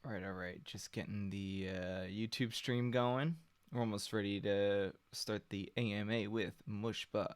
All right. Just getting the YouTube stream going. We're almost ready to start the AMA with MUSHBUH.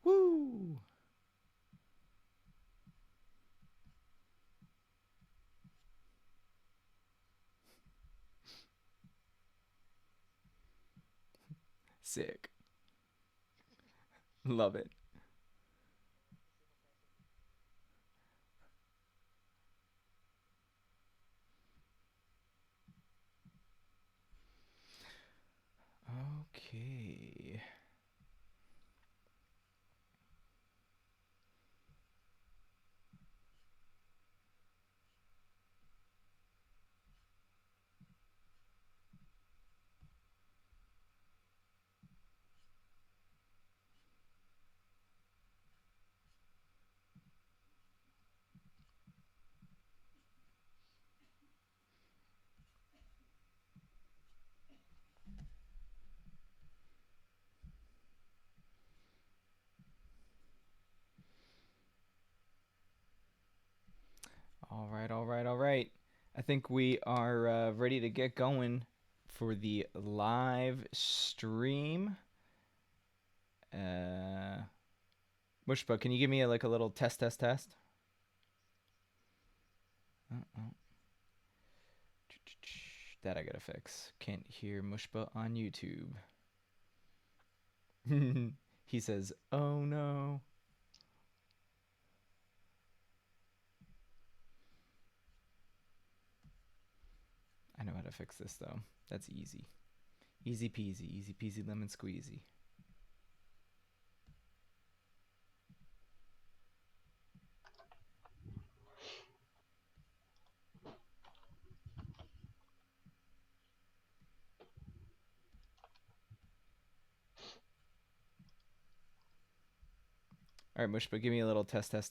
Woo! Sick. Love it. Okay. All right. I think we are ready to get going for the live stream. MUSHBUH, can you give me like a little test? Oh. That I gotta fix. Can't hear MUSHBUH on YouTube. He says, "Oh no." I know how to fix this though. That's easy. Easy peasy lemon squeezy. All right, MUSHBUH, give me a little test. Hello,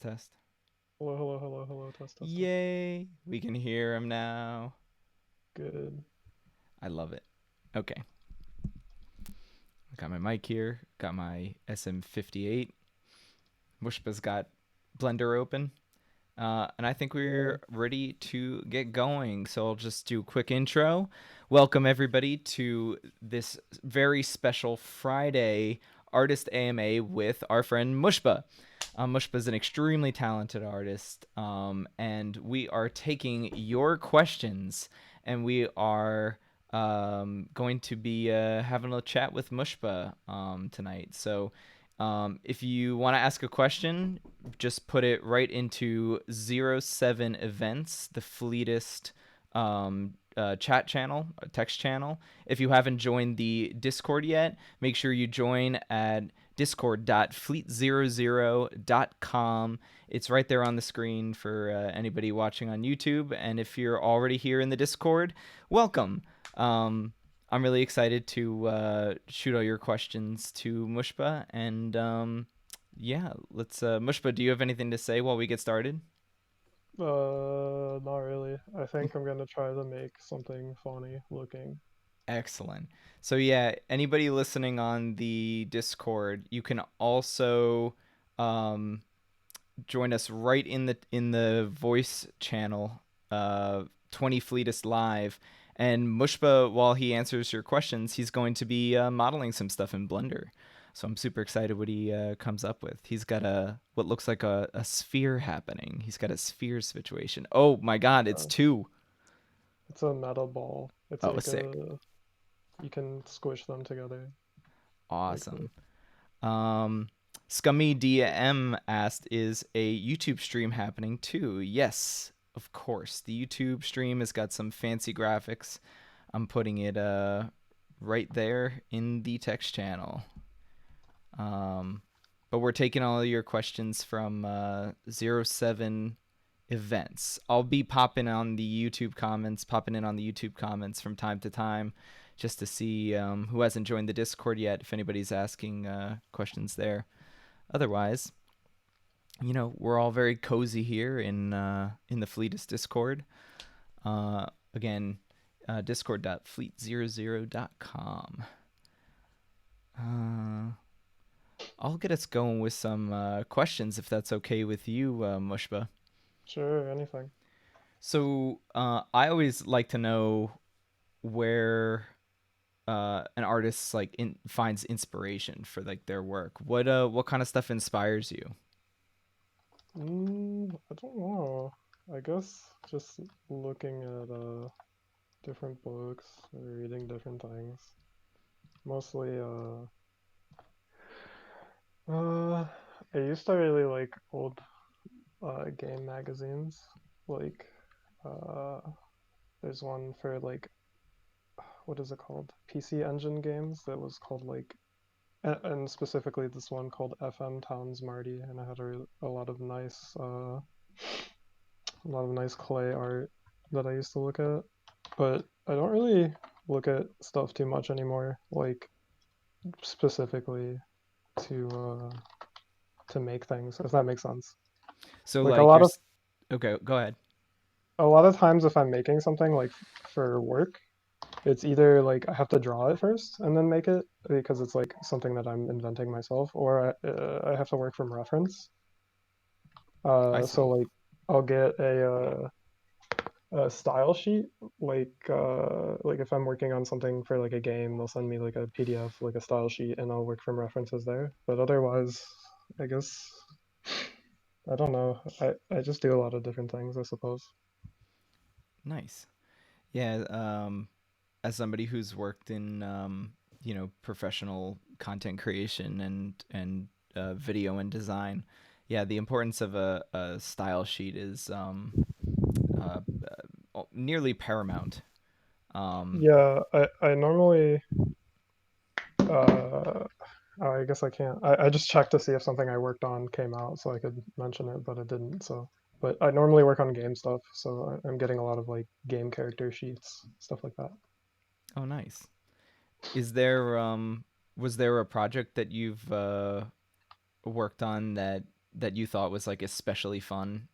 test. Yay! We can hear him now. Good. I love it. Okay. Got my mic here. Got my SM58. MUSHBUH's got Blender open. And I think we're ready to get going. So I'll just do a quick intro. Welcome, everybody, to this very special Friday Artist AMA with our friend MUSHBUH. MUSHBUH is an extremely talented artist, and we are taking your questions, and we are going to be having a chat with MUSHBUH tonight. So if you want to ask a question, just put it right into 07 Events, the Fleetist chat channel, text channel. If you haven't joined the Discord yet, make sure you join at discord.fleet00.com. It's right there on the screen for anybody watching on YouTube. And if you're already here in the Discord, welcome. I'm really excited to shoot all your questions to MUSHBUH. And yeah, let's. MUSHBUH, do you have anything to say while we get started? Not really. I think I'm gonna try to make something funny looking. Excellent. So yeah, anybody listening on the Discord, you can also um, join us right in the voice channel, 20 Fleetist Live. And MUSHBUH, while he answers your questions, he's going to be modeling some stuff in Blender. So I'm super excited what he comes up with. He's got what looks like a sphere happening. He's got a sphere situation. Oh my God, it's Uh, two. It's a metal ball. It's Oh, like sick. a you can squish them together like this. Awesome. Um, Scummy DM asked, "Is a YouTube stream happening too?" Yes, of course. The YouTube stream has got some fancy graphics. I'm putting it right there in the text channel. Um, but we're taking all your questions from 07 events. I'll be popping in on the YouTube comments from time to time, just to see who hasn't joined the Discord yet. If anybody's asking questions there. Otherwise, we're all very cozy here in the Fleetist Discord. Again, discord.fleet00.com. Uh, I'll get us going with some questions if that's okay with you, Mushba. Sure, anything. So I always like to know where an artist finds inspiration for like their work. What kind of stuff inspires you? I don't know. I guess just looking at different books, reading different things. Mostly uh I used to really like old game magazines. Like uh there's one for like what is it called? PC Engine games that was called like and specifically this one called FM Towns Marty, and I had a lot of nice clay art that I used to look at. But I don't really look at stuff too much anymore, like specifically to uh to make things, if that makes sense. So Like a like lot you're of okay, go ahead. a lot of times if I'm making something like for work, it's either like I have to draw it first and then make it because it's like something that I'm inventing myself, or I have to work from reference. I So see. like I'll get a style sheet, like if I'm working on something for like a game, they'll send me like a PDF, like a style sheet, and I'll work from references there. But otherwise, I guess I don't know. I just do a lot of different things, I suppose. Nice. Yeah, as somebody who's worked in professional content creation and video and design, yeah, the importance of a style sheet is uh, nearly paramount. Um, Yeah, I normally I guess I can't. I just checked to see if something I worked on came out so I could mention it, but it didn't. So, but I normally work on game stuff, so I'm getting a lot of like game character sheets, stuff like that. oh, nice. Is there was there a project that you've worked on that you thought was like especially fun?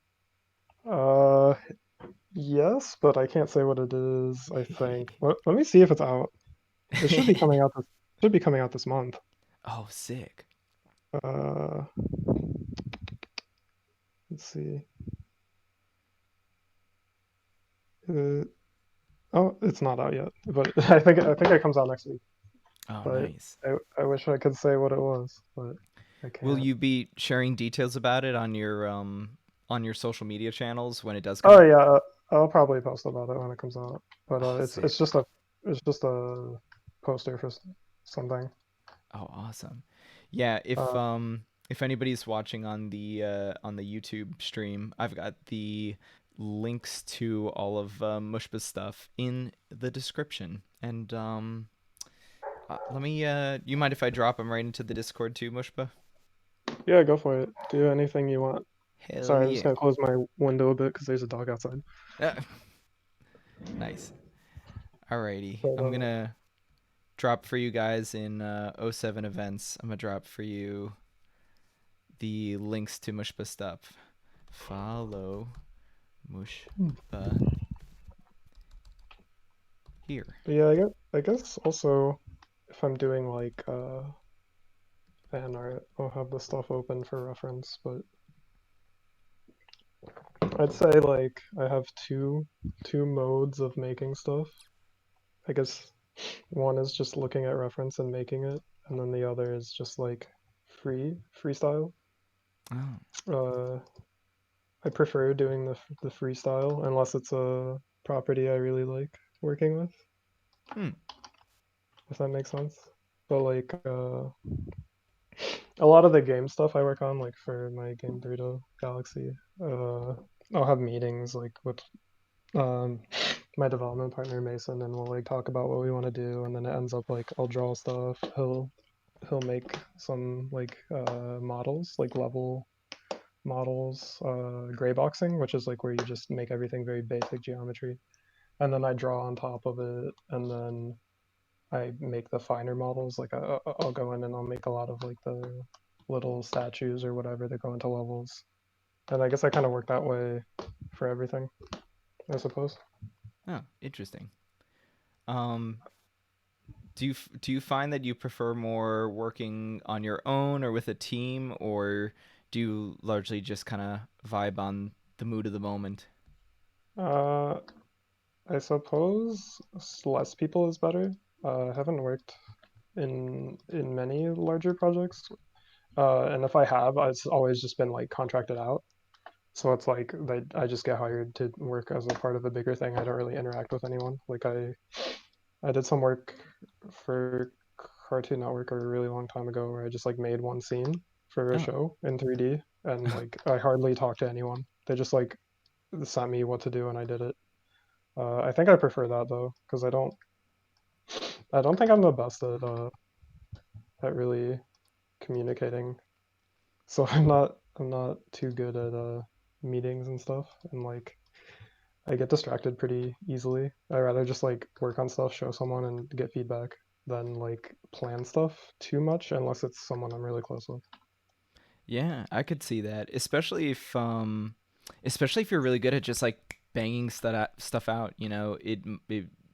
Uh, yes, but I can't say what it is, I think. Let me see if it's out. It should be coming out this month. Oh, sick. Uh, let's see. Uh, oh, it's not out yet, but I think it comes out next week. Oh, But nice. I wish I could say what it was, but I Will can't. you be sharing details about it on your social media channels when it does come Oh out? yeah, I'll probably post about it when it comes out. But Oh, it's sick. just a poster for something. Oh, awesome. Yeah, Uh, if anybody's watching on the YouTube stream, I've got the links to all of Mushba's stuff in the description. And let me you mind if I drop them right into the Discord too, Mushba? yeah, go for it. Do anything you want. Hell Sorry, I'm just yeah. gonna close my window a bit because there's a dog outside. Nice. Alrighty. But I'm gonna drop for you guys in '07 events. I'm gonna drop for you the links to Mushba stuff. Follow Mushba here. yeah, I guess also if I'm doing like fan art, I'll have the stuff open for reference. But I'd say like I have two modes of making stuff. I guess one is just looking at reference and making it, and then the other is just like freestyle. Oh, Uh, I prefer doing the freestyle unless it's a property I really like working with, Hmm. if that makes sense. But like a lot of the game stuff I work on, like for my game Burrito Galaxy, I'll have meetings like with um my development partner Mason, and we'll like talk about what we want to do, and then it ends up like I'll draw stuff. He'll make some like models, like level models, gray boxing, which is like where you just make everything very basic geometry, and then I draw on top of it, and then I make the finer models. Like I'll go in and I'll make a lot of like the little statues or whatever that go into levels. And I guess I kind of work that way for everything, I suppose. Oh, interesting. Um, do you find that you prefer more working on your own or with a team, or do you largely just kind of vibe on the mood of the moment? Uh, I suppose less people is better. I haven't worked in many larger projects, and if I have, it's always just been like contracted out. So it's like that I just get hired to work as a part of a bigger thing. I don't really interact with anyone. Like I did some work for Cartoon Network a really long time ago where I just like made one scene for a Oh, show in 3D, and like I hardly talked to anyone. They just like sent me what to do and I did it. I think I prefer that though because I don't think I'm the best at really communicating. So I'm not too good at meetings and stuff, and like I get distracted pretty easily. I rather just like work on stuff, show someone, and get feedback than like plan stuff too much unless it's someone I'm really close with. yeah, I could see that, especially if you're really good at just like banging stuff out. It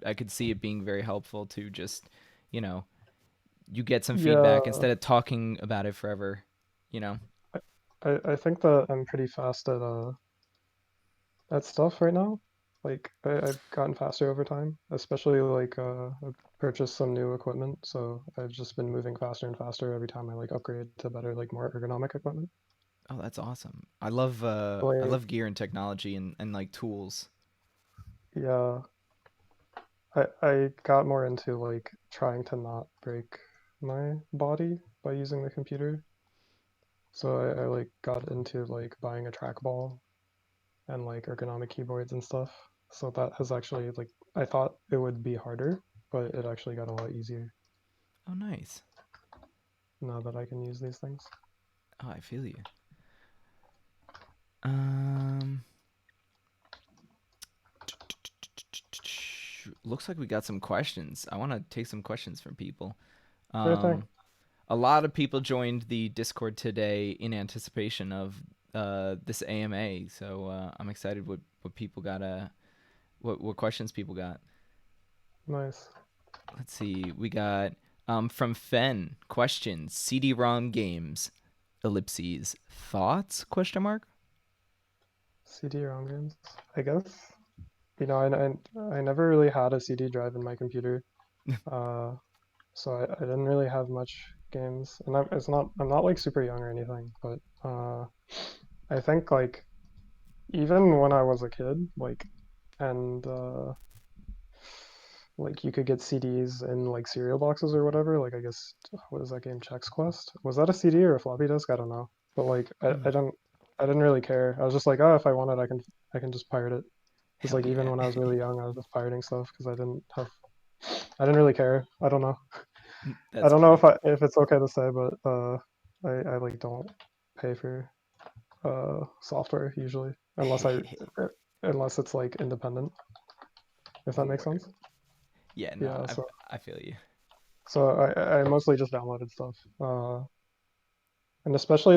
I could see it being very helpful to just, you know, you get some feedback Yeah, instead of talking about it forever. You know. I think that I'm pretty fast at stuff right now. Like I've gotten faster over time, especially like I've purchased some new equipment, so I've just been moving faster and faster every time I like upgrade to better like more ergonomic equipment. Oh, that's awesome. I Like love gear and technology and like tools. yeah, I got more into like trying to not break my body by using the computer. So I like got into like buying a trackball and like ergonomic keyboards and stuff. So that has actually like I thought it would be harder, but it actually got a lot easier Oh, nice. now that I can use these things. Oh, I feel you. Um, looks like we got some questions. I want to take some questions from people. Sure thing. Um, a lot of people joined the Discord today in anticipation of this AMA, so I'm excited what people got. What questions people got. Nice. Let's see. We got from Fen questions. CD-ROM games. Ellipses. Thoughts? Question mark. CD-ROM games. I guess. You know, I never really had a CD drive in my computer. Uh, so I didn't really have much games. And I'm not like super young or anything, but I think like even when I was a kid, and like you could get CDs in like cereal boxes or whatever. Like I guess what is that game? Chex Quest? Was that a CD or a floppy disk? I don't know. But like Hmm. I didn't really care. I was just like, oh, if I want it, I can just pirate it. Because Hell like yeah. even when I was really young, I was just pirating stuff because I didn't really care. I don't know. I That's don't know funny. if it's okay to say, but I like don't pay for software usually unless it's like independent, if that makes Word. sense. Yeah, no, Yeah, I feel you. so I mostly just downloaded stuff. And especially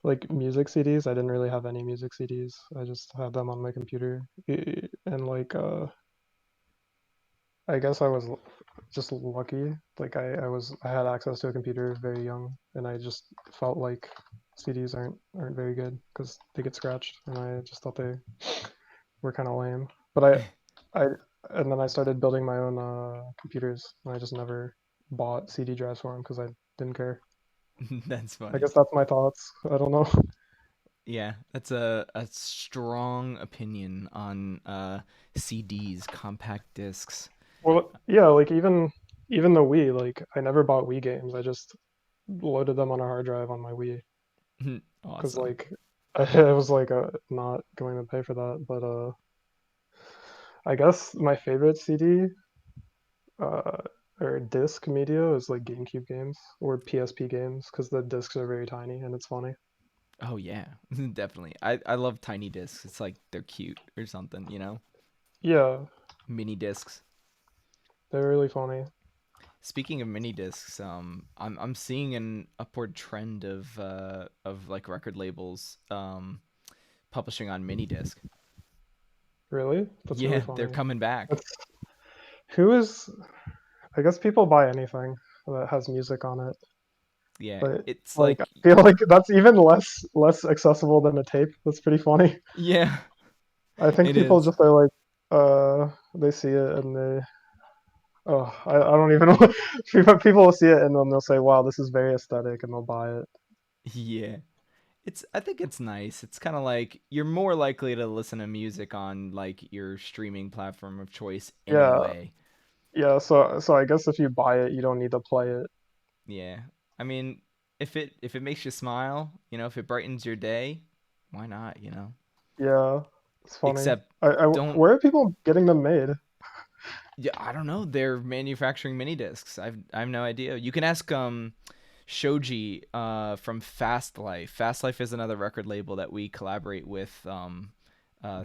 like music CDs. I didn't really have any music CDs. I just had them on my computer. And like I guess I was just lucky. Like I had access to a computer very young, and I just felt like CDs aren't very good because they get scratched, and I just thought they were kind of lame. But I and then I started building my own computers, and I just never bought CD drives for them because I didn't care. That's I funny. guess that's my thoughts. I don't know. Yeah, that's a strong opinion on CDs, compact discs. Well, yeah, like even the Wii, like I never bought Wii games. I just loaded them on a hard drive on my Wii because Awesome. like I was like not going to pay for that. But I guess my favorite CD uh or disc media is like GameCube games or PSP games because the discs are very tiny and it's funny. Oh yeah, definitely. I love tiny discs. It's like they're cute or something, Yeah, Mini discs. they're really funny. Speaking of mini discs, I'm seeing an upward trend of like record labels publishing on mini disc. Really? That's really Yeah, they're funny. coming back. That's who is I guess people buy anything that has music on it. Yeah, But it's like I like feel like that's even less accessible than a tape. That's pretty funny. yeah, I think it people is. just are like they see it and they I don't even know. People will see it and then they'll say, "Wow, this is very aesthetic," and they'll buy it. Yeah. It's I think it's nice. It's kind of like you're more likely to listen to music on like your streaming platform of choice Yeah, anyway. yeah. So I guess if you buy it, you don't need to play it. Yeah. I mean, if it makes you smile, if it brightens your day, why not? Yeah, it's funny. Except don't Where are people getting them made? yeah, I don't know. They're manufacturing mini discs. I have no idea. You can ask Shoji from Fast Life. Fast Life is another record label that we collaborate with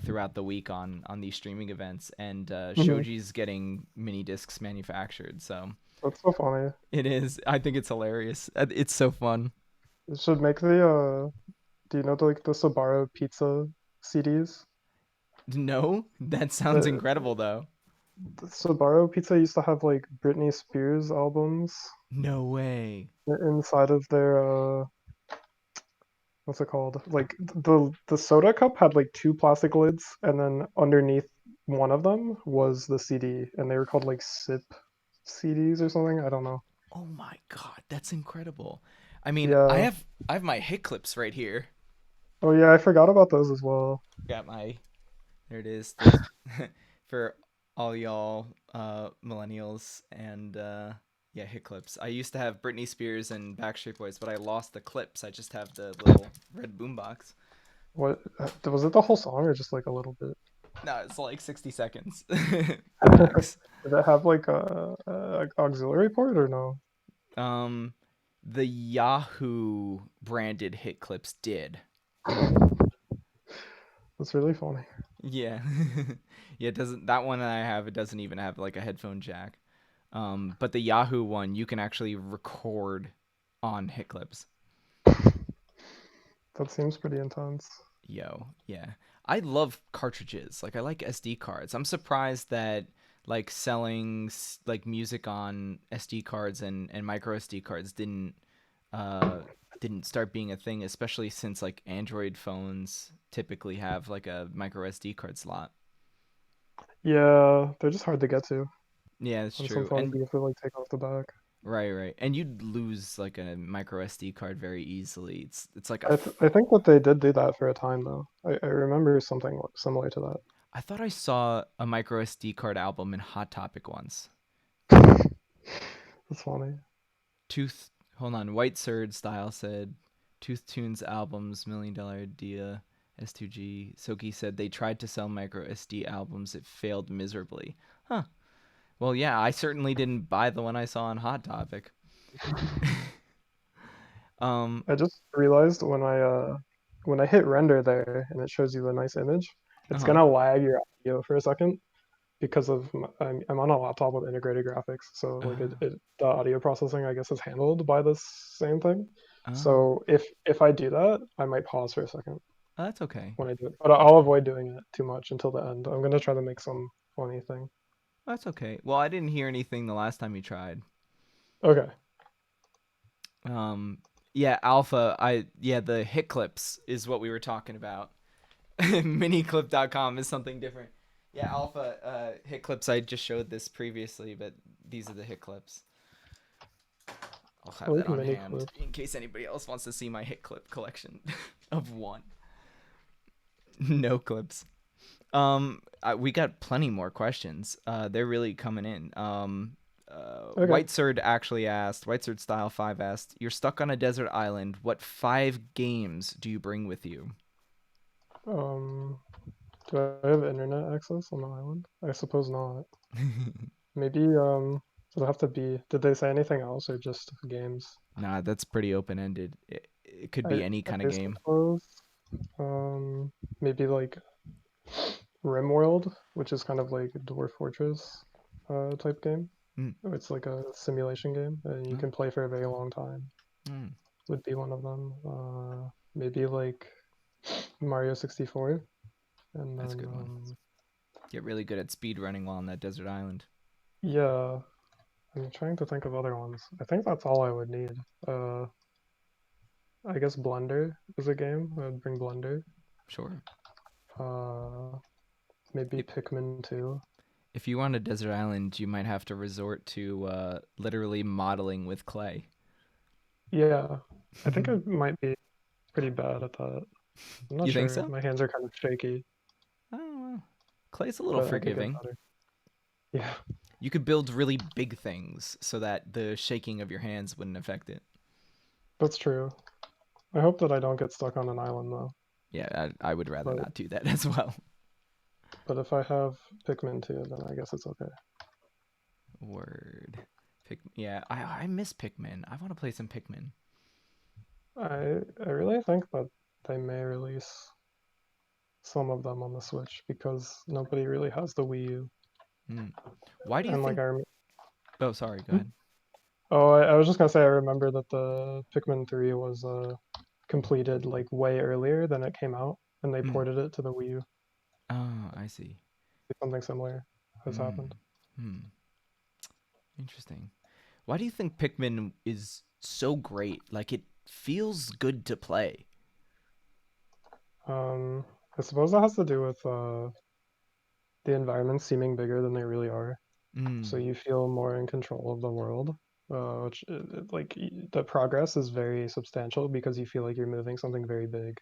throughout the week on these streaming events, and Mhm. Shoji's getting mini discs manufactured. So That's so funny. it is. I think it's hilarious. It's so fun. It should make the do you know the Sbarro pizza CDs? No, that sounds The, incredible though. the Sbarro pizza used to have like Britney Spears albums No way. inside of their what's it called? Like the soda cup had like two plastic lids, and then underneath one of them was the CD, and they were called like Sip CDs or something. I don't know. Oh my god, that's incredible. I mean, I Yeah. have I have my hit clips right here. Oh yeah, I forgot about those as well. Got my There it is. Those for all y'all millennials and yeah, hit clips. I used to have Britney Spears and Backstreet Boys, but I lost the clips. I just have the little red boombox. What was it? The whole song or just like a little bit? No, it's like 60 seconds max. Did it have like a auxiliary port or no? Um the Yahoo branded hit clips did. That's really funny. Yeah. Yeah, it doesn't that one I have it doesn't even have like a headphone jack. But the Yahoo one you can actually record on hit clips. That seems pretty intense. Yo, yeah. I love cartridges. Like I like SD cards. I'm surprised that like selling like music on SD cards and micro SD cards uh didn't start being a thing, especially since like Android phones typically have like a micro SD card slot. Yeah, they're just hard to get to. Yeah, that's On some true. phones, And you have to like take off the back. right. And you'd lose like a micro SD card very easily. It's like I think that they did do that for a time though. I remember something similar to I thought I saw a micro SD card album in Hot Topic once. that. That's funny. Tooth. Hold on. White Surd Style said, Tooth Tunes albums, $1 million idea. S2G. Soki said they tried to sell micro SD albums. It failed miserably. Huh. Well, yeah, I certainly didn't buy the one I saw on Hot Topic. um. I just realized when I hit render there and it shows you the nice image, Uh it's huh. gonna lag your audio for a second because I'm on a laptop with integrated graphics, so like the audio processing I guess is handled by this same thing. Oh. So if I do that, I might pause for a second That's okay. when I do it, but I'll avoid doing it too much until the end. I'm gonna try to make some funny thing. That's okay. Well, I didn't hear anything the last time you tried. Okay. Um. Yeah, Alpha. Yeah, the hit clips is what we were talking about. Miniclip.com is something different. Yeah, Alpha hit clips. I just showed this previously, but these are the hit clips. I'll I have that like on mini hand clip. in case anybody else wants to see my hit clip collection of one. No clips. We got plenty more questions. They're really coming in. Okay. White Sword Style 5 asked, "You're stuck on a desert island. What 5 games do you bring with you?" Um, do I have internet access on the island? I suppose not. Maybe, does it have to be, did they say anything else or just games? Nah, that's pretty open ended. It could I, be any kind of I game. suppose, um, maybe like RimWorld, which is kind of like a Dwarf Fortress, type game. Mm. It's like a simulation game and you Oh, can play for a very long time. mm, Would be one of them. Maybe like Mario 64, and that's a then good one. Get really good at speed running while on that desert island. yeah, I'm trying to think of other ones. I think that's all I would need. Uh, I guess Blender is a game. I would bring Blender. Sure. Uh, Maybe If, Pikmin 2. if you want a desert island, you might have to resort to literally modeling with clay. Yeah, I think I might be pretty bad at that. I'm not You think sure. so? My hands are kind of shaky, Oh, well. Clay's a little but I could get forgiving. better. Yeah, You could build really big things so that the shaking of your hands wouldn't affect it. that's true. I hope that I don't get stuck on an island though. Yeah, I would rather But not do that as well. but if I have Pikmin 2, then I guess it's okay. Word. Yeah, I miss Pikmin. I want to play some Pikmin. I really think that they may release some of them on the Switch because nobody really has the Wii U. Hmm. Why do you And like think? Oh, sorry. Go Hmm? ahead. Oh, I was just gonna say I remember that the Pikmin 3 was completed like way earlier than it came out, and they Hmm. ported it to the Wii U. Oh, I see. Something similar has Hmm. happened. Hmm. Interesting. Why do you think Pikmin is so great? Like it feels good to play. Um, I suppose that has to do with the environments seeming bigger than they really are. So Hmm. you feel more in control of the world, which the progress is very substantial because you feel like you're moving something very big.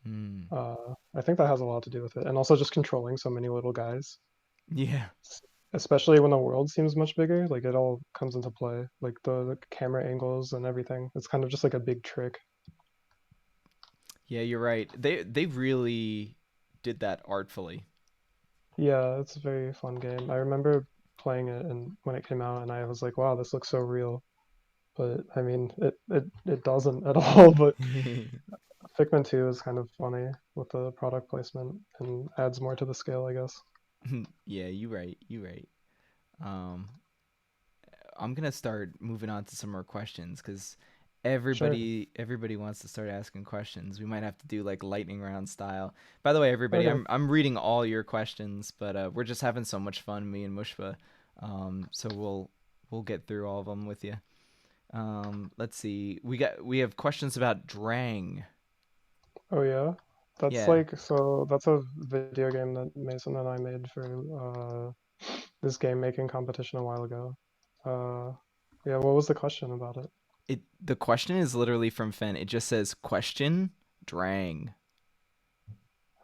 Hmm. I think that has a lot to do with it, and also just controlling so many little guys, Yeah. especially when the world seems much bigger. Like it all comes into play, like the camera angles and everything. It's kind of just like a big trick. Yeah, you're right. They really did that artfully. Yeah, it's a very fun game. I remember playing it and when it came out, and I was like, "Wow, this looks so real." But I mean, it doesn't at all. But Pikmin 2 is kind of funny with the product placement and adds more to the scale, I guess. Yeah, you right. You right. Um, I'm gonna start moving on to some more questions because Sure. everybody wants to start asking questions. We might have to do like lightning round style. By the way, everybody, Okay. I'm reading all your questions, but we're just having so much fun, me and Mushba. So we'll get through all of them with you. Let's see. We have questions about Drang. Oh yeah. Yeah. That's a video game that Mason and I made for this game making competition a while ago. Uh yeah, what was the question about it? The question is literally from Fen. It just says question Drang.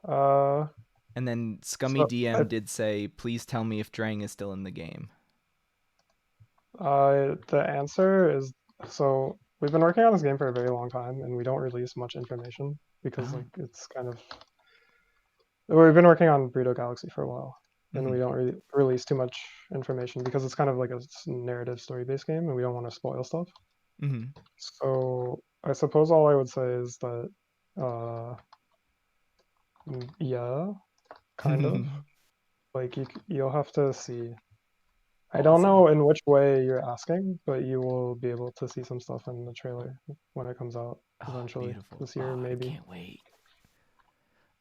Uh And then Scummy so I DM did say, "Please tell me if Drang is still in the game." The answer is, so we've been working on this game for a very long time and we don't release much information because Oh. like it's kind of, we've been working on Burrito Galaxy for a while and we Mhm. don't release too much information because it's kind of like a narrative story-based game and we don't want to spoil stuff. Mhm. So I suppose all I would say is that uh yeah, kind of. Like you'll have to see. I don't Awesome. know in which way you're asking, but you will be able to see some stuff in the trailer when it comes out Oh, eventually beautiful. this year, Oh, I maybe. can't wait.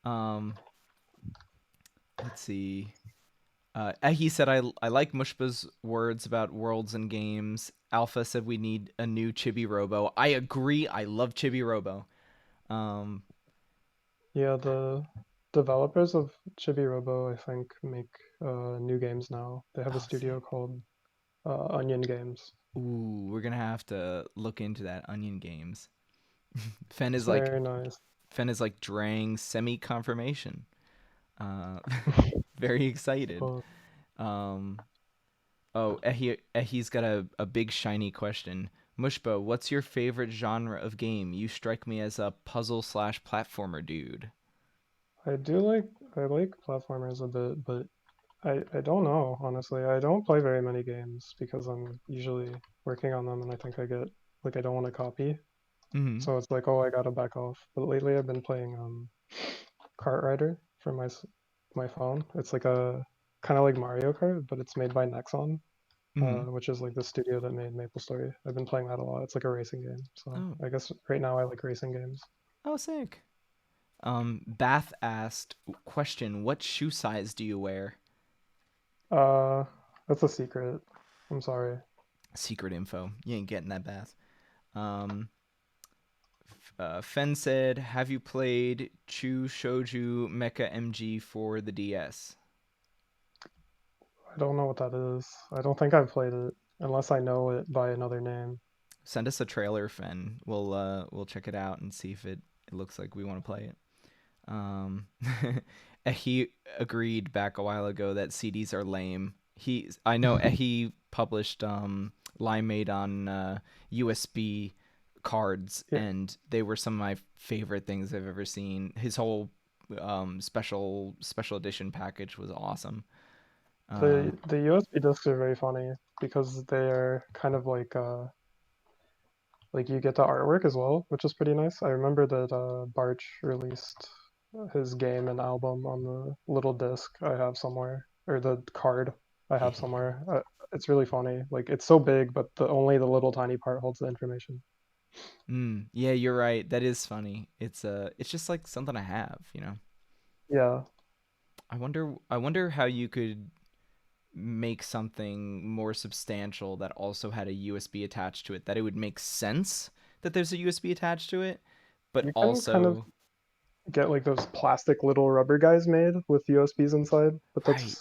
Um, let's see. He said, I like Mushba's words about worlds and games. Alpha said we need a new Chibi Robo. I agree. I love Chibi Robo. Um, Yeah, the developers of Chibi Robo, I think, make new games now. They have a oh, sick. studio called Onion Games. Ooh, we're gonna have to look into that Onion Games. Fen It's is like, very nice. Fen is like Drang semi confirmation. Uh, very excited. Oh, Um, oh, Ehi's got a big shiny question. Mushba, what's your favorite genre of game? You strike me as a puzzle slash platformer dude. I do like I like platformers a bit, but I don't know, honestly. I don't play very many games because I'm usually working on them and I think I get like I don't want to copy. Mm-hmm. So it's like, oh, I gotta back off. But lately I've been playing Kart Rider for my phone. It's like a kind of like Mario Kart, but it's made by Nexon, Mm-hmm. which is like the studio that made Maple Story. I've been playing that a lot. It's like a racing game. So Oh, I guess right now I like racing games. oh, sick. Bath asked, question, what shoe size do you wear? Uh, that's a secret. I'm sorry. Secret info. You ain't getting that, Bath. Um, Fen said, have you played Chu Shouju Mecha MG for the DS? I don't know what that is. I don't think I've played it unless I know it by another name. Send us a trailer, Fen. We'll check it out and see if it looks like we want to play it. Um, Ehi agreed back a while ago that CDs are lame. I know Ehi published Limeade on USB cards, Yeah, and they were some of my favorite things I've ever seen. His whole special edition package was awesome. Uh, the USB discs are very funny because they're kind of like you get the artwork as well, which is pretty nice. I remember that Barch released his game and album on the little disc I have somewhere, or the card I have somewhere. It's really funny. Like it's so big, but the only the little tiny part holds the information. yeah, you're right. That is funny. It's just like something I have, you know. Yeah, I wonder how you could make something more substantial that also had a USB attached to it, that it would make sense that there's a USB attached to it, but you can kind of also get like those plastic little rubber guys made with USBs inside, but right.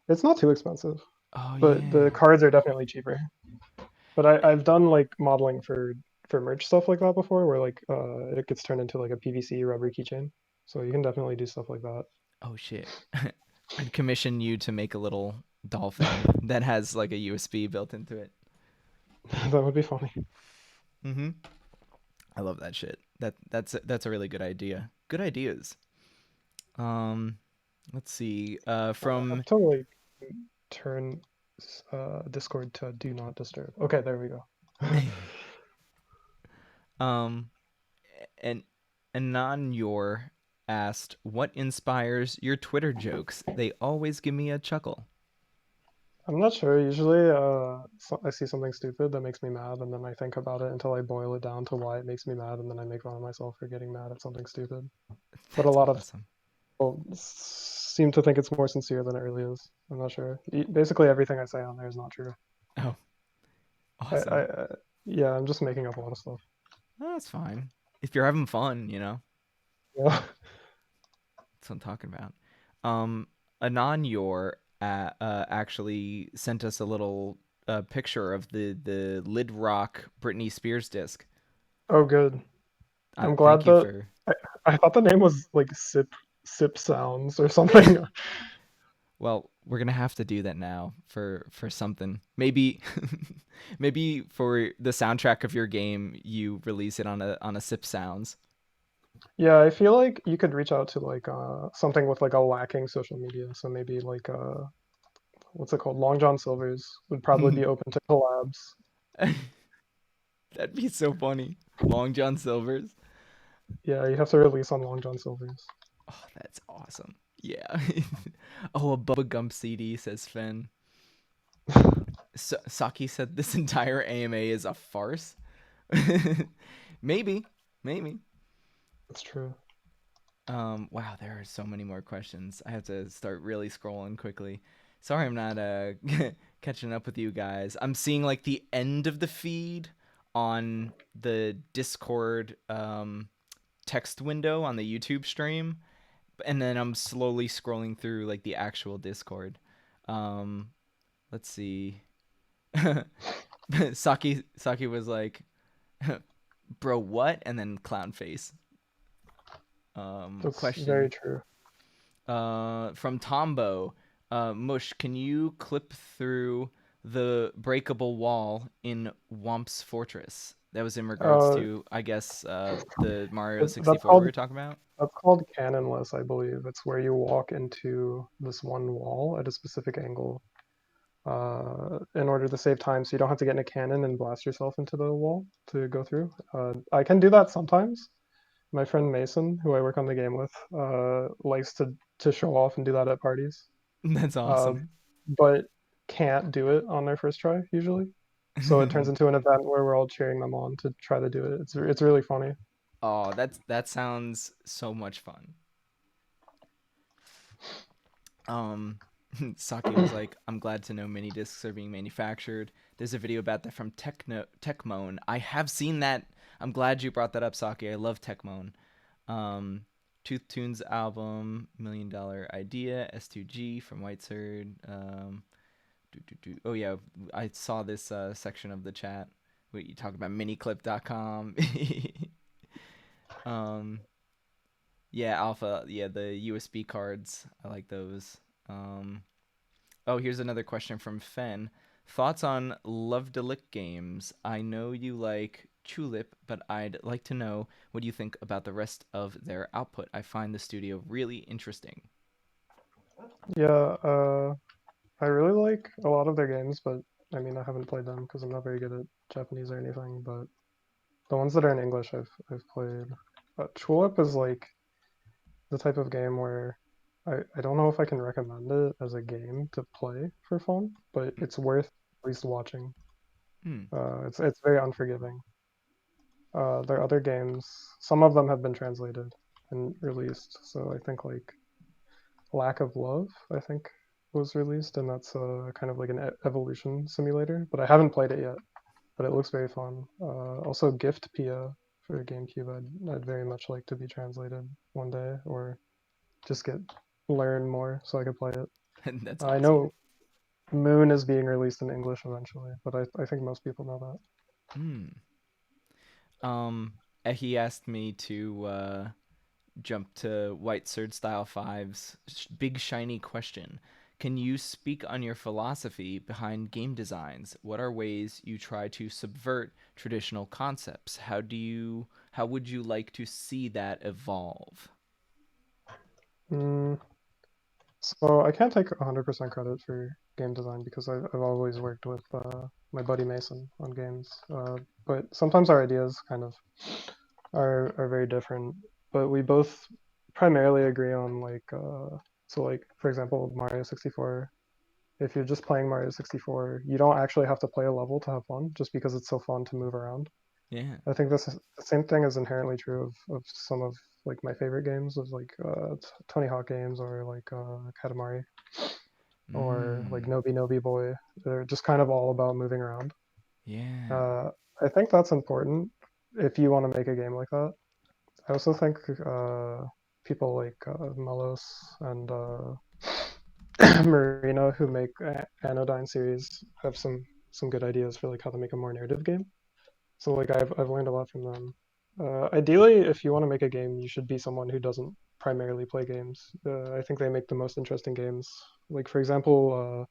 it's not too expensive. Oh But the yeah. cards are definitely cheaper. But I've done like modeling for merch stuff like that before, where like it gets turned into like a PVC rubber keychain. So you can definitely do stuff like that. Oh shit. I'd commission you to make a little dolphin that has like a USB built into it. That would be funny. Mhm. I love that shit. That's a really good idea. Good ideas. Um let's see. I have From to like turn Discord to do not disturb. Okay, there we go. um and Ananyor asked, "What inspires your Twitter jokes? They always give me a chuckle." I'm not sure. Usually, I see something stupid that makes me mad, and then I think about it until I boil it down to why it makes me mad, and then I make fun of myself for getting mad at something stupid. But a That's lot of awesome. people seem to think it's more sincere than it really is. I'm not sure. Basically, everything I say on there is not true. Oh, I, I, awesome. I yeah, I'm just making up a lot of stuff. Oh, that's fine. If you're having fun, you know, Yeah. that's what I'm talking about. Um, Ananyor actually sent us a little picture of the Lid Rock Britney Spears disc. Oh, good. I'm Thank glad you that for. I, I thought the name was like Sip Sounds or something. Well, we're gonna have to do that now for something. Maybe, maybe for the soundtrack of your game, you release it on a Sip Sounds. Yeah, I feel like you could reach out to like something with like a lacking social media. So maybe like what's it called? Long John Silver's would probably be open to collabs. That'd be so funny. Long John Silver's. Yeah, you have to release on Long John Silver's. Oh, that's awesome. Yeah. Oh, a Bubba Gump CD, says Finn. Saki said this entire AMA is a farce. Maybe, maybe. That's true. Wow, there are so many more questions. I have to start really scrolling quickly. Sorry, I'm not catching up with you guys. I'm seeing like the end of the feed on the Discord text window on the YouTube stream, and then I'm slowly scrolling through like the actual Discord. Um, let's see. Saki was like, "Bro, what?" and then clown face. That's very Question true. from Tombo. Mush, can you clip through the breakable wall in Womp's Fortress? That was in regards Uh, to, I guess, the Mario that's 64 we called were talking about. that's called canonless, I believe. It's where you walk into this one wall at a specific angle, in order to save time, so you don't have to get in a cannon and blast yourself into the wall to go through. I can do that sometimes. My friend Mason, who I work on the game with, likes to show off and do that at parties, That's uh, awesome. but can't do it on their first try usually. So it turns into an event where we're all cheering them on to try to do it. It's really funny. Oh, that sounds so much fun. Um, Saki was like, "I'm glad to know mini discs are being manufactured." There's a video about that from Techmoan. I have seen that. I'm glad you brought that up, Saki. I love Techmoan. Um, Tooth Tunes album, Million Dollar Idea, S2G from Whiteserd. Oh yeah, I saw this section of the chat. Wait, you talk about miniclip.com. um, yeah, Alpha. Yeah, the USB cards. I like those. Um, oh, here's another question from Fen. Thoughts on Love Delic games? I know you like Tulip, but I'd like to know what you think about the rest of their output. I find the studio really interesting. Yeah, I really like a lot of their games, but I mean I haven't played them because I'm not very good at Japanese or anything. But the ones that are in English, I've played. Tulip is like the type of game where I don't know if I can recommend it as a game to play for fun, but it's worth at least watching. Hmm. It's very unforgiving. Their other games, some of them have been translated and released. So I think like Lack of Love, I think was released, and that's kind of like an evolution simulator. But I haven't played it yet. But it looks very fun. Also, Gift Pia for GameCube, I'd very much like to be translated one day, or just get learn more so I could play it. That's I awesome. know Moon is being released in English eventually, but I think most people know that. Hmm. Um, he asked me to jump to White Sword Style Five's big shiny question. Can you speak on your philosophy behind game designs? What are ways you try to subvert traditional concepts? How would you like to see that evolve? Mm, so I can't take 100% credit for game design because I've always worked with my buddy Mason on games. But sometimes our ideas kind of are very different. But we both primarily agree on like so like for example Mario 64. If you're just playing Mario 64, you don't actually have to play a level to have fun, just because it's so fun to move around. Yeah. I think this is, the same thing is inherently true of some of like my favorite games of like Tony Hawk games or like Katamari or like Mm. Nobi Nobi Boy. They're just kind of all about moving around. Yeah. Uh, I think that's important if you want to make a game like that. I also think people like Melos and Marino who make Anodyne series have some good ideas for like how to make a more narrative game. So like I've learned a lot from them. Ideally, if you want to make a game, you should be someone who doesn't primarily play games. I think they make the most interesting games. Like for example,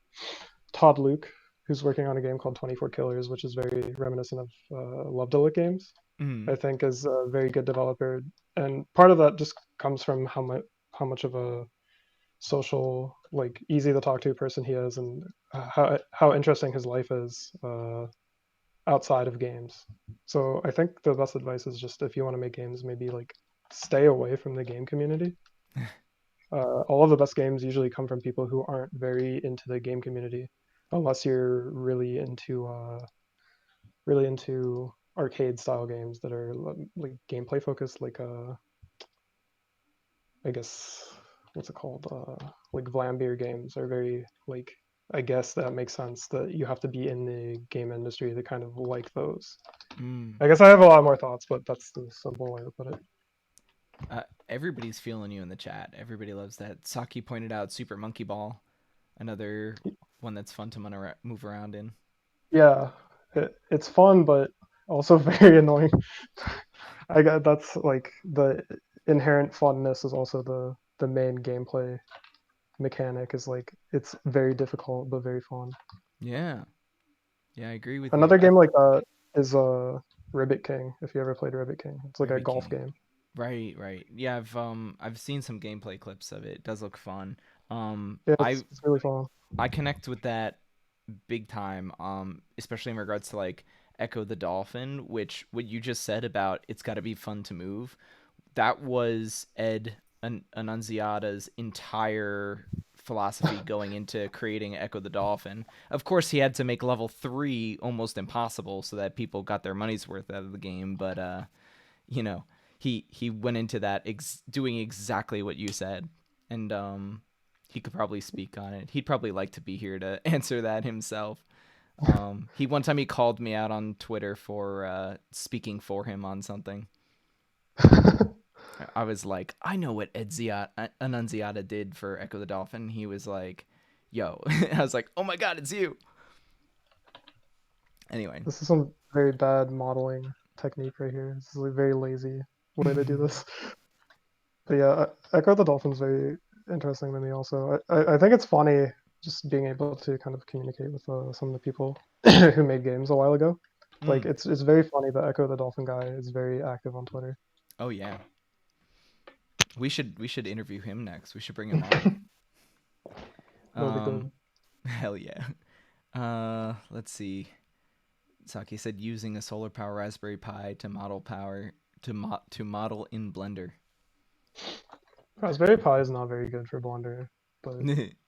Todd Luke, who's working on a game called 24 Killers, which is very reminiscent of Love Delic games. Mm. I think is a very good developer, and part of that just comes from how much of a social, like easy to talk to person he is, and how interesting his life is outside of games. So I think the best advice is just if you want to make games, maybe like stay away from the game community. All of the best games usually come from people who aren't very into the game community, unless you're really into arcade style games that are like gameplay focused, like I guess what's it called? Like Vlambeer games are very like I guess that makes sense that you have to be in the game industry to kind of like those. Mm. I guess I have a lot more thoughts, but that's the simple way to put it. Everybody's feeling you in the chat. Everybody loves that. Saki pointed out Super Monkey Ball, another one that's fun to move around in. Yeah, it's fun, but also very annoying. I got that's like the inherent funness is also the main gameplay mechanic. Is like it's very difficult but very fun. Yeah. Yeah, I agree with you. Another game like that is Ribbit King. If you ever played Ribbit King, it's like a Ribbit golf King. game. Right, right. Yeah, I've seen some gameplay clips of it. It does look fun. Um Yeah, I it's really fun. I connect with that big time, especially in regards to like Echo the Dolphin, which what you just said about it's got to be fun to move. That was Ed Annunziata's entire philosophy going into creating Echo the Dolphin. Of course, he had to make level 3 almost impossible so that people got their money's worth out of the game, but you know, he went into that doing exactly what you said. And he could probably speak on it. He'd probably like to be here to answer that himself. He one time he called me out on Twitter for speaking for him on something. I was like, I know what Annunziata did for Echo the Dolphin. He was like, yo. I was like, oh my god, it's you. Anyway. This is some very bad modeling technique right here. This is a very lazy way to do this. But yeah, Echo the Dolphin's very interesting to me also. I think it's funny just being able to kind of communicate with some of the people who made games a while ago. Like Mm. it's very funny that Echo the Dolphin guy is very active on Twitter. Oh yeah. We should interview him next. We should bring him on. That'll be Um good. hell yeah. Let's see. Saki said using a solar power Raspberry Pi to model power to model in Blender. Raspberry Pi is not very good for Blender, but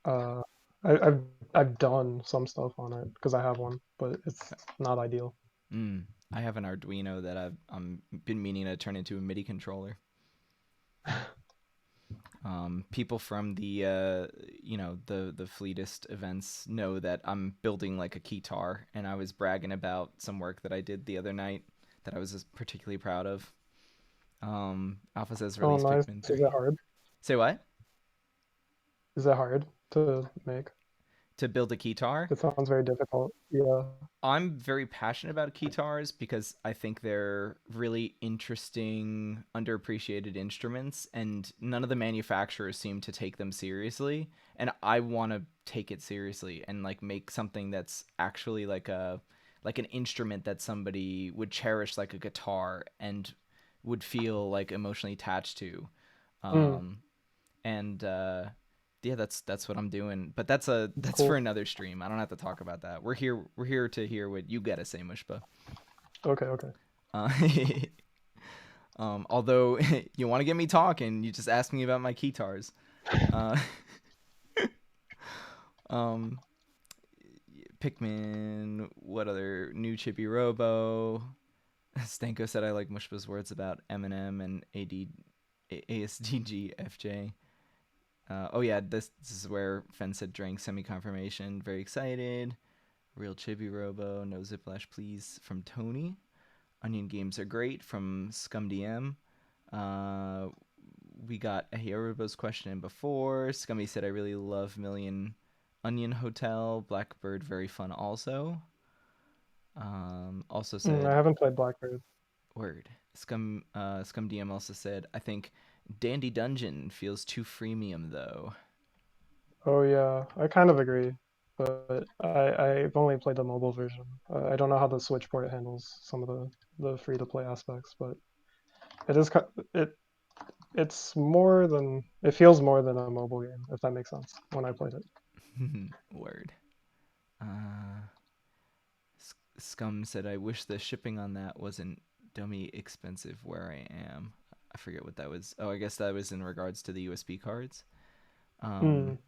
uh, I've done some stuff on it because I have one, but it's not ideal. mm, I have an Arduino that I'm been meaning to turn into a MIDI controller. People from the the Fleetist events know that I'm building like a keytar, and I was bragging about some work that I did the other night that I was just particularly proud of. Alpha says Oh, release nice. Pikmin Is it 3. hard? Say what? Is it hard to make? To build a keytar? It sounds very difficult. Yeah. I'm very passionate about guitars because I think they're really interesting, underappreciated instruments, and none of the manufacturers seem to take them seriously. And I want to take it seriously and like make something that's actually like an instrument that somebody would cherish, like a guitar, and would feel like emotionally attached to. Mm, Um, and yeah, that's what I'm doing. But that's for cool. another stream. I don't have to talk about that. We're here to hear what you gotta say, Mushba. Okay, okay. Uh, although you want to get me talking, you just ask me about my guitars. Uh, um, Pikmin. What other new Chippy Robo? Stanko said I like Mushba's words about Eminem and ASDGFJ. Oh yeah, this is where Fen said drank semi-confirmation. Very excited. Real Chibi Robo. No Ziplash, please. From Tony. Onion games are great from ScumDM. Uh, we got a Robo's question in before. Scummy said I really love Million Onion Hotel. Blackbird very fun also. Also I said haven't played Blackbird. word. ScumDM also said I think Dandy Dungeon feels too freemium though. Oh yeah, I kind of agree, but I've only played the mobile version. I don't know how the Switch port handles some of the free to play aspects, but it is it's more than it feels more than a mobile game, if that makes sense when I played it. Word. Uh, Scum said, I wish the shipping on that wasn't dummy expensive where I am. I forget what that was. Oh, I guess that was in regards to the USB cards. Um, Mm.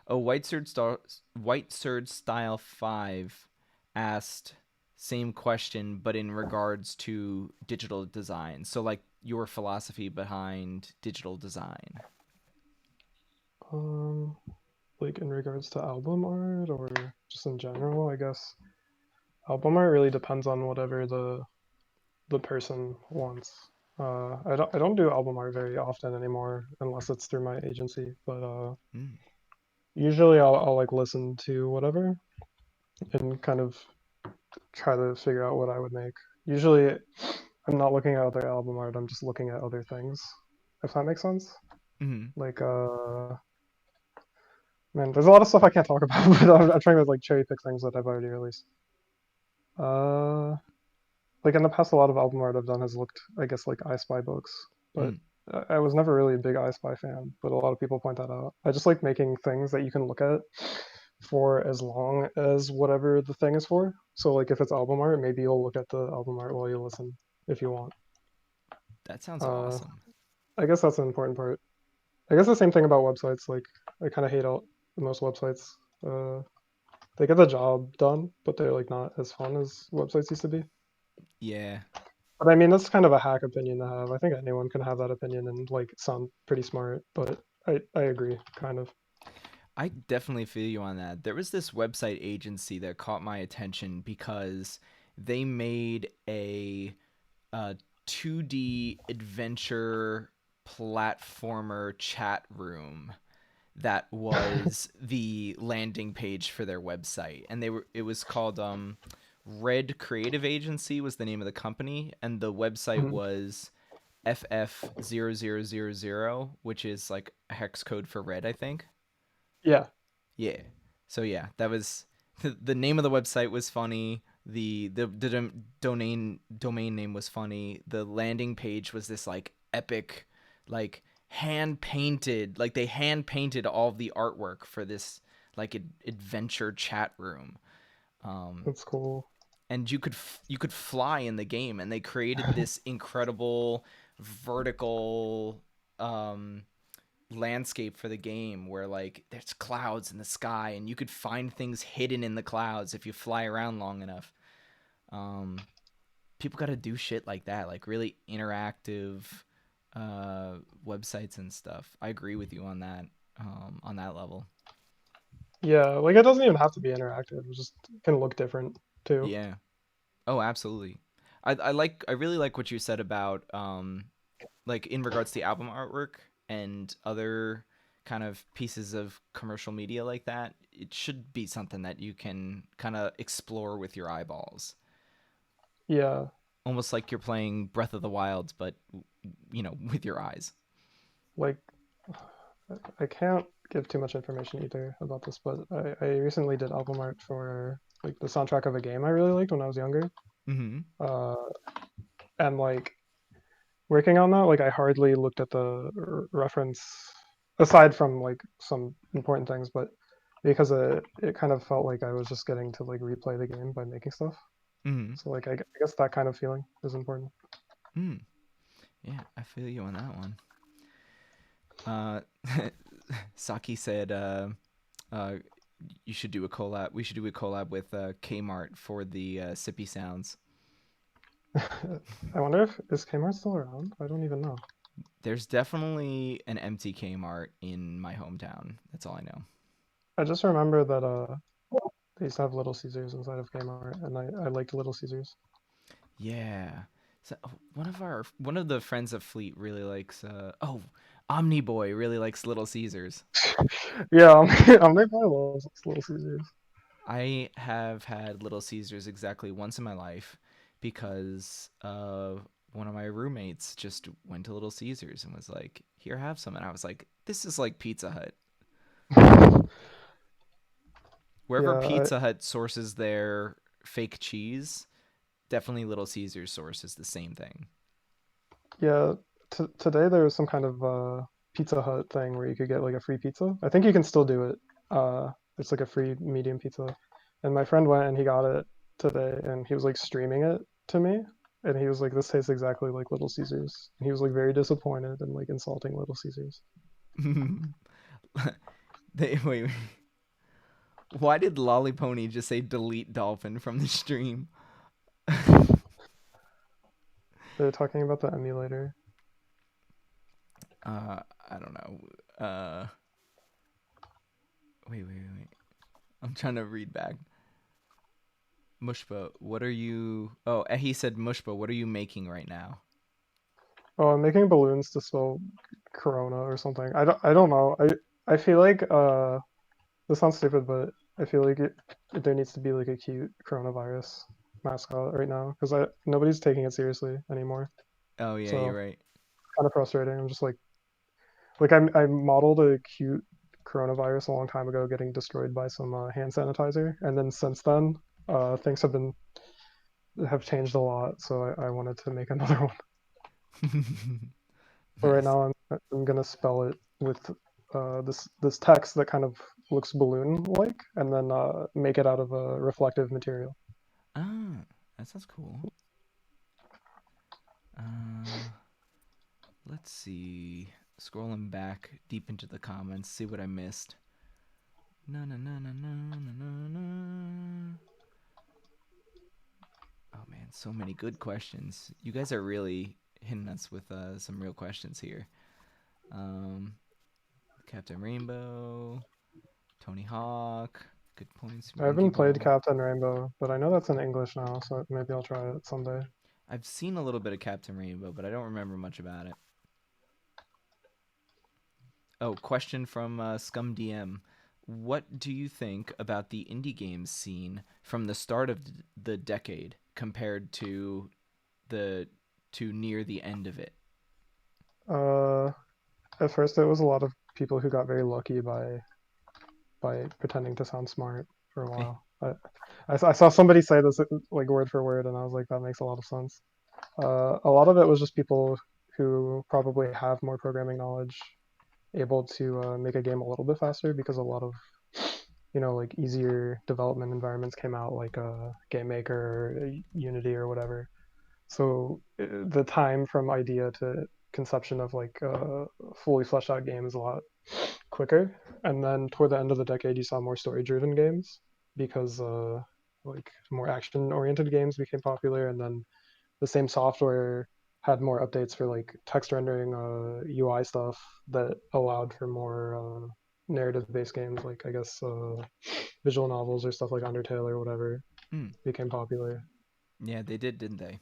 oh, White Surge Style 5 asked same question, but in regards to digital design. So, like, your philosophy behind digital design. Um, like in regards to album art or just in general, I guess album art really depends on whatever the person wants. I don't do album art very often anymore unless it's through my agency, but Mm. usually I'll like listen to whatever and kind of try to figure out what I would make. Usually I'm not looking at other album art. I'm just looking at other things. If that makes sense. Hmm. Like man, there's a lot of stuff I can't talk about, but I'm trying to like cherry pick things that I've already released. Uh, like in the past, a lot of album art I've done has looked, I guess, like I Spy books, but Mm. I was never really a big I Spy fan. But a lot of people point that out. I just like making things that you can look at for as long as whatever the thing is for. So like if it's album art, maybe you'll look at the album art while you listen if you want. That sounds Uh, awesome. I guess that's an important part. I guess the same thing about websites. Like I kind of hate all most websites. Uh, they get the job done, but they're like not as fun as websites used to be. Yeah. But I mean, that's kind of a hack opinion to have. I think anyone can have that opinion and like sound pretty smart. But I agree, kind of. I definitely feel you on that. There was this website agency that caught my attention because they made a 2D adventure platformer chat room that was the landing page for their website, and it was called Red Creative Agency was the name of the company, and the website Mhm. was FF0000, which is like a hex code for red, I think. Yeah, Yeah. So yeah, that was the name of the website was funny. The domain name was funny. The landing page was this like epic, like hand painted. Like they hand painted all of the artwork for this like adventure chat room. Um, that's cool. and you could fly in the game, and they created this incredible vertical um landscape for the game where like there's clouds in the sky and you could find things hidden in the clouds if you fly around long enough. um People got to do shit like that, like really interactive uh websites and stuff. I agree with you on that level. Yeah, like it doesn't even have to be interactive. It just can look different too. Yeah. Oh, absolutely. I really like what you said about like in regards to the album artwork and other kind of pieces of commercial media like that. It should be something that you can kind of explore with your eyeballs, Yeah, almost like you're playing Breath of the Wild, but with your eyes. like I can't give too much information either about this, but I recently did album art for like the soundtrack of a game I really liked when I was younger. Mm-hmm. Uh, and like working on that, like I hardly looked at the reference aside from like some important things, but because it kind of felt like I was just getting to like replay the game by making stuff. Mm-hmm. So like I guess that kind of feeling is important. Mm. Yeah, I feel you on that one. Uh, Saki said, uh, "You should do a collab. We should do a collab with Kmart for the sippy sounds." I wonder if is Kmart still around? I don't even know. There's definitely an empty Kmart in my hometown. That's all I know. I just remember that they used to have Little Caesars inside of Kmart, and I liked Little Caesars. Yeah. So one of the friends of Fleet really likes Omni Boy really likes Little Caesars. Yeah, I'm probably loves Little Caesars. I have had Little Caesars exactly once in my life because one of my roommates just went to Little Caesars and was like, "Here, have some." And I was like, "This is like Pizza Hut." Wherever Yeah, Pizza Hut sources their fake cheese, definitely Little Caesars sources the same thing. yeah. Today there was some kind of Pizza Hut thing where you could get like a free pizza. I think you can still do it. It's like a free medium pizza, and my friend went and he got it today, and he was like streaming it to me, and he was like, "This tastes exactly like Little Caesars." And he was like very disappointed and like insulting Little Caesars. Wait, why did Lollipony just say delete dolphin from the stream? They're talking about the emulator. I don't know. Wait. I'm trying to read back. Mushba, what are you? Oh, he said Mushba, what are you making right now? Oh, I'm making balloons to spell Corona or something. I don't know. I feel like this sounds stupid, but I feel like there needs to be like a cute coronavirus. mascot right now because I nobody's taking it seriously anymore. Oh yeah, you're So right. kind of frustrating. I'm just like I modeled a cute coronavirus a long time ago, getting destroyed by some hand sanitizer, and then since then, things have changed a lot. So I wanted to make another one. But right Nice. now I'm gonna spell it with this text that kind of looks balloon like, and then make it out of a reflective material. Ah, that sounds cool. Uh, let's see. Scrolling back deep into the comments, see what I missed. Na na na na na na na na. Oh man, so many good questions. You guys are really hitting us with some real questions here. Um, Captain Rainbow, Tony Hawk, good points. I Monkey haven't played Ball. Captain Rainbow, but I know that's in English now, so maybe I'll try it someday. I've seen a little bit of Captain Rainbow, but I don't remember much about it. Oh, question from Scum DM. What do you think about the indie games scene from the start of the decade compared the to near the end of it? Uh, at first, it was a lot of people who got very lucky by pretending to sound smart for a while. I saw somebody say this like word for word, and I was like, that makes a lot of sense. A lot of it was just people who probably have more programming knowledge, able to make a game a little bit faster because a lot of like easier development environments came out, like Game Maker, or Unity, or whatever. So the time from idea to conception of like a fully fleshed out game is a lot quicker. And then toward the end of the decade, you saw more story driven games because like more action oriented games became popular, and then the same software had more updates for like text rendering, UI stuff that allowed for more narrative based games, like I guess visual novels or stuff like Undertale or whatever Mm, became popular. yeah, they did, didn't they?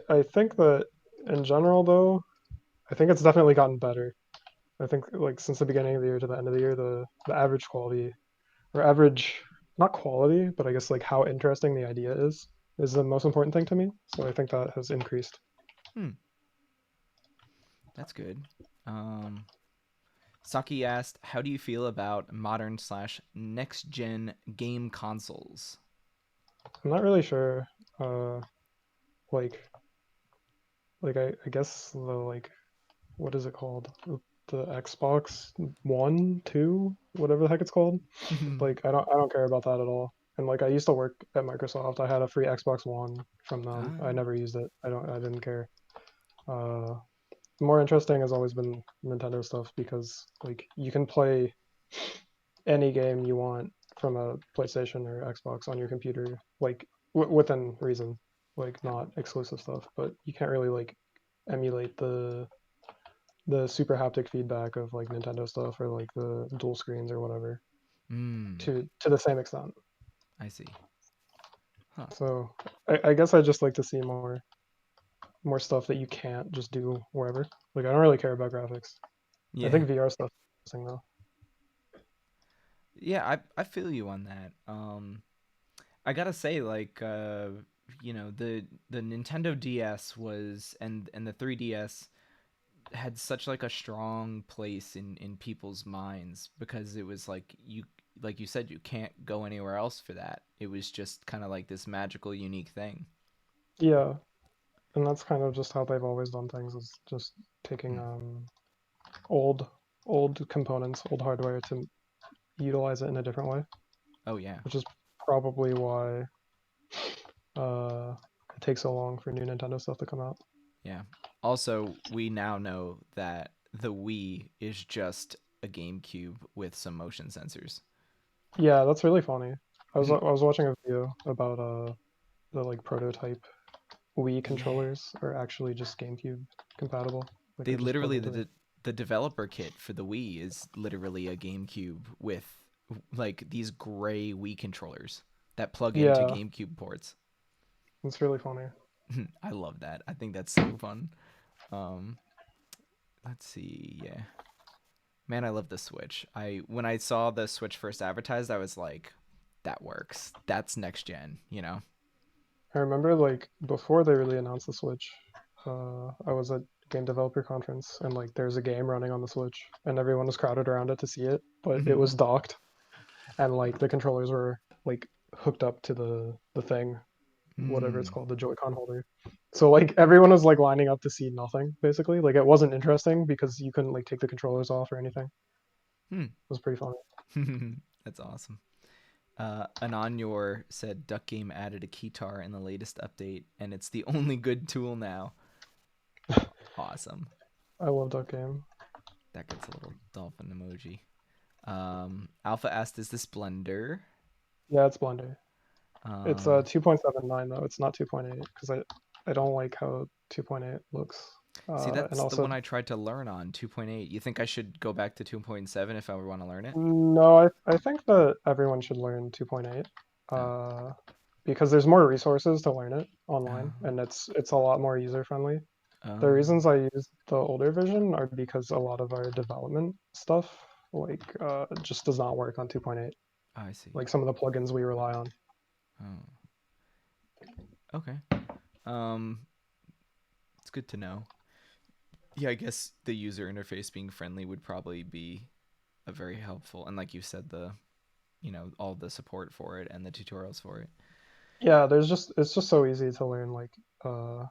I think that in general though, I think it's definitely gotten better. I think like since the beginning of the year to the end of the year, the average quality or average not quality, but I guess like how interesting the idea is the most important thing to me. So I think that has increased. Hmm, that's good. Um, Saki asked, "How do you feel about modern slash next gen game consoles?" I'm not really sure. Uh, like I guess the like what is it called? The Xbox One, Two, whatever the heck it's called. Like I don't care about that at all. And like I used to work at Microsoft. I had a free Xbox One from them. I Ah, never used it. I didn't care. Uh, more interesting has always been Nintendo stuff because like you can play any game you want from a PlayStation or Xbox on your computer, like within reason, like not exclusive stuff. But you can't really like emulate the super haptic feedback of like Nintendo stuff or like the dual screens or whatever hmm, to the same extent. I see. Huh. So I guess I just like to see more stuff that you can't just do wherever. Like I don't really care about graphics. I Yeah, think VR stuff is interesting though. yeah, I feel you on that. I gotta say, like, the Nintendo DS was and the 3DS had such like a strong place in people's minds because it was like you said, you can't go anywhere else for that. It was just kind of like this magical, unique thing. Yeah, and that's kind of just how they've always done things. Is just taking Mm. old old components, old hardware to utilize it in a different way, Oh yeah, which is probably why uh, it takes so long for new Nintendo stuff to come out. yeah. Also, we now know that the Wii is just a GameCube with some motion sensors. Yeah, that's really funny. I was watching a video about the like prototype Wii Yeah, controllers are actually just GameCube compatible. Like they they're just plugged literally into the. the developer kit for the Wii is literally a GameCube with like these gray Wii controllers that plug into Yeah, GameCube ports. it's really funny. I love that. I think that's so fun. Um, let's see. Yeah, man, I love the Switch. I when I saw the Switch first advertised, I was like, that works. That's next gen, you know. I remember like before they really announced the Switch, I was at game developer conference and like there's a game running on the Switch and everyone was crowded around it to see it, but it Hmm. was docked and like the controllers were like hooked up to the thing, whatever it's Mm. called, the Joy-Con holder. So like everyone was like lining up to see nothing basically. Like it wasn't interesting because you couldn't like take the controllers off or anything. It Hmm. was pretty funny. That's awesome. Anonyor said Duck Game added a keytar in the latest update, and it's the only good tool now. Awesome. I love that game. That gets a little dolphin emoji. Alpha asked, "Is this Blender?" Yeah, it's Blender. It's Um, 2.79 though. It's not 2.8 because I don't like how 2.8 looks. See, And that's the also one I tried to learn on 2.8. You think I should go back to 2.7 if I would want to learn it? no, I think that everyone should learn 2.8 Oh, uh, because there's more resources to learn it oh, online and it's a lot more user friendly. The oh. reasons I use the older version are because a lot of our development stuff like just does not work on 2.8. I see. Like some of the plugins we rely on. Oh, okay. Um, it's good to know. Yeah, I guess the user interface being friendly would probably be a very helpful, and like you said, all the support for it and the tutorials for it. Yeah, there's just it's just so easy to learn. Like uh,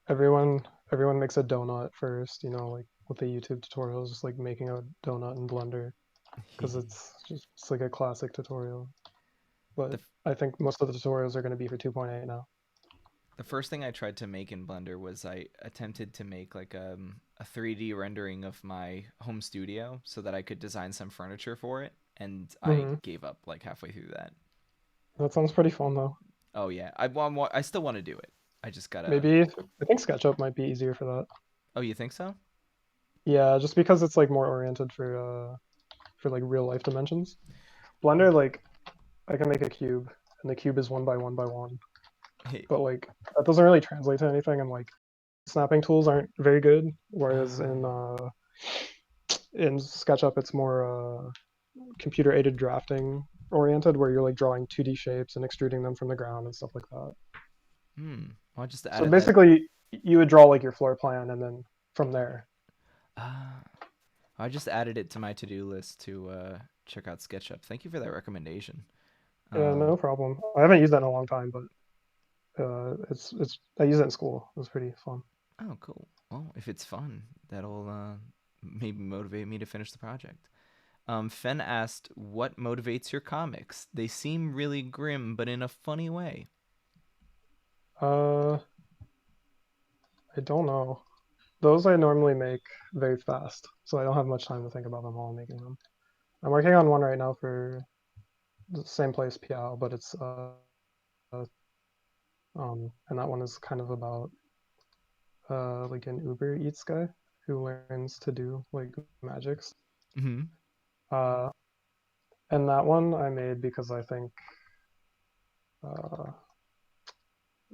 everyone everyone makes a donut first, like with the YouTube tutorials, just like making a donut in Blender because it's like a classic tutorial. the But I think most of the tutorials are going to be for 2.8 now. the first thing I tried to make in Blender was I attempted to make like a 3D rendering of my home studio so that I could design some furniture for it, and I Hmm. gave up like halfway through that. That sounds pretty fun though. Oh yeah, I still want to do it. I just gotta. Maybe I think SketchUp might be easier for that. Oh, you think so? Yeah, just because it's like more oriented for like real life dimensions. Blender, like I can make a cube, and the cube is 1 by 1 by 1, Hey, but like that doesn't really translate to anything, and like snapping tools aren't very good. Whereas in SketchUp, it's more computer aided drafting oriented, where you're like drawing 2D shapes and extruding them from the ground and stuff like that. I just So added that. basically, you would draw like your floor plan, and then from there. Uh, I just added it to my to-do list to check out SketchUp. Thank you for that recommendation. Yeah, Um, no problem. I haven't used that in a long time, but it's I use it in school. It was pretty fun. oh, cool. Well, if it's fun, that'll maybe motivate me to finish the project. Fen asked, "What motivates your comics? They seem really grim, but in a funny way." Uh, I don't know. Those I normally make very fast, so I don't have much time to think about them while I'm making them. I'm working on one right now for the same place, Piao, but it's and that one is kind of about like an Uber Eats guy who learns to do like magics. Hmm. Uh, and that one I made because I think uh,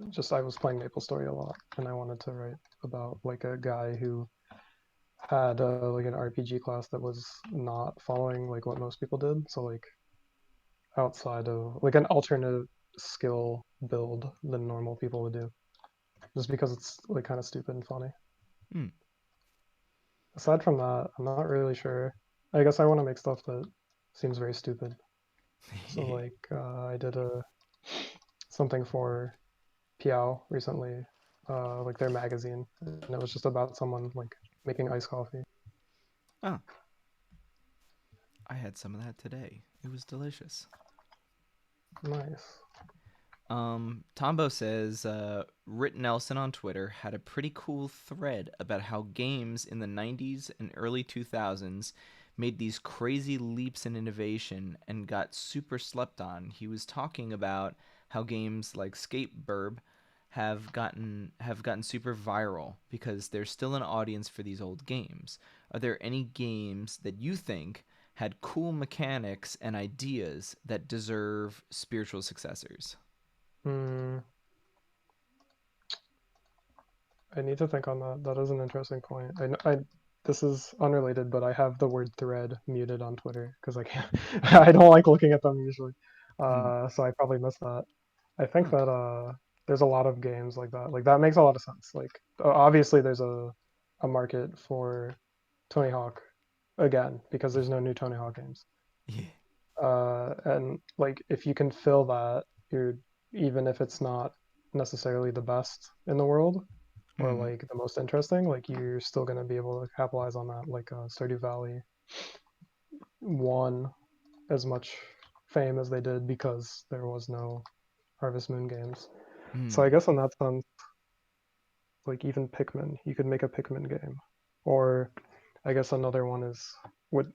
just I was playing MapleStory a lot, and I wanted to write about like a guy who had like an RPG class that was not following like what most people did. So like outside of like an alternative skill build than normal people would do, just because it's like kind of stupid and funny. Hmm. Aside from that, I'm not really sure. I guess I want to make stuff that seems very stupid. So like I did a something for Piao recently, like their magazine, and it was just about someone like making iced coffee. Oh, I had some of that today. It was delicious. Nice. Tombo says, Rit Nelson on Twitter had a pretty cool thread about how games in the 90s and early 2000s made these crazy leaps in innovation and got super slept on. He was talking about how games like Skateburb have gotten super viral because there's still an audience for these old games. Are there any games that you think had cool mechanics and ideas that deserve spiritual successors? Hmm. I need to think on that. That is an interesting point. This is unrelated, but I have the word thread muted on Twitter because I can't. I don't like looking at them usually. Hmm. So I probably missed that. I think Huh. that there's a lot of games like that. Like that makes a lot of sense. Like obviously there's a market for Tony Hawk again because there's no new Tony Hawk games. Yeah. And like if you can fill that, you're even if it's not necessarily the best in the world or Hmm. like the most interesting, like you're still gonna be able to capitalize on that. Like Stardew Valley won as much fame as they did because there was no Harvest Moon games. So Hmm. I guess in that sense, like even Pikmin, you could make a Pikmin game, or I guess another one is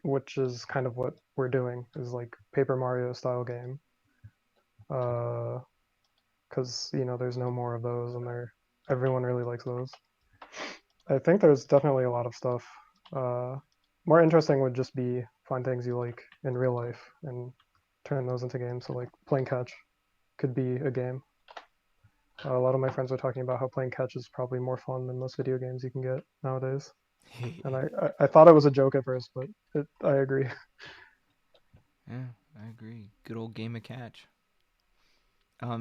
which is kind of what we're doing is like Paper Mario style game. Uh, because there's no more of those, and everyone really likes those. I think there's definitely a lot of stuff. Uh, More interesting would just be find things you like in real life and turn those into games. So like playing catch could be a game. A lot of my friends are talking about how playing catch is probably more fun than most video games you can get nowadays. And I thought it was a joke at first, but I agree. Yeah, I agree. Good old game of catch.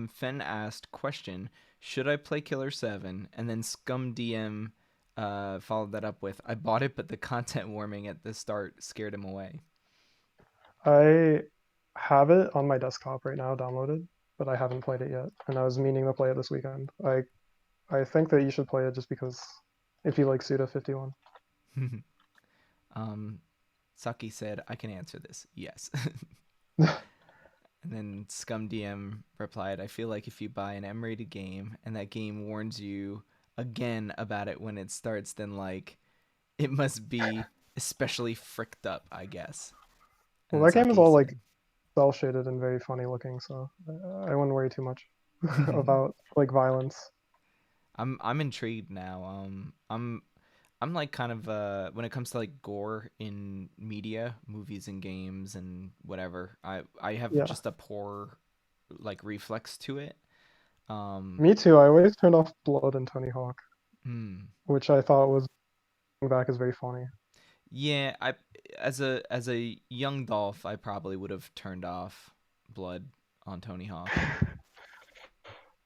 Fen asked, question, should I play Killer 7? And then Scum DM followed that up with, I bought it, but the content warming at the start scared him away. I have it on my desktop right now, downloaded, but I haven't played it yet. And I was meaning to play it this weekend. I think that you should play it just because if you like Suda 51. um, Saki said, I can answer this. Yes. And then Scum DM replied, I feel like if you buy an M-rated game and that game warns you again about it when it starts, then like it must be especially fricked up, I guess. And Well, then that game is Saki all like said, cell shaded and very funny looking, so I wouldn't worry too much about like violence. I'm intrigued now. I'm like kind of when it comes to like gore in media, movies and games and whatever. I have Yeah, just a poor like reflex to it. Um, me too. I always turn off blood in Tony Hawk, hmm. which I thought was back is very funny. Yeah, I as a young Dolph, I probably would have turned off blood on Tony Hawk.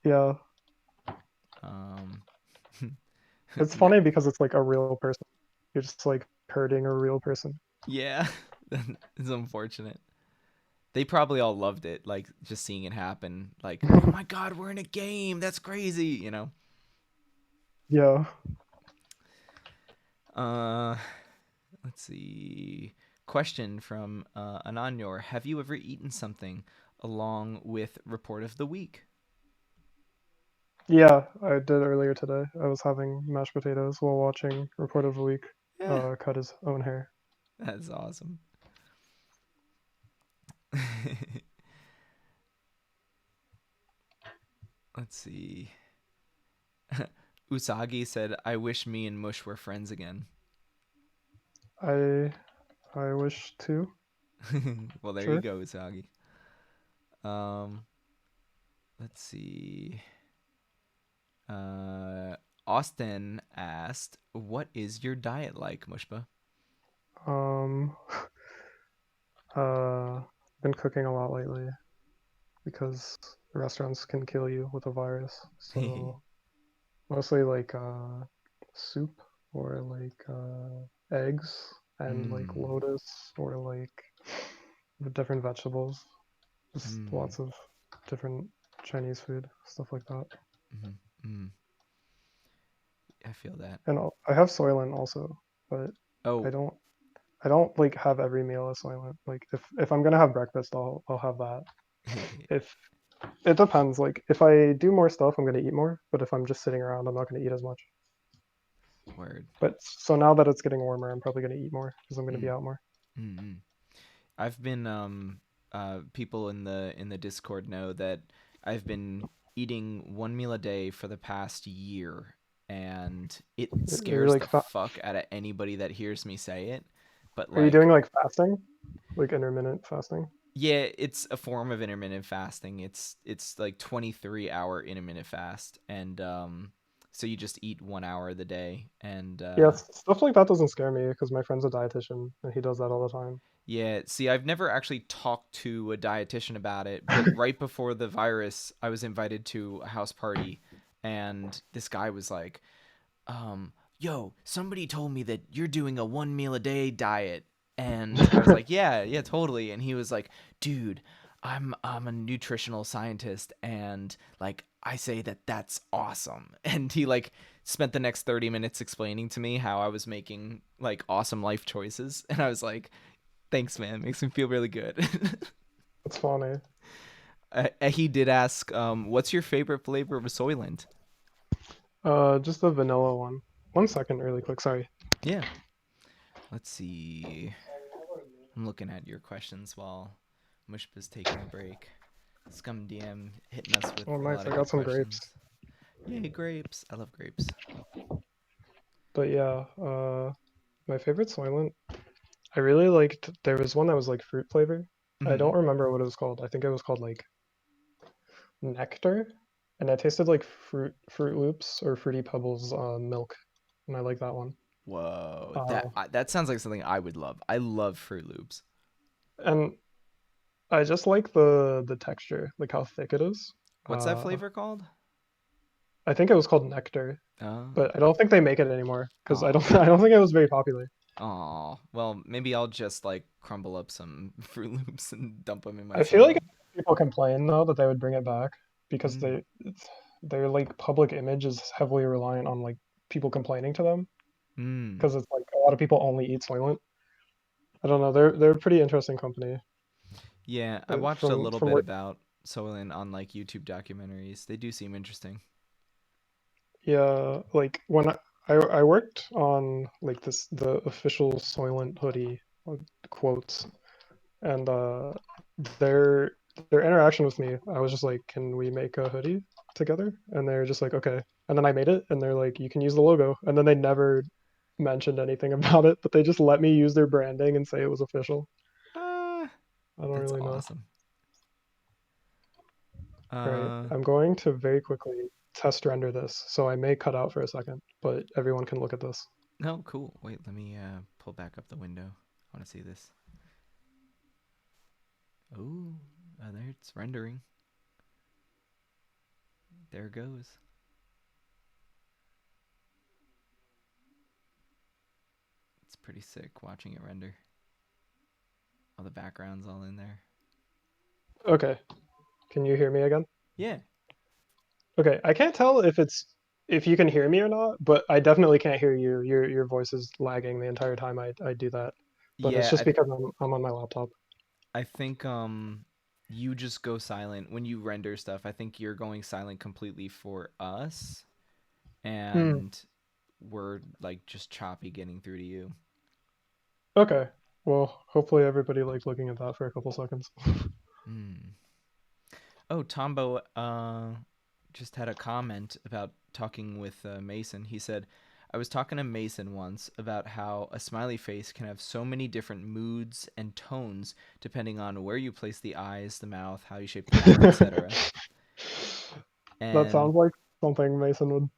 Yeah, Um, it's no, funny because it's like a real person. You're just like hurting a real person. yeah, it's unfortunate. They probably all loved it, like just seeing it happen. Like, oh my god, we're in a game. That's crazy, you know. Yeah, Uh, let's see. Question from Ananyor: have you ever eaten something along with report of the week? yeah, I did earlier today. I was having mashed potatoes while watching Report of the Week Yeah, cut his own hair. that's awesome. Let's see. Usagi said, "I wish me and Mush were friends again." I I wish to. Well, there you Sure. go, Usagi. Um, let's see. Uh, Austin asked, "What is your diet like, Mushba?" Um, uh, been cooking a lot lately because restaurants can kill you with a virus. So mostly like soup or like eggs and like mm, lotus or like different vegetables. Just mm, lots of different Chinese food, stuff like that. mm, mm. I feel that. And I have Soylent also, but I Oh, don't I don't like have every meal as Soylent. Like if I'm gonna have breakfast, I'll have that. If it depends, like if I do more stuff, I'm gonna eat more. But if I'm just sitting around, I'm not gonna eat as much. word. But so now that it's getting warmer, I'm probably gonna eat more because I'm gonna be Mm, out more. mm, mm. I've been people in the Discord know that I've been eating one meal a day for the past year, and it You're scares like, the fuck out of anybody that hears me say it. But are you doing like, like fasting, like intermittent fasting? yeah, it's a form of intermittent fasting. It's like 23-hour intermittent fast, and so you just eat 1 hour of the day, and Yes, stuff like that doesn't scare me because my friend's a dietitian and he does that all the time. Yeah, see, I've never actually talked to a dietitian about it, but right before the virus, I was invited to a house party, and this guy was like, yo, somebody told me that you're doing a one meal a day diet. And I was like, yeah, yeah, totally. And he was like, dude, I'm a nutritional scientist, and like I say that that's awesome. And he like spent the next 30 minutes explaining to me how I was making like awesome life choices. And I was like, thanks, man. Makes me feel really good. It's funny. He did ask, what's your favorite flavor of Soylent? Just the vanilla one. One second, really quick. Sorry. Yeah. Let's see. I'm looking at your questions while Mushba's taking a break. Scum DM hitting us with Oh, a nice. lot I of got good some grapes. questions. Yay, grapes. I love grapes. But yeah, my favorite Soylent. I really liked. There was one that was like fruit flavor. I Mm-hmm. don't remember what it was called. I think it was called like nectar, and it tasted like Fruit Loops or Fruity Pebbles milk, and I like that one. Whoa, Uh, that sounds like something I would love. I love Fruit Loops. and I just like the texture, like how thick it is. What's that Uh, flavor called? I think it was called nectar, Oh, but I don't think they make it anymore because I don't oh, I don't think it was very popular. oh. Well, maybe I'll just like crumble up some Fruit Loops and dump them in my I feel like Soylent. people complain though that they would bring it back because Mm, their like public image is heavily reliant on like people complaining to them mm. because it's like a lot of people only eat Soylent. I don't know. They're a pretty interesting company. Yeah, I watched a little From bit what about Soylent on like YouTube documentaries. They do seem interesting. yeah, like when I worked on like this the official Soylent hoodie quotes and their their interaction with me, I was just like, can we make a hoodie together? And they're just like, okay. And then I made it and they're like, you can use the logo. And then they never mentioned anything about it, but they just let me use their branding and say it was official. Ah, I don't that's really know. awesome. All right, Uh, I'm going to very quickly test render this, so I may cut out for a second, but everyone can look at this. no, cool. Wait, let me pull back up the window. I want to see this. Oh, there it's rendering. There it goes. It's pretty sick watching it render. All the backgrounds all in there. Okay, can you hear me again? Yeah, Okay, I can't tell if you can hear me or not, but I definitely can't hear you. Your voice is lagging the entire time I do that. But it's yeah. just because I'm on my laptop. I think you just go silent when you render stuff. I think you're going silent completely for us, Hmm. and we're like just choppy getting through to you. Okay. Well, hopefully everybody liked looking at that for a couple seconds. Hmm. Oh, Tombo just had a comment about talking with Mason. He said, I was talking to Mason once about how a smiley face can have so many different moods and tones depending on where you place the eyes, the mouth, how you shape the mouth, etc. That And sounds like something Mason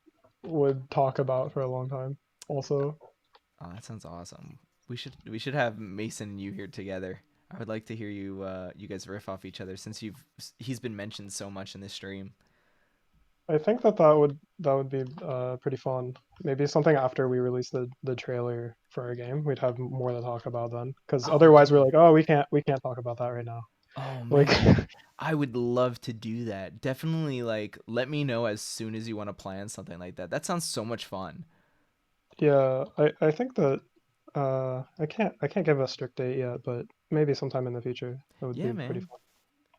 would talk about for a long time. Also, oh, that sounds awesome. We should have Mason and you here together. I would like to hear you you guys riff off each other since he's been mentioned so much in this stream. I think that would be pretty fun. Maybe something after we release the trailer for our game, we'd have more to talk about then. Because Oh, otherwise, we're dude. like, oh, we can't talk about that right now. Oh Like, man, I would love to do that. Definitely, like, let me know as soon as you want to plan something like that. That sounds so much fun. yeah, I think that I can't give a strict date yet, but maybe sometime in the future that would Yeah, be pretty man. fun.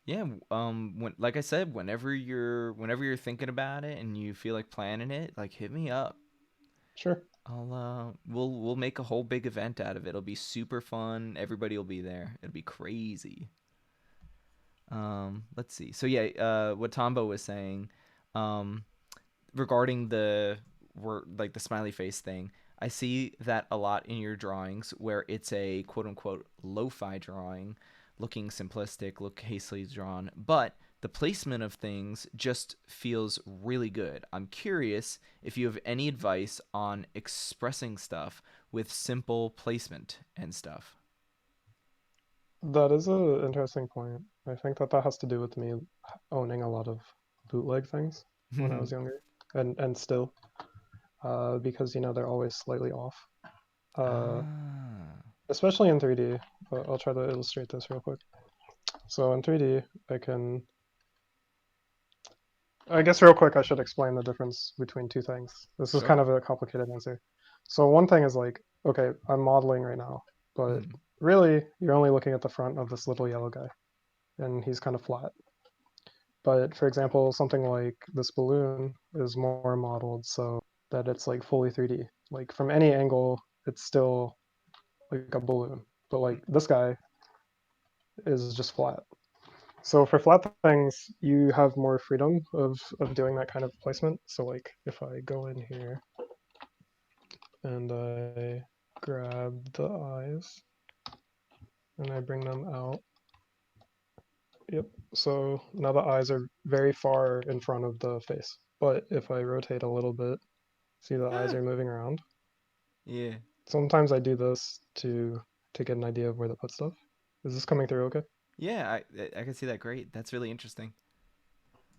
Yeah, when like I said, whenever you're thinking about it and you feel like planning it, like hit me up. Sure. We'll make a whole big event out of it. It'll be super fun. Everybody will be there. It'll be crazy. Let's see. So yeah, what Tombo was saying, um, regarding the like the smiley face thing, I see that a lot in your drawings where it's a quote unquote lo-fi drawing, looking simplistic, look hastily drawn, but the placement of things just feels really good. I'm curious if you have any advice on expressing stuff with simple placement and stuff. That is an interesting point. I think that that has to do with me owning a lot of bootleg things when I was younger, and still, because they're always slightly off. Uh, Ah, Especially in 3D. I'll try to illustrate this real quick. So in 3D, I can. I guess real quick, I should explain the difference between two things. This is kind sure. of a complicated answer. So one thing is like, okay, I'm modeling right now, but Mhm. really, you're only looking at the front of this little yellow guy, and he's kind of flat. But for example, something like this balloon is more modeled so that it's like fully 3D. Like from any angle, it's still like a balloon. But like this guy is just flat. So for flat things, you have more freedom of doing that kind of placement. So like if I go in here and I grab the eyes and I bring them out. Yep. So now the eyes are very far in front of the face. But if I rotate a little bit, see the eyes Ah, are moving around. yeah. Sometimes I do this to get an idea of where to put stuff. Is this coming through okay? Yeah, I can see that great. That's really interesting.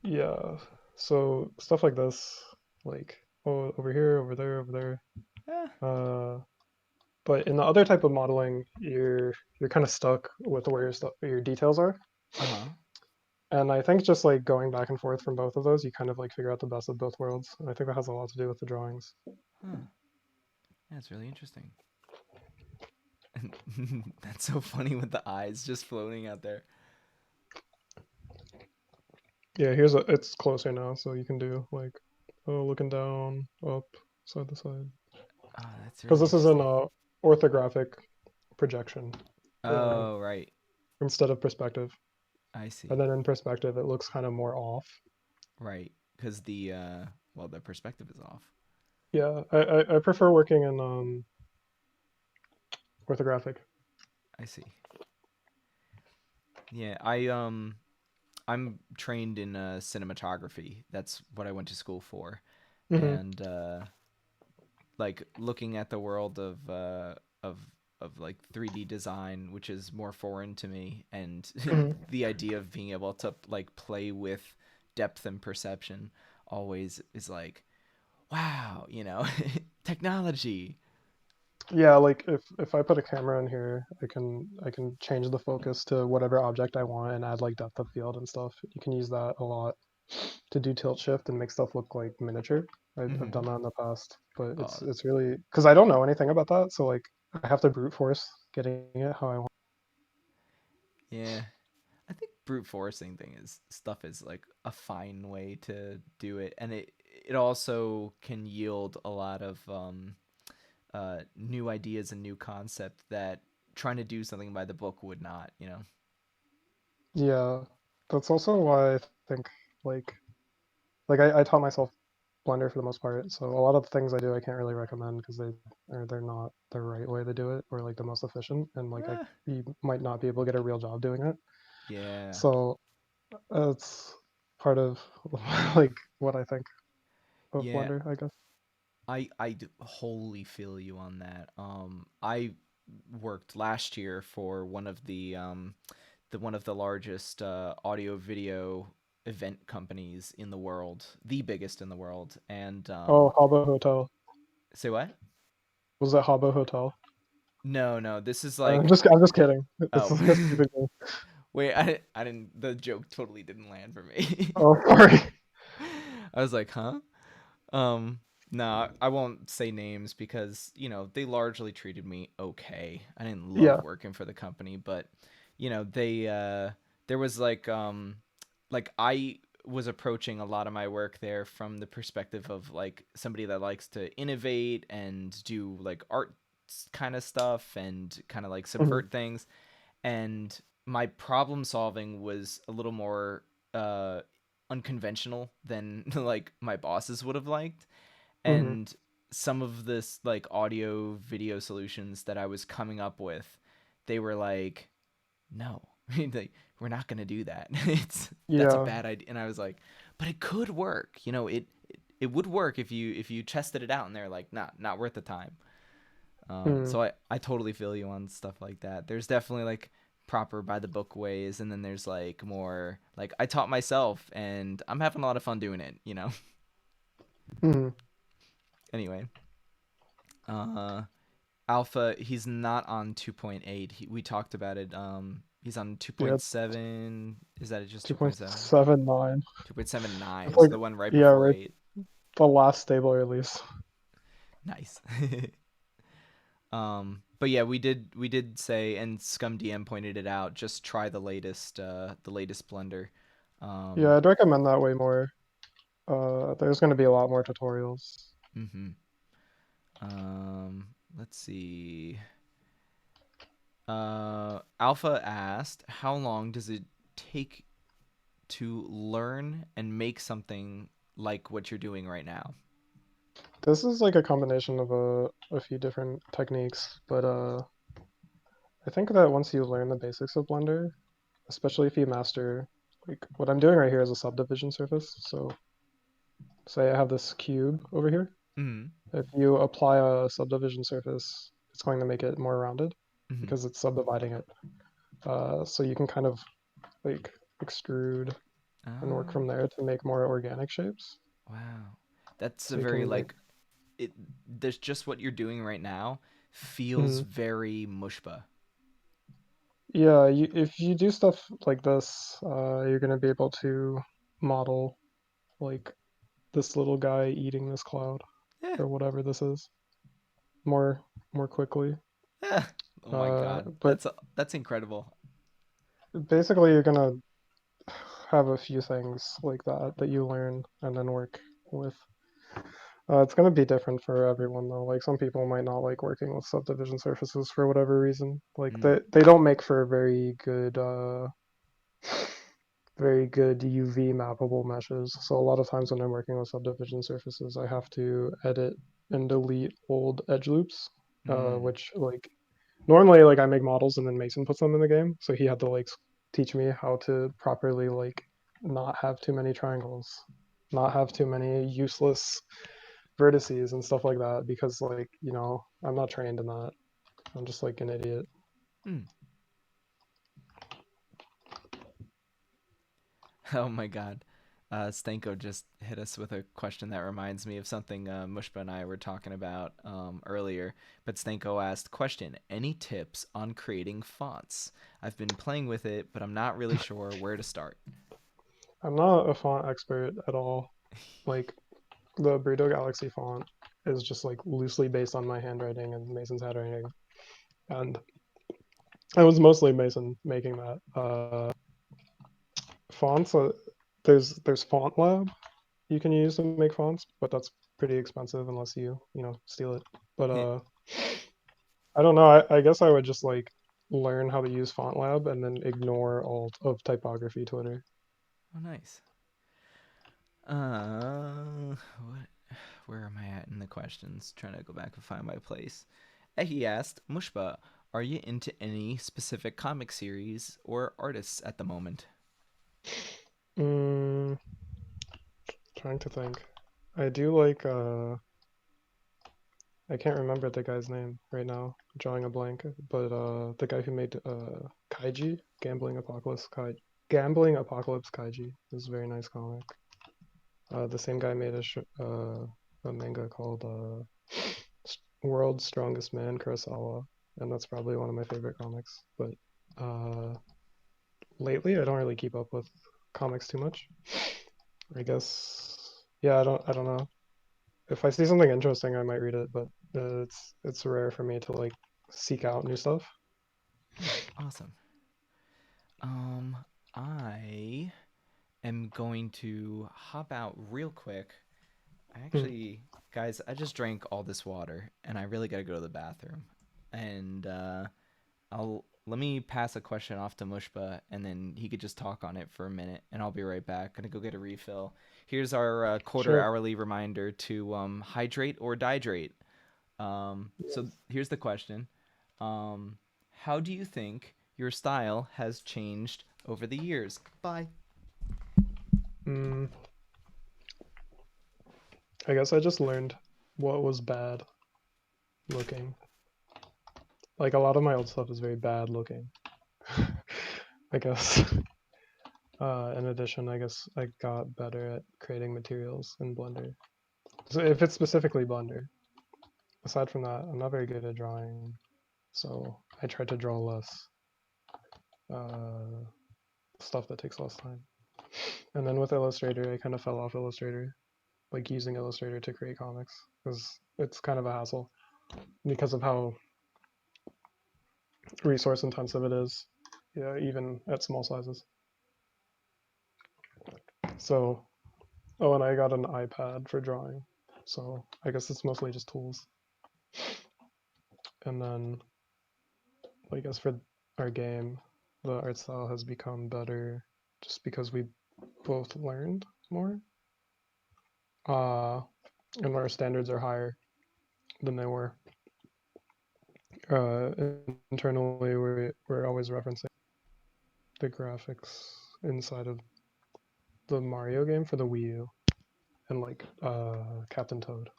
Yeah. So stuff like this, like oh over here, over there, over there. Ah, But in the other type of modeling, you're kind of stuck with where your details are. uh-huh. And I think just like going back and forth from both of those, you kind of like figure out the best of both worlds. And I think that has a lot to do with the drawings. Huh. That's really interesting. That's so funny with the eyes just floating out there. Yeah, it's closer now, so you can do like oh looking down, up, side to side. Oh, that's Because really this is an interesting. orthographic projection uh, Oh, right. instead of perspective. I And see. then in perspective, it looks kind of more off. Right. Because well, the perspective is off. Yeah, I prefer working in orthographic. I see. Yeah, I'm trained in cinematography. That's what I went to school for. Hmm. And like looking at the world of like 3D design, which is more foreign to me, and Hmm. the idea of being able to like play with depth and perception always is like, wow, technology. Yeah, like if I put a camera in here, I can change the focus to whatever object I want and add like depth of field and stuff. You can use that a lot to do tilt shift and make stuff look like miniature. I've Mm-hmm. done that in the past, but Oh, it's really because I don't know anything about that, so like I have to brute force getting it how I want. yeah. I think brute forcing stuff is like a fine way to do it, and it also can yield a lot of new ideas and new concept that trying to do something by the book would not. Yeah, that's also why I think like I taught myself Blender for the most part, so a lot of the things I do I can't really recommend because they're not the right way to do it or like the most efficient, and like I Ah, you might not be able to get a real job doing it. yeah, So it's part of like what I think of yeah. Blender, I guess. Wholly feel you on that. I worked last year for one of the largest audio video event companies in the world, the biggest in the world, and Oh, Habbo Hotel. say what? Was it Habbo Hotel? No, no, this is I'm like, just kidding. It's oh. like a stupid game. Wait, I didn't. The joke totally didn't land for me. Oh, sorry. I was like, huh? Um, no, I won't say names because they largely treated me okay. I didn't love Yeah. working for the company, but they there was like I was approaching a lot of my work there from the perspective of like somebody that likes to innovate and do like art kind of stuff and kind of like Hmm. subvert things, and my problem solving was a little more uh unconventional than like my bosses would have liked. Hmm. And some of this like audio video solutions that I was coming up with, they were like, no, like, we're not going to do that. That's a Yeah. bad idea. And I was like, but it could work. It would work if you tested it out. And they're like, not worth the time. Mm. So I totally feel you on stuff like that. There's definitely like proper by the book ways, and then there's like more like I taught myself and I'm having a lot of fun doing it, you know. Hmm. Anyway, uh Alpha, he's not on 2.8. We talked about it. He's on Yeah, 2.7. Is that just 2.7? 2.79. It's 2.79. So like, the one right yeah, before right, 8. the last stable release. Nice. But yeah, we did say, and Scum DM pointed it out. Just try the latest Blender. Yeah, Um, I'd recommend that way more. There's going to be a lot more tutorials. hmm let's see. Alpha asked, "How long does it take to learn and make something like what you're doing right now?" This is like a combination of a few different techniques, but I think that once you learn the basics of Blender, especially if you master, like what I'm doing right here is a subdivision surface. So say I have this cube over here. Hmm. If you apply a subdivision surface, it's going to make it more rounded Hmm. because it's subdividing it. So you can kind of like extrude and work Oh, from there to make more organic shapes. wow. That's a So you very can like, like it. There's just what you're doing right now feels mhm. very mushba. Yeah, if you do stuff like this, you're gonna be able to model like this little guy eating this cloud Yeah. or whatever this is more more quickly. Yeah. Oh my god. But That's incredible. basically, you're gonna have a few things like that that you learn and then work with. It's gonna be different for everyone though. Like some people might not like working with subdivision surfaces for whatever reason. Like Mm. they don't make for very good UV mappable meshes. So a lot of times when I'm working with subdivision surfaces, I have to edit and delete old edge loops, Mm. which like normally like I make models and then Mason puts them in the game. So he had to like teach me how to properly like not have too many triangles, not have too many useless vertices and stuff like that because like I'm not trained in that. I'm just like an idiot. Mm. Oh my god. Stanko just hit us with a question that reminds me of something Mushba and I were talking about earlier. But Stanko asked, "Question: Any tips on creating fonts? I've been playing with it, but I'm not really sure where to start." I'm not a font expert at all. Like the Burrito Galaxy font is just like loosely based on my handwriting and Mason's handwriting, and it was mostly Mason making that. Fonts, there's Font Lab you can use to make fonts, but that's pretty expensive unless you steal it. But Yeah. I don't know. I guess I would just like learn how to use Font Lab and then ignore all of typography Twitter. Oh, nice. What? Where am I at in the questions? Trying to go back and find my place. He asked, "Mushba, are you into any specific comic series or artists at the moment?" Mm, trying to think. I do like I can't remember the guy's name right now. Drawing a blank, but the guy who made Kaiji, Gambling Apocalypse Kaiji. This is a very nice comic. The same guy made a manga called World's Strongest Man Kurosawa, and that's probably one of my favorite comics. But uh, lately, I don't really keep up with comics too much. I guess, yeah, I don't know. If I see something interesting, I might read it, but it's rare for me to like seek out new stuff. Hmm, awesome. Um, I am going to hop out real quick. I Hmm, actually, guys, I just drank all this water and I really got to go to the bathroom. And I'll let me pass a question off to Mushba, and then he could just talk on it for a minute, and I'll be right back. Gonna go get a refill. Here's our quarter sure. hourly reminder to hydrate or dihydrate. So Yes. here's the question: How do you think your style has changed over the years? Bye. Mm, I guess I just learned what was bad looking. Like a lot of my old stuff is very bad looking. I guess. In addition, I guess I got better at creating materials in Blender. So if it's specifically Blender, aside from that, I'm not very good at drawing, so I try to draw less uh, stuff that takes less time. And then with Illustrator, I kind of fell off Illustrator, like using Illustrator to create comics, because it's kind of a hassle because of how resource intensive it is, yeah, even at small sizes. So, oh, and I got an iPad for drawing, so I guess it's mostly just tools. And then, I guess for our game, the art style has become better just because we both learned more, uh, and our standards are higher than they were. Uh, Internally, we're always referencing the graphics inside of the Mario game for the Wii U and like Captain Toad,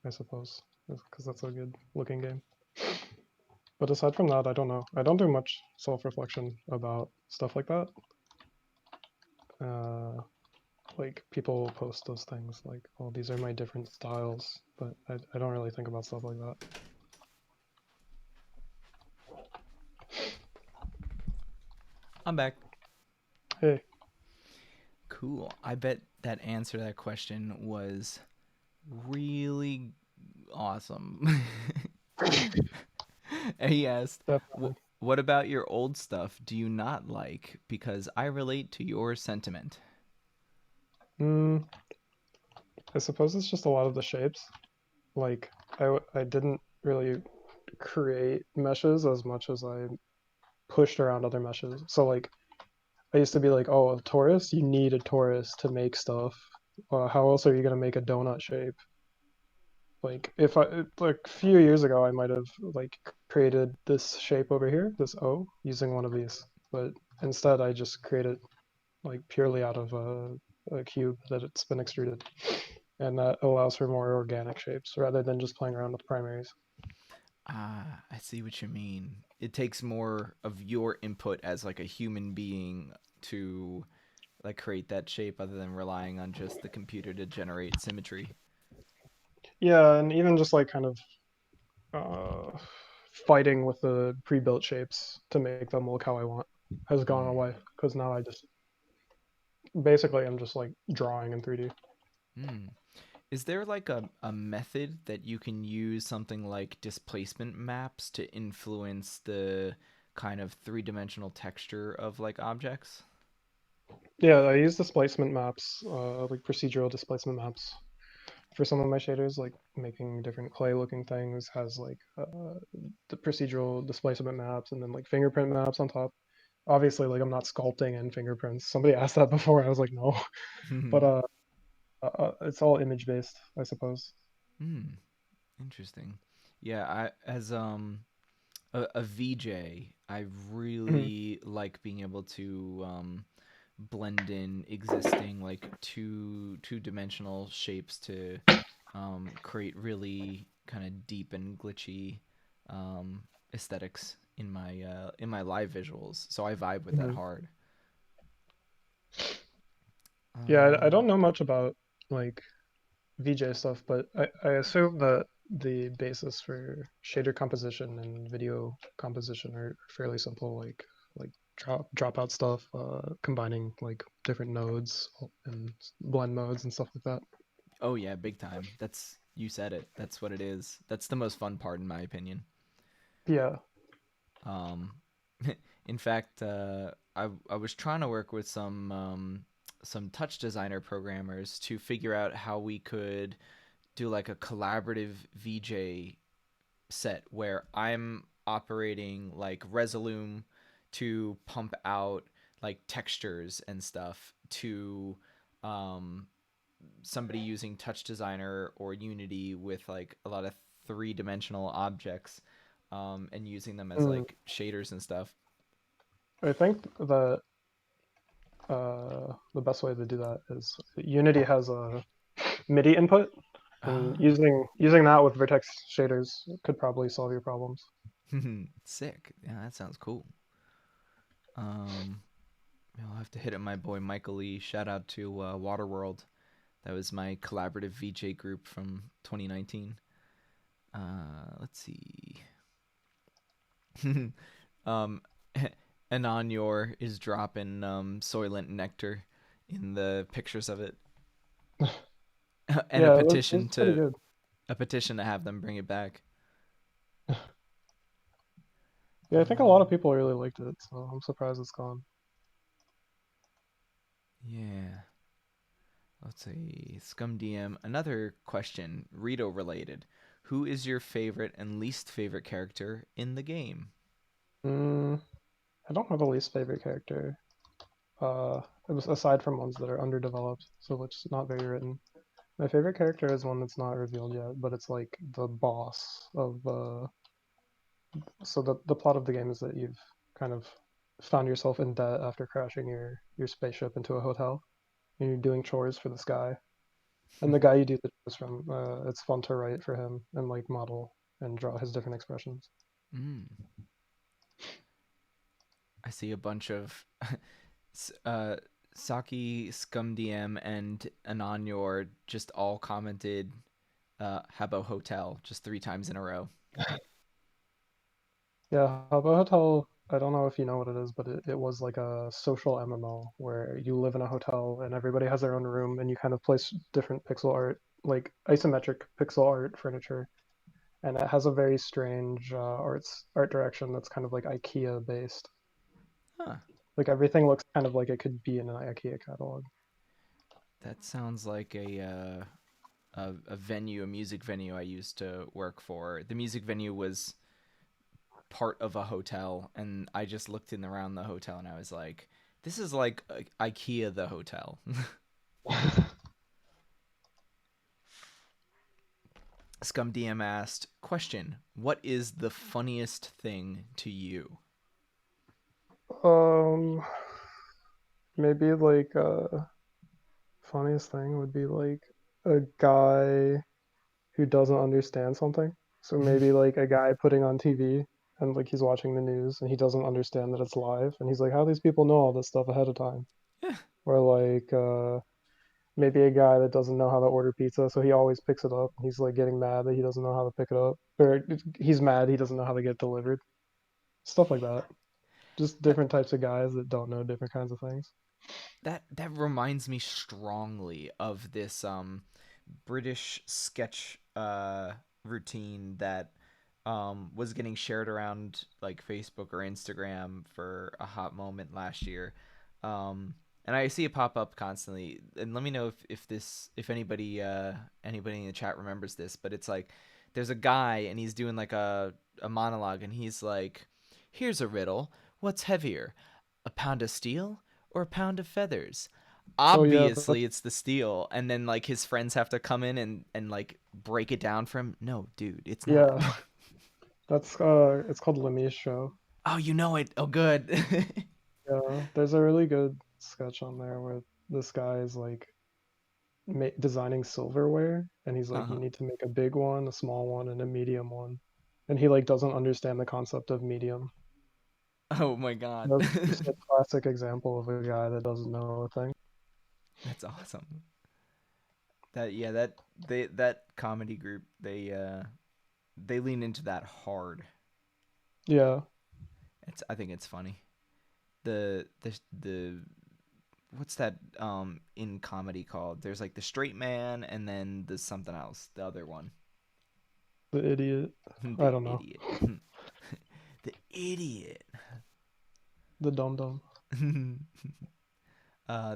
I suppose, because that's a good looking game. But aside from that, I don't know. I don't do much self reflection about stuff like that. Uh, like people post those things like, oh, these are my different styles, but I don't really think about stuff like that. I'm back. Hey, Cool. I bet that answer to that question was really awesome. He asked, definitely. What about your old stuff do you not like? Because I relate to your sentiment. Mm, I suppose it's just a lot of the shapes. Like I didn't really create meshes as much as I pushed around other meshes. So like I used to be like, oh, a torus, you need a torus to make stuff. How else are you gonna make a donut shape? Like if I like a few years ago, I might have like created this shape over here, this O, using one of these. But instead, I just created like purely out of a cube that it's been extruded, and that allows for more organic shapes rather than just playing around with primaries. Ah, I see what you mean. It takes more of your input as like a human being to like create that shape other than relying on just the computer to generate symmetry. Yeah, and even just like kind of uh, fighting with the pre-built shapes to make them look how I want has gone Hmm. away because now I just basically I'm just like drawing in 3D. Hmm. Is there like a method that you can use something like displacement maps to influence the kind of three-dimensional texture of like objects? Yeah, I use displacement maps, like procedural displacement maps for some of my shaders, like making different clay looking things has like the procedural displacement maps and then like fingerprint maps on top. Obviously, like I'm not sculpting in fingerprints. Somebody asked that before. I was like, no, but Hmm. it's all image based, I suppose. Interesting. Yeah, I as a VJ, I Mhm, really like being able to blend in existing like two dimensional shapes to create really kind of deep and glitchy um, aesthetics in my live visuals. So I vibe with that mhm. hard. Yeah, I Um, don't know much about like VJ stuff, but I assume that the basis for shader composition and video composition are fairly simple, like dropout stuff, combining like different nodes and blend modes and stuff like that. oh yeah, big time. That's you said it. That's what it is. That's the most fun part in my opinion. Yeah. Um, in fact, I was trying to work with some touch designer programmers to figure out how we could do like a collaborative VJ set where I'm operating like Resolume to pump out like textures and stuff to um, somebody using Touch Designer or Unity with like a lot of three-dimensional objects and using them as Mm. like shaders and stuff. I think that the best way to do that is Unity has a MIDI input, and Ah, using that with vertex shaders could probably solve your problems. sick. Yeah, that sounds cool. Um, I'll have to hit up my boy Michael Lee. Shout out to Waterworld. That was my collaborative VJ group from 2019. Let's see. um, Anonyor is dropping Soylent Nectar in the pictures of it, and Yeah, it was pretty good. a petition to have them bring it back. Yeah, I think a lot of Um, people really liked it, so I'm surprised it's gone. yeah. Let's see. Scum DM. Another question, Rito related. Who is your favorite and least favorite character in the game? Mm, I don't have a least favorite character. Uh, it was aside from ones that are underdeveloped, so it's not very written. My favorite character is one that's not revealed yet, but it's like the boss of so the plot of the game is that you've kind of found yourself in debt after crashing your spaceship into a hotel, and you're doing chores for this guy. And the guy you do the chores from, it's fun to write for him and like model and draw his different expressions. Mm, I see a bunch of Saki, Scum DM, and Anonyor just all commented Habbo Hotel just 3 times in a row. Yeah, Habbo Hotel, I don't know if you know what it is, but it was like a social MMO where you live in a hotel and everybody has their own room and you kind of place different pixel art, like isometric pixel art furniture. And it has a very strange art direction that's kind of like IKEA based. Huh. Like everything looks kind of like it could be in an IKEA catalog. That sounds like a venue, a music venue I used to work for. The music venue was part of a hotel, and I just looked in around the hotel, and I was like, "This is like IKEA the hotel." Scum DM asked, "Question: What is the funniest thing to you?" um, maybe like funniest thing would be like a guy who doesn't understand something. So maybe like a guy putting on TV and like he's watching the news and he doesn't understand that it's live and he's like, how do these people know all this stuff ahead of time? Yeah, Or like maybe a guy that doesn't know how to order pizza, so he always picks it up. He's like getting mad that he doesn't know how to pick it up, or he's mad he doesn't know how to get delivered. Stuff like that. Just that different types of guys that don't know different kinds of things. that reminds me strongly of this British sketch routine that was getting shared around like Facebook or Instagram for a hot moment last year. Um, and I see it pop up constantly. And let me know if anybody in the chat remembers this, but it's like there's a guy and he's doing like a monologue and he's like, "Here's a riddle. What's heavier? A pound of steel or a pound of feathers?" Oh yeah, Obviously it's the steel, and then like his friends have to come in and like break it down for him. No, dude, it's not. yeah. That's it's called Lemmy's show. Oh, you know it. Oh, good. Yeah, there's a really good sketch on there where this guy is like designing silverware, and he's like, you uh-huh. need to make a big one, a small one, and a medium one, and he like doesn't understand the concept of medium. Oh my god. That's just a classic example of a guy that doesn't know a thing. That's awesome. That yeah, that comedy group, they lean into that hard. Yeah, It's I think it's funny. The what's that in comedy called? There's like the straight man and then there's something else, the other one. the idiot. I The don't know. idiot. The idiot. The dum dum.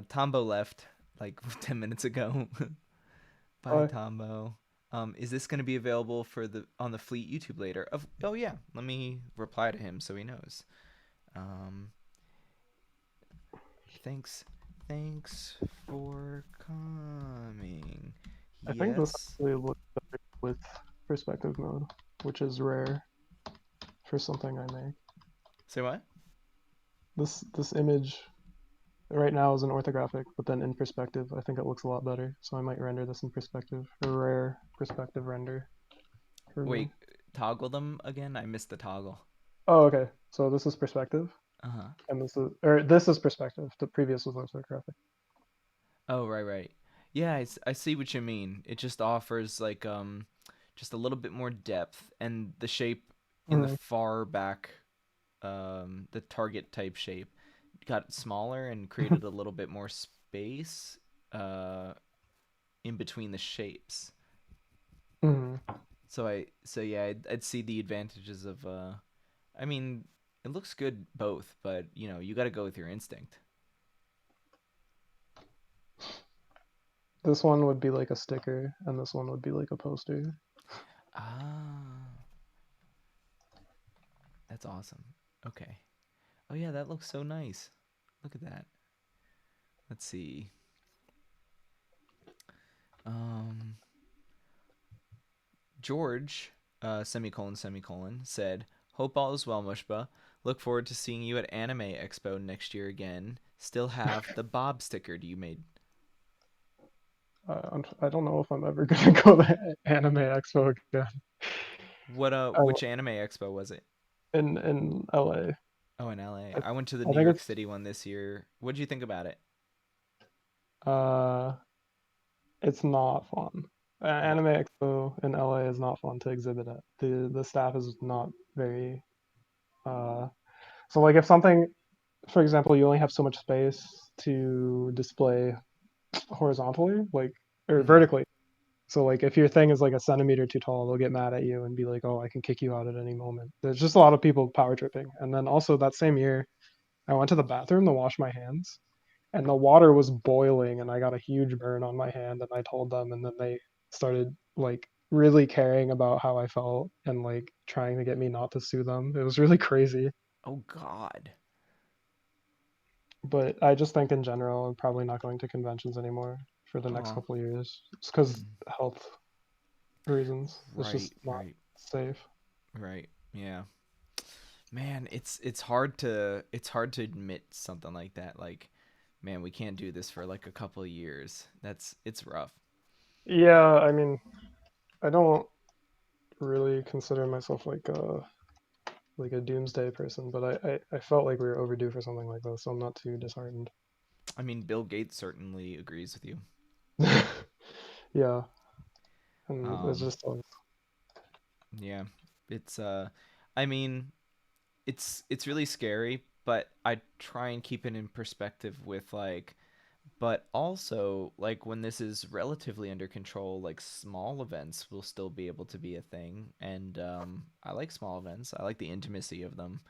Tombo left like 10 minutes ago. Bye, Bye. Tombo. Is this going to be available for the on the Fleet YouTube later? Oh yeah, let me reply to him so he knows. Um, thanks, thanks for coming. I think this Yes. actually looks better with perspective mode, which is rare for something I make. Say what? This image right now is an orthographic, but then in perspective, I think it looks a lot better. So I might render this in perspective, a rare perspective render for me. Wait, toggle them again. I missed the toggle. Oh, okay. So this is perspective. Uh-huh. and this is perspective. The previous was orthographic. Oh, right, right. Yeah, I see what you mean. It just offers like just a little bit more depth, and the shape in the Mm-hmm. far back, the target type shape got smaller and created a little bit more space uh in between the shapes. Mm-hmm. So yeah, I'd see the advantages of I mean, it looks good both, but you got to go with your instinct. This one would be like a sticker, and this one would be like a poster. Ah, that's awesome. Okay. Oh yeah, that looks so nice. Look at that. Let's see. Um, George, semicolon semicolon, said, "Hope all is well, Mushba. Look forward to seeing you at Anime Expo next year again. Still have the Bob sticker you made. I don't know if I'm ever gonna go to Anime Expo again. What I, which Anime Expo was it? in LA. Oh, in LA. I, I went to the I New think York it's City one this year. What did you think about it? uh it's not fun. What? Anime Expo in LA is not fun to exhibit at. The staff is not very uh so like if something, for example, you only have so much space to display horizontally, like, or Mm-hmm. vertically. So like if your thing is like a centimeter too tall, they'll get mad at you and be like, "Oh, I can kick you out at any moment." There's just a lot of people power tripping. And then also that same year, I went to the bathroom to wash my hands, and the water was boiling, and I got a huge burn on my hand. And I told them, and then they started like really caring about how I felt and like trying to get me not to sue them. It was really crazy. Oh God. But I just think in general, I'm probably not going to conventions anymore for the next Oh. couple of years. It's because Mm. health reasons. It's Right. just not Right. safe. Right. Yeah. Man, it's hard to admit something like that. Like, man, we can't do this for like a couple of years. It's rough. Yeah, I mean, I don't really consider myself like a doomsday person, but I felt like we were overdue for something like this, so I'm not too disheartened. I mean, Bill Gates certainly agrees with you. Yeah, and it's Um, just like, yeah. It's I mean, it's really scary, but I try and keep it in perspective with like but also like when this is relatively under control, like small events will still be able to be a thing, and I like small events. I like the intimacy of them.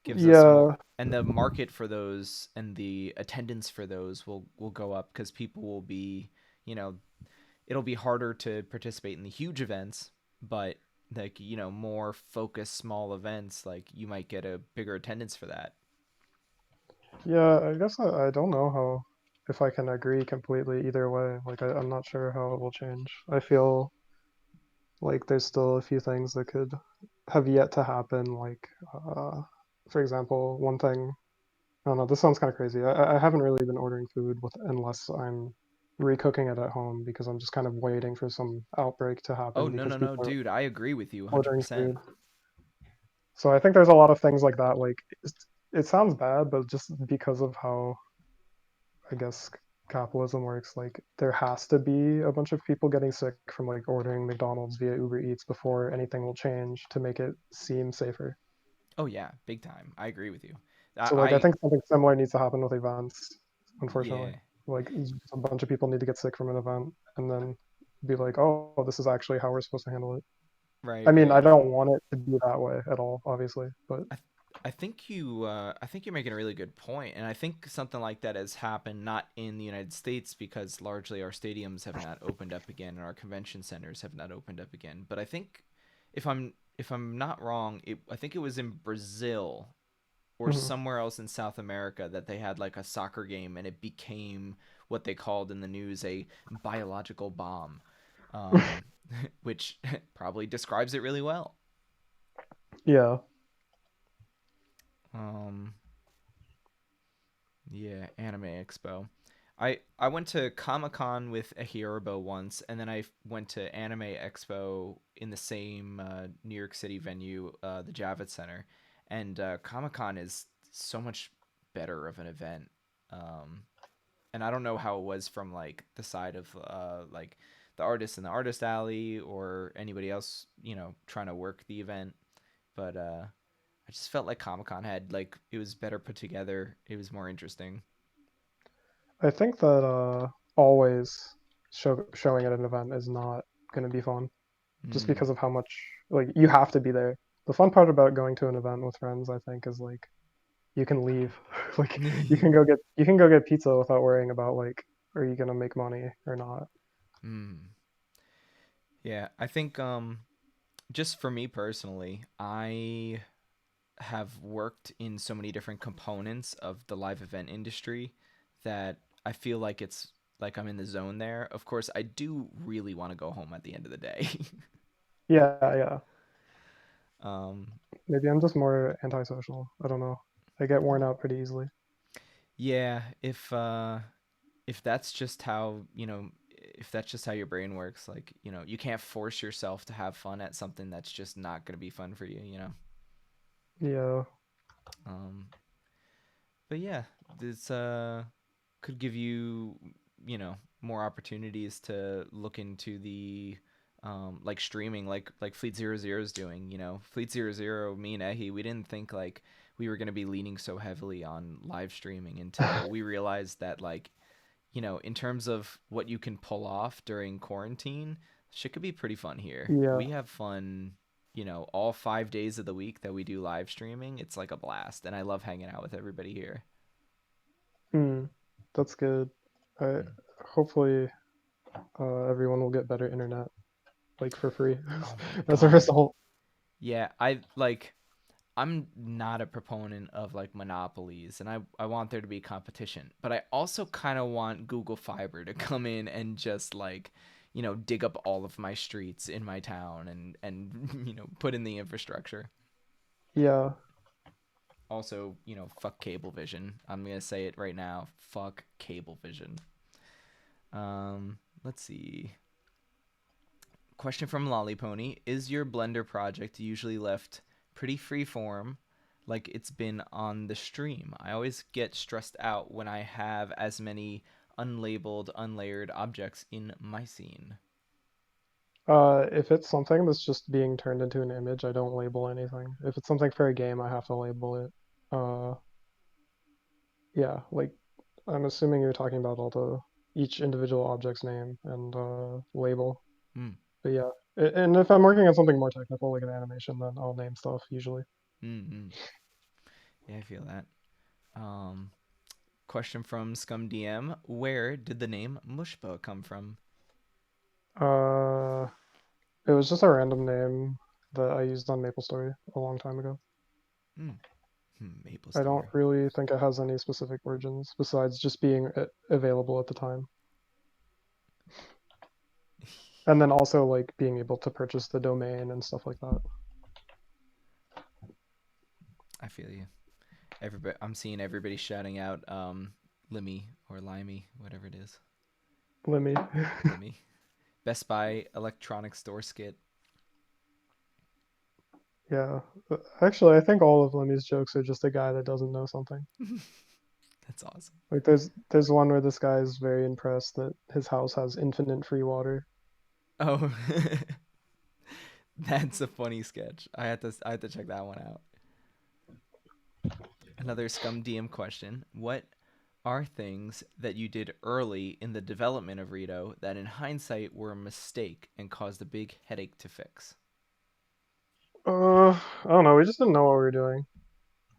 Gives us more, yeah, and the market for those and the attendance for those will go up because people will be, you know, it'll be harder to participate in the huge events, but like more focused small events, like you might get a bigger attendance for that. yeah. I guess I don't know how if I can agree completely either way. Like I'm not sure how it will change. I feel like there's still a few things that could have yet to happen. Like, for example, one thing. I don't know. This sounds kind of crazy. I haven't really been ordering food unless I'm recooking it at home because I'm just kind of waiting for some outbreak to Oh, happen no, because no, no, people are dude, I agree with you ordering 100%. food. So I think there's a lot of things like that. Like it sounds bad, but just because of how I guess capitalism works, like there has to be a bunch of people getting sick from like ordering McDonald's via Uber Eats before anything will change to make it seem safer. Oh yeah, big time. I agree with you. So like I I think something similar needs to happen with events, unfortunately. Yeah, Like a bunch of people need to get sick from an event and then be like, oh, this is actually how we're supposed to handle it. right, I mean, I right. don't want it to be that way at all, obviously, but I th- I think you're making a really good point, and I think something like that has happened not in the United States because largely our stadiums have not opened up again and our convention centers have not opened up again. But I think if I'm not wrong, I think it was in Brazil or mhm. somewhere else in South America that they had like a soccer game and it became what they called in the news a biological bomb, um, which probably describes it really well. Yeah. Um, yeah, Anime Expo. I went to Comic Con with a Hierobo once, and then I went to Anime Expo in the same New York City venue, the Javits Center. And Comic Con is so much better of an event. Um, and I don't know how it was from like the side of like the artists in the artist alley or anybody else, trying to work the event. But I just felt like Comic Con had like it was better put together. It was more interesting. I think that always showing at an event is not going to be fun, just Mm. because of how much like you have to be there. The fun part about going to an event with friends, I think, is like you can leave. Like you can go get pizza without worrying about like are you gonna make money or not. Mm. Yeah, I think just for me personally, I have worked in so many different components of the live event industry that I feel like it's like I'm in the zone there. Of course, I do really want to go home at the end of the day. Yeah, yeah. um, Maybe I'm just more antisocial. I don't know. I get worn out pretty easily. yeah, if that's just how, if that's just how your brain works, like, you can't force yourself to have fun at something that's just not going to be fun for you. Yeah, Um, but yeah, this could give you, more opportunities to look into the like streaming, like Fleet Zero Zero is doing. Fleet Zero Zero, me and Ehi, we didn't think like we were going to be leaning so heavily on live streaming until we realized that like, in terms of what you can pull off during quarantine, shit could be pretty fun here. yeah. We have fun, all 5 days of the week that we do live streaming. It's like a blast, and I love hanging out with everybody here. Hmm. That's good. I Mm. hopefully everyone will get better internet like for free Oh my as a god. result. Yeah, I'm not a proponent of like monopolies, and I want there to be competition, but I also kind of want Google Fiber to come in and just like, dig up all of my streets in my town and put in the infrastructure. Yeah. Also, fuck Cablevision. I'm gonna say it right now. Fuck Cablevision. Let's see. Question from Lollypony: is your Blender project usually left pretty freeform, like it's been on the stream? I always get stressed out when I have as many unlabeled, unlayered objects in my scene. If it's something that's just being turned into an image, I don't label anything. If it's something for a game, I have to label it. Uh, yeah, like I'm assuming you're talking about all the each individual object's name and label. Hmm. But yeah, and if I'm working on something more technical like an animation, then I'll name stuff usually. Mm-hmm. Yeah, I feel that. Um, Question from Scum DM: where did the name Mushba come from? Uh, it was just a random name that I used on MapleStory a long time ago. Hmm. Maple I don't Story. really think it has any specific origins besides just being available at the time. And then also like being able to purchase the domain and stuff like that. I feel you. Everybody, I'm seeing everybody shouting out Limmy or Limey, whatever it is. Lemmy. Limmy. Best Buy electronic store skit. Yeah. Actually, I think all of Lemmy's jokes are just a guy that doesn't know something. That's awesome. Like there's one where this guy is very impressed that his house has infinite free water. Oh, that's a funny sketch. I had to check that one out. Another Scum DM question: what are things that you did early in the development of Rito that in hindsight were a mistake and caused a big headache to fix? I don't know. We just didn't know what we were doing.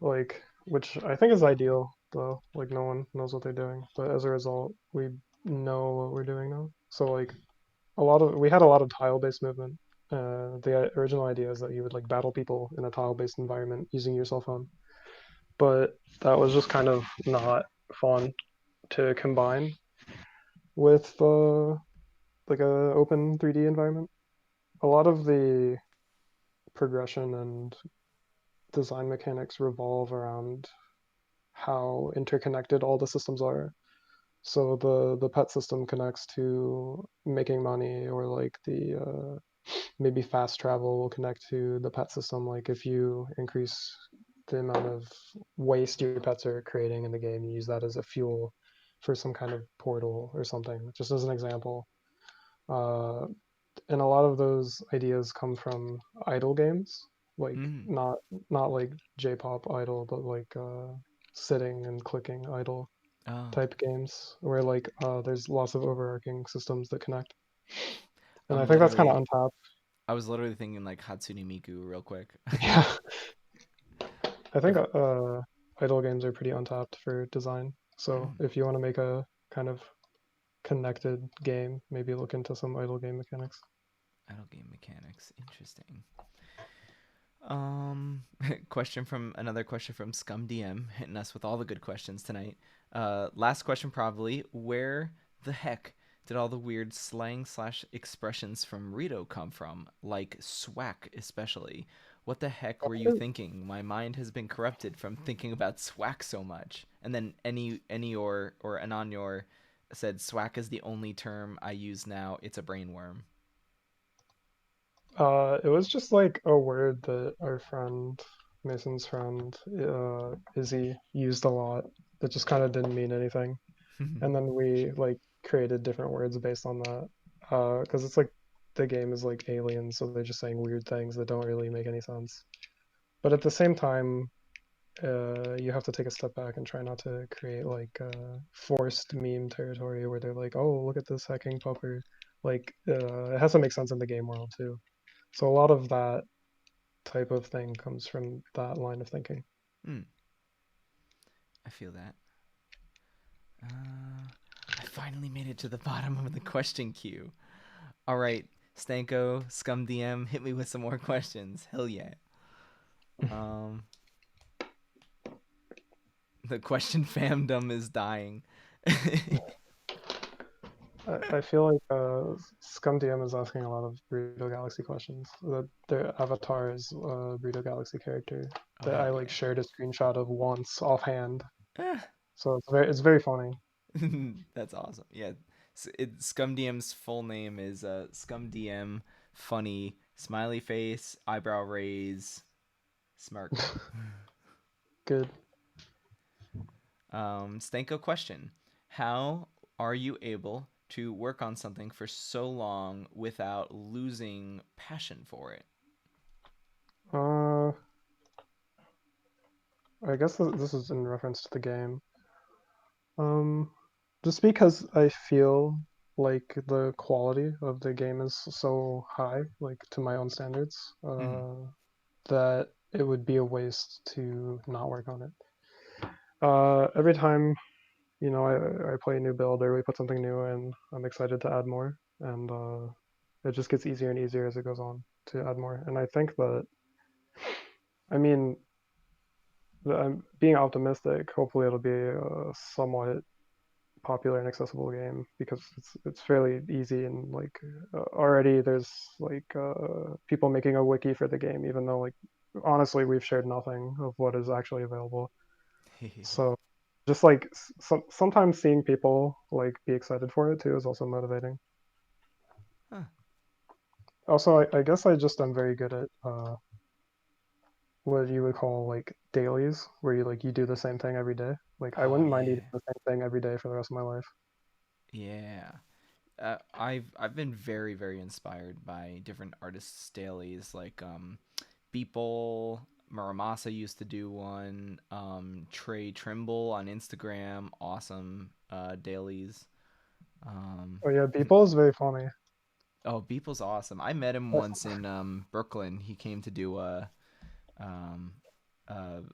Like, which I think is ideal though. Like no one knows what they're doing, but as a result, we know what we're doing now. So like we had a lot of tile-based movement. The original idea is that you would like battle people in a tile-based environment using your cell phone, but that was just kind of not fun to combine with like a open 3D environment. A lot of the progression and design mechanics revolve around how interconnected all the systems are. So the pet system connects to making money, or like the maybe fast travel will connect to the pet system. Like if you increase the amount of waste your pets are creating in the game. You use that as a fuel for some kind of portal or something. Just as an example. Uh, and a lot of those ideas come from idle games, like Mm. not like J-pop idle, but like sitting and clicking idle Oh, type games where like there's lots of overarching systems that connect. And I I'm think that's kind of literally. untapped. I was literally thinking like Hatsune Miku real quick. Yeah, I think Ever. idle games are pretty untapped for design. So Mm, if you want to make a kind of connected game, maybe look into some idle game mechanics. idle game mechanics. Interesting. Another question from Scum DM, hitting us with all the good questions tonight. Last question probably. Where the heck did all the weird slang slash expressions from Rito come from? Like swack, especially. What the heck were you thinking? My mind has been corrupted from thinking about swack so much. And then any or Anonyor said swack is the only term I use now. It's a brainworm. It was just like a word that our friend, Mason's friend, Izzy used a lot that just kind of didn't mean anything. And then we like created different words based on that. Because it's like the game is like aliens, so they're just saying weird things that don't really make any sense. But at the same time, you have to take a step back and try not to create like forced meme territory where they're like, oh, look at this hacking pupper. Like, it has to make sense in the game world too. So a lot of that type of thing comes from that line of thinking. Hmm, I feel that. I finally made it to the bottom of the question queue. All right, Stanko, Scum DM, hit me with some more questions. Hell yeah. Um, the question famdom is dying. I feel like Scum DM is asking a lot of Burrito Galaxy questions. Their avatar is a Burrito Galaxy character Oh that I hell like yeah. shared a screenshot of once offhand. Eh, So it's very funny. that's awesome. Yeah, Scum DM's full name is Scum DM Funny Smiley Face Eyebrow Raise Smirk. Good. Stanko question: how are you able to work on something for so long without losing passion for it? Uh, I guess this is in reference to the game. Um, just because I feel like the quality of the game is so high, like to my own standards, Hmm. that it would be a waste to not work on it. Every time I play a new build or we put something new in, I'm excited to add more, and it just gets easier and easier as it goes on to add more. And I think that, I mean, I'm being optimistic. Hopefully, it'll be a somewhat popular and accessible game because it's fairly easy and like already there's like people making a wiki for the game, even though like honestly we've shared nothing of what is actually available. So just like sometimes seeing people like be excited for it too is also motivating. Huh. Also, I guess I just am very good at what you would call like dailies, where you do the same thing every day. Like I Oh wouldn't mind eating yeah, the same thing every day for the rest of my life. yeah. I've been very inspired by different artists' dailies, like Beeple, Muramasa used to do one. Trey Trimble on Instagram, awesome dailies. Um, Oh yeah, Beeple is very funny. oh, Beeple's awesome. I met him once in Brooklyn. He came to do a um,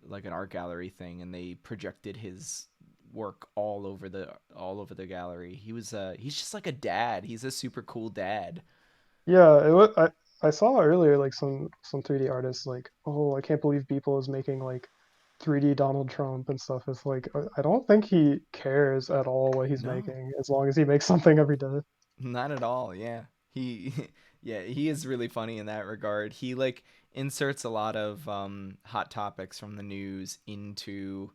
like an art gallery thing, and they projected his work all over the gallery. He's just like a dad. He's a super cool dad. Yeah, it was. I saw earlier like some 3D artists like, oh, I can't believe Beeple is making like 3D Donald Trump and stuff. It's like I don't think he cares at all what he's No, making as long as he makes something every day. not at all. Yeah. He yeah, he is really funny in that regard. He like inserts a lot of hot topics from the news into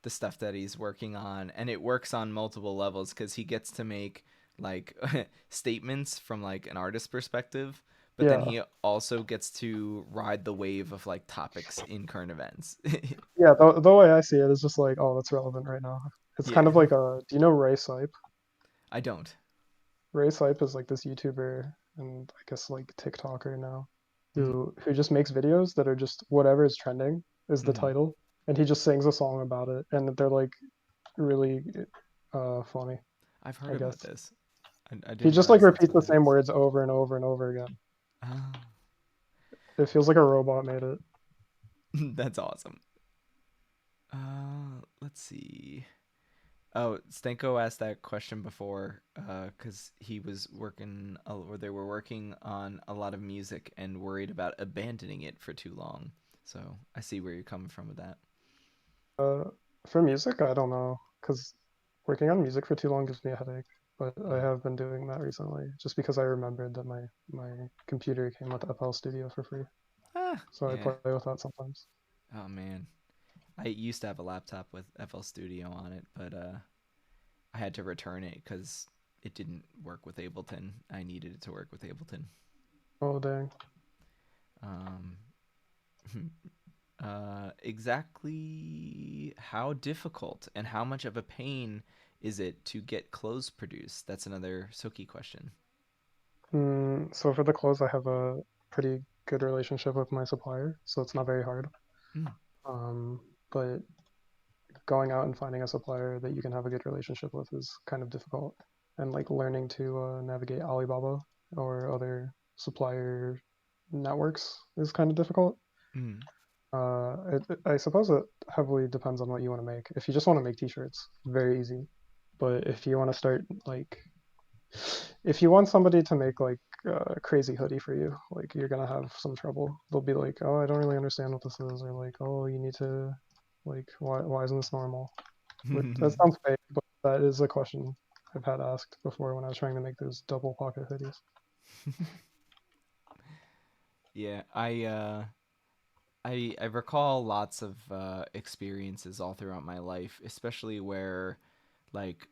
the stuff that he's working on, and it works on multiple levels cuz he gets to make like statements from like an artist perspective, but then Yeah, he also gets to ride the wave of like topics in current events. yeah. The way I see it is just like, oh, that's relevant right now. It's kind Yeah, of like a. Do you know Ray Sipe? I don't. Ray Sipe is like this YouTuber and I guess like TikToker now, Mm-hmm. who just makes videos that are just whatever is trending is the Mm-hmm. title, and he just sings a song about it, and they're like really funny, I've heard I about guess. this. I He didn't just like realize that's repeats what the it same is. words over and over and over again. Oh, It feels like a robot made it. that's awesome. Let's see. Oh, Stenko asked that question before, because he was working, or they were working on a lot of music and worried about abandoning it for too long. So I see where you're coming from with that. Uh, for music, I don't know, because working on music for too long gives me a headache. But I Mm. have been doing that recently, just because I remembered that my computer came with FL Studio for free, Ah, so I yeah. play with that sometimes. Oh man, I used to have a laptop with FL Studio on it, but I had to return it because it didn't work with Ableton. I needed it to work with Ableton. Oh dang. Um, exactly how difficult and how much of a pain is it to get clothes produced? That's another Soki question. So for the clothes, I have a pretty good relationship with my supplier, so it's not very hard. Mm, But going out and finding a supplier that you can have a good relationship with is kind of difficult. And like learning to navigate Alibaba or other supplier networks is kind of difficult. mm, I suppose it heavily depends on what you want to make. If you just want to make t-shirts, very easy. But if you want to start like, if you want somebody to make like a crazy hoodie for you, like you're gonna have some trouble. They'll be like, oh, I don't really understand what this is, or like, oh, you need to, like, why isn't this normal? Which that mm. sounds fake, but that is a question I've had asked before when I was trying to make those double pocket hoodies. Yeah, I recall lots of experiences all throughout my life, especially where like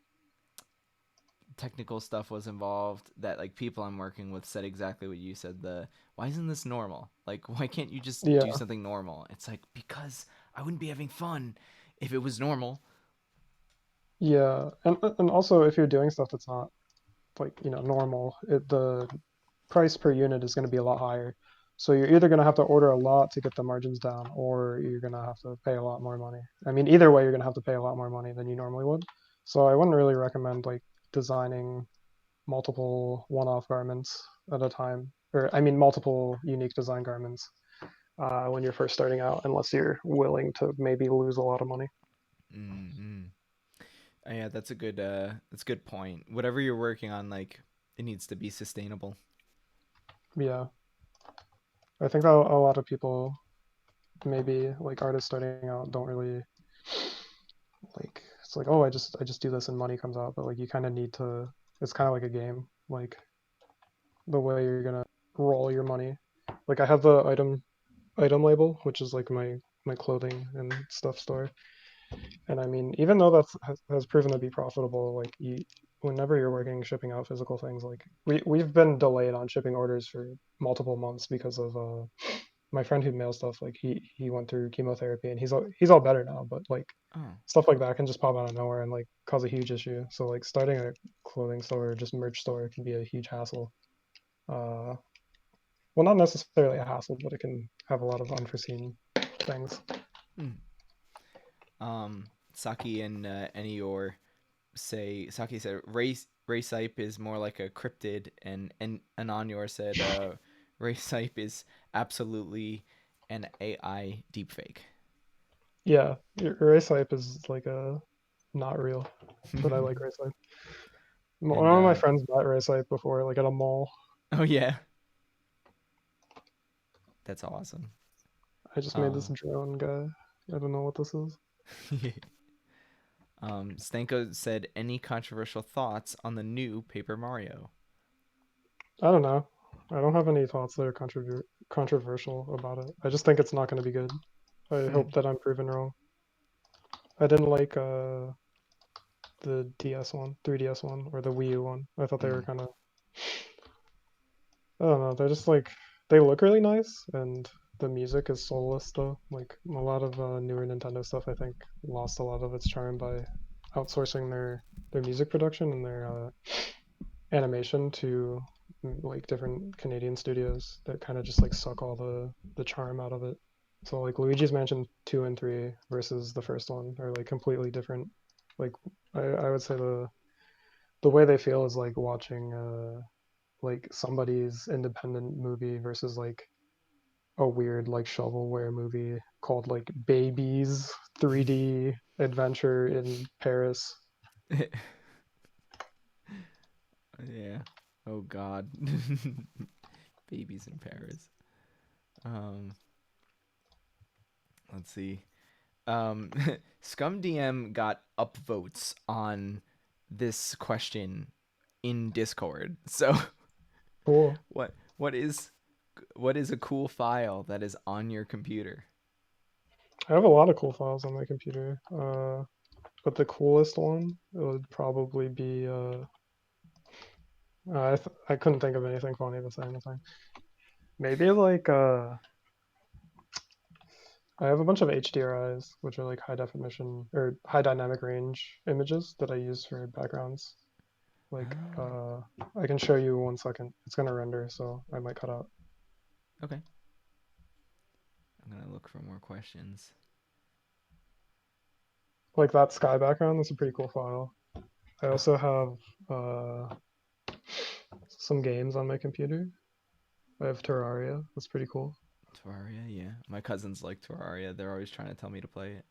technical stuff was involved that like people I'm working with said exactly what you said. The why isn't this normal? Like why can't you just do Yeah, something normal? It's like because I wouldn't be having fun if it was normal. yeah, and also if you're doing stuff that's not like normal, the price per unit is going to be a lot higher. So you're either going to have to order a lot to get the margins down, or you're going to have to pay a lot more money. I mean, either way, you're going to have to pay a lot more money than you normally would. So I wouldn't really recommend like designing multiple one-off garments at a time, or I mean, multiple unique design garments when you're first starting out, unless you're willing to maybe lose a lot of money. Mm-hmm. Yeah, that's a good point. Whatever you're working on, like it needs to be sustainable. Yeah, I think that a lot of people, maybe like artists starting out, don't really like. It's like, oh, I just do this and money comes out, but like you kind of need to. It's kind of like a game, like the way you're gonna roll your money. Like I have the item label, which is like my clothing and stuff store. And I mean, even though has proven to be profitable, like whenever you're working shipping out physical things, like we've been delayed on shipping orders for multiple months because of my friend who mails stuff. Like he went through chemotherapy and he's all better now, but like Oh. stuff like that can just pop out of nowhere and like cause a huge issue. So like starting a clothing store or just merch store can be a huge hassle. Uh, well, not necessarily a hassle, but it can have a lot of unforeseen things. Mm. Saki and Enior say Saki said race hype is more like a cryptid, and Anonyor said race hype is absolutely an AI deepfake. Yeah, race hype is like a not real, but I like race hype. One And of my friends met race hype before, like at a mall. oh yeah, that's awesome. I just made this Uh, drone guy. I don't know what this is. Stanko said any controversial thoughts on the new Paper Mario. I don't know. I don't have any thoughts that are controversial about it. I just think it's not going to be good. I hope that I'm proven wrong. I didn't like the DS one, 3DS one, or the Wii U one. I thought they were Mm. kind of I don't know. They're just like they look really nice, and the music is soulless though. Like a lot of newer Nintendo stuff, I think lost a lot of its charm by outsourcing their music production and their animation to like different Canadian studios that kind of just like suck all the charm out of it. So like Luigi's Mansion 2 and 3 versus the first one are like completely different. Like I would say the way they feel is like watching like somebody's independent movie versus like a weird like shovelware movie called like Babies 3D Adventure in Paris. Yeah. Oh God. Babies in Paris. Um, let's see. Um, Scum DM got upvotes on this question in Discord. So Cool. what what is a cool file that is on your computer? I have a lot of cool files on my computer. But the coolest one would probably be I couldn't think of anything funny to say at the time. Maybe like I have a bunch of HDRIs, which are like high definition or high dynamic range images that I use for backgrounds. Like Oh, I can show you 1 second. It's gonna render, so I might cut out. okay. I'm gonna look for more questions. Like that sky background, that's a pretty cool file. I Oh, also have uh some games on my computer. I have Terraria. That's pretty cool. Terraria, yeah. My cousins like Terraria. They're always trying to tell me to play it.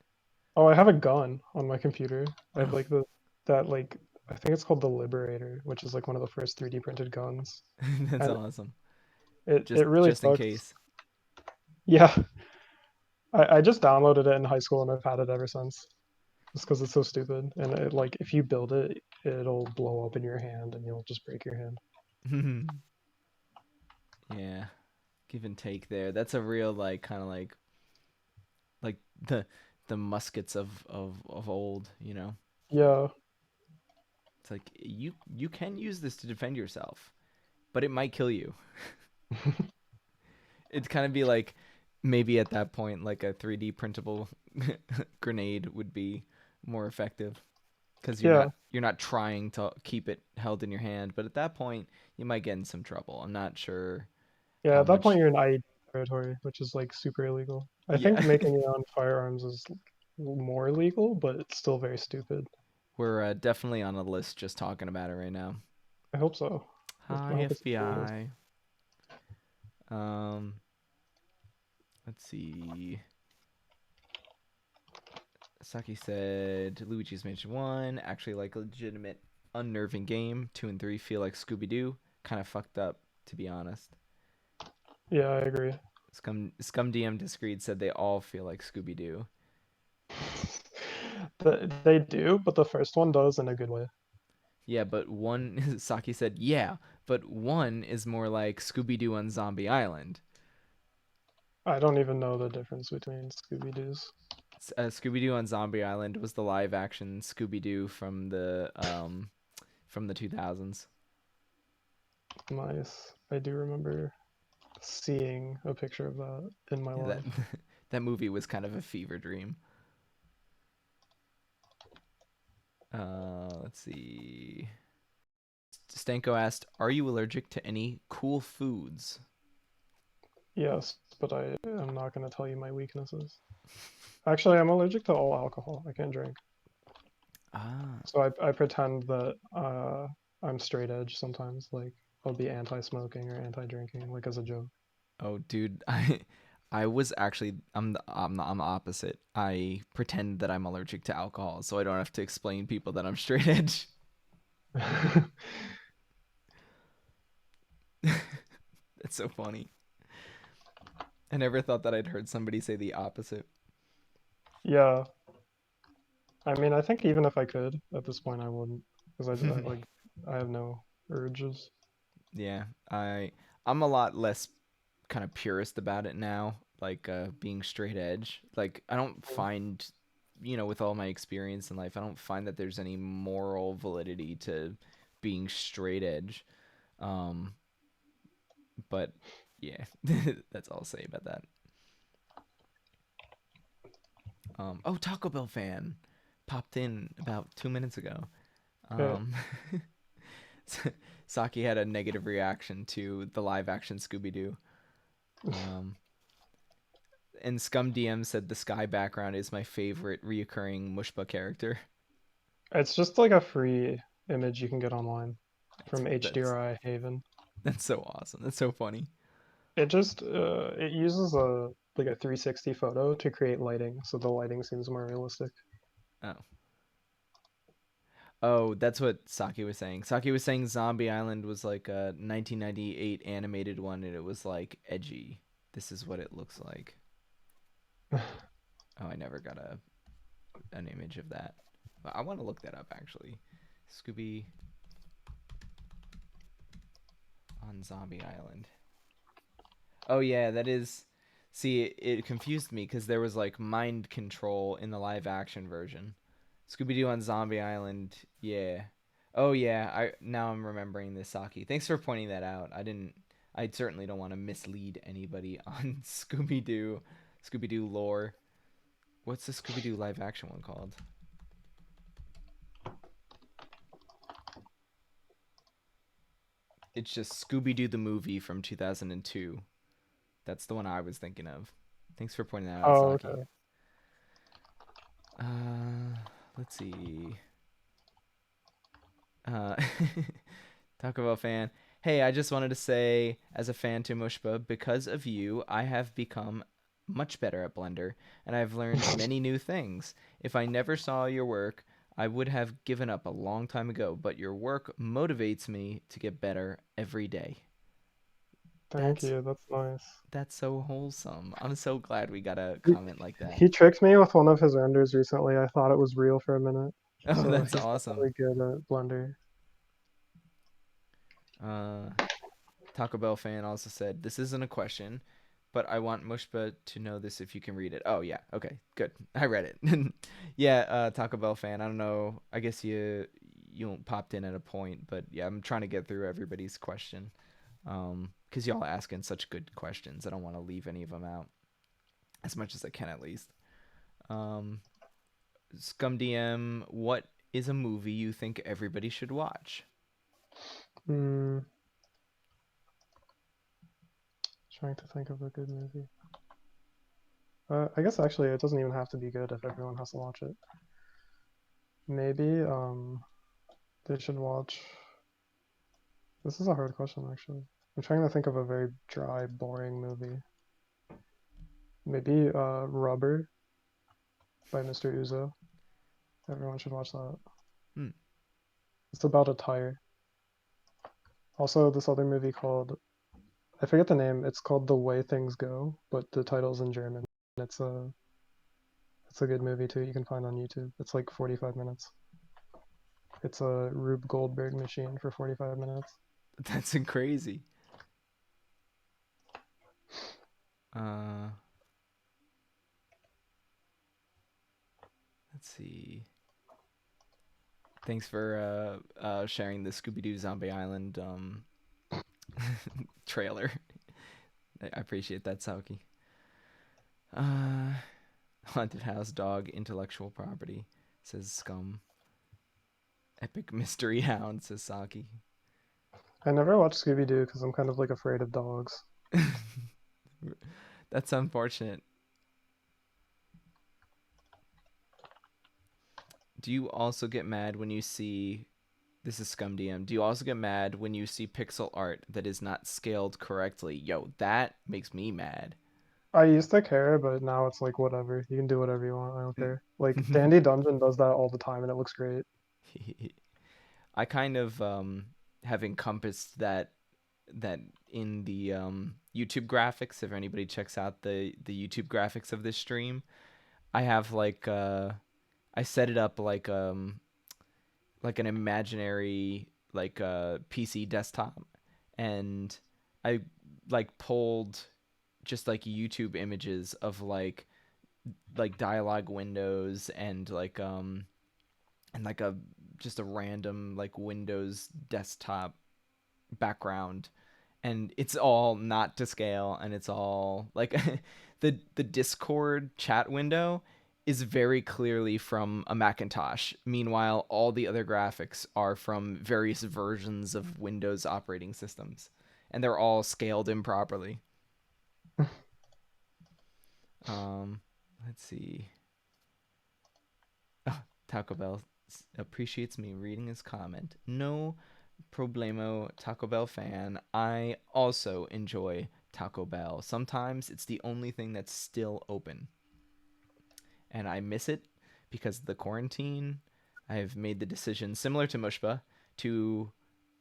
Oh, I have a gun on my computer. I have Oh, like the that like I think it's called the Liberator, which is like one of the first 3D printed guns. that's And awesome. it really Just in sucks. case. Yeah, I just downloaded it in high school and I've had it ever since. Just because it's so stupid. And it like if you build it, it'll blow up in your hand and you'll just break your hand. Yeah, give and take there. That's a real like kind of like the muskets of old, you know. Yeah, It's like you can use this to defend yourself, but it might kill you. It'd kind of be like maybe at that point like a 3D printable grenade would be more effective because yeah, you're not trying to keep it held in your hand, but at that point you might get in some trouble. I'm not sure yeah. how At that point, much. you're in IED territory, which is like super illegal. I think Yeah. making your own firearms is like, more legal, but it's still very stupid. We're definitely on a list just talking about it right now. I hope so. I Hi hope it's on the list. FBI. Um, let's see. Saki said Luigi's Mansion 1 actually like a legitimate unnerving game. 2 and 3 feel like Scooby Doo. Kind of fucked up, to be honest. Yeah, I agree. Scum DM disagreed, said they all feel like Scooby Doo. They do, but the first one does in a good way. Yeah, but one, Saki said, yeah, but one is more like Scooby Doo on Zombie Island. I don't even know the difference between Scooby Doo's. Scooby Doo on Zombie Island was the live action Scooby Doo from the 2000s. Nice. I do remember seeing a picture of that in my Yeah, that life. that movie was kind of a fever dream. Let's see. Stanko asked, "Are you allergic to any cool foods?" Yes, but I am not going to tell you my weaknesses. Actually, I'm allergic to all alcohol. I can't drink. Ah, So I pretend that I'm straight edge sometimes. Like I'll be anti-smoking or anti-drinking, like as a joke. oh, dude, I was actually I'm the opposite. I pretend that I'm allergic to alcohol, so I don't have to explain people that I'm straight edge. That's so funny. I never thought that I'd heard somebody say the opposite. Yeah, I mean, I think even if I could, at this point, I wouldn't, because I like I have no urges. Yeah, I'm a lot less kind of purist about it now, like being straight edge. Like I don't find, with all my experience in life, I don't find that there's any moral validity to being straight edge. Um, But yeah, that's all I'll say about that. Oh, Taco Bell fan popped in about 2 minutes ago. Yeah, Um, Saki had a negative reaction to the live action Scooby Doo. Um, and Scum DM said the sky background is my favorite reoccurring Mushba character. it's just like a free image you can get online That's from that's HDRI Haven. that's so awesome. That's so funny. It uses a like a 360 photo to create lighting, so the lighting seems more realistic. Oh, oh, that's what Saki was saying. Saki was saying Zombie Island was like a 1998 animated one, and it was like edgy. This is what it looks like. Oh, I never got a an image of that. I want to look that up actually. Scooby on Zombie Island. Oh yeah, that is. See, it confused me because there was like mind control in the live action version. Scooby Doo on Zombie Island. Yeah. Oh yeah. I now I'm remembering this, Saki. Thanks for pointing that out. I didn't. I certainly don't want to mislead anybody on Scooby Doo. Scooby Doo lore. What's the Scooby Doo live action one called? It's just Scooby Doo the movie from 2002. That's the one I was thinking of. Thanks for pointing that out, Oh, Saki. okay. Uh, let's see. Uh, Taco Bell fan. Hey, I just wanted to say, as a fan to Mushba, because of you, I have become much better at Blender, and I've learned many new things. If I never saw your work, I would have given up a long time ago, but your work motivates me to get better every day. Thank That's you. That's nice. that's so wholesome. I'm so glad we got a He, comment like that. he tricked me with one of his renders recently. I thought it was real for a minute. Oh, So that's he's awesome. definitely good at Blender. Uh, Taco Bell fan also said, "This isn't a question, but I want Mushba to know this if you can read it." Oh yeah, okay, good. I read it. Yeah, Taco Bell fan. I don't know. I guess you popped in at a point, but yeah, I'm trying to get through everybody's question. Because y'all asking such good questions, I don't want to leave any of them out as much as I can at least. Um, Scum DM, what is a movie you think everybody should watch? Hmm, trying to think of a good movie. I guess actually it doesn't even have to be good if everyone has to watch it. Maybe they should watch. This is a hard question actually. I'm trying to think of a very dry, boring movie. Maybe Rubber by Mr. Uzo. Everyone should watch that. Hmm. It's about a tire. Also, this other movie called I forget the name. It's called The Way Things Go, but the title's in German. It's a good movie too. You can find on YouTube. It's like 45 minutes. It's a Rube Goldberg machine for 45 minutes. That's crazy. Uh, let's see. Thanks for sharing the Scooby Doo Zombie Island trailer. I appreciate that, Sauki. Uh, Haunted House Dog Intellectual Property, says Scum. Epic Mystery Hound, says Saki. I never watched Scooby Doo because I'm kind of like afraid of dogs. That's unfortunate. Do you also get mad when you see this is Scum DM? Do you also get mad when you see pixel art that is not scaled correctly? Yo, that makes me mad. I used to care, but now it's like whatever. You can do whatever you want. I don't care. Like Dandy Dungeon does that all the time, and it looks great. I kind of have encompassed that in the YouTube graphics. If anybody checks out the YouTube graphics of this stream, I have I set it up like an imaginary PC desktop, and I like pulled just like YouTube images of like dialogue windows and like a just a random like Windows desktop background, and it's all not to scale, and it's all like the Discord chat window is very clearly from a Macintosh. Meanwhile, all the other graphics are from various versions of Windows operating systems, and they're all scaled improperly. Um, let's see. Oh, Taco Bell appreciates me reading his comment. No problemo, Taco Bell fan. I also enjoy Taco Bell. Sometimes it's the only thing that's still open, and I miss it because of the quarantine. I have made the decision, similar to Mushba, to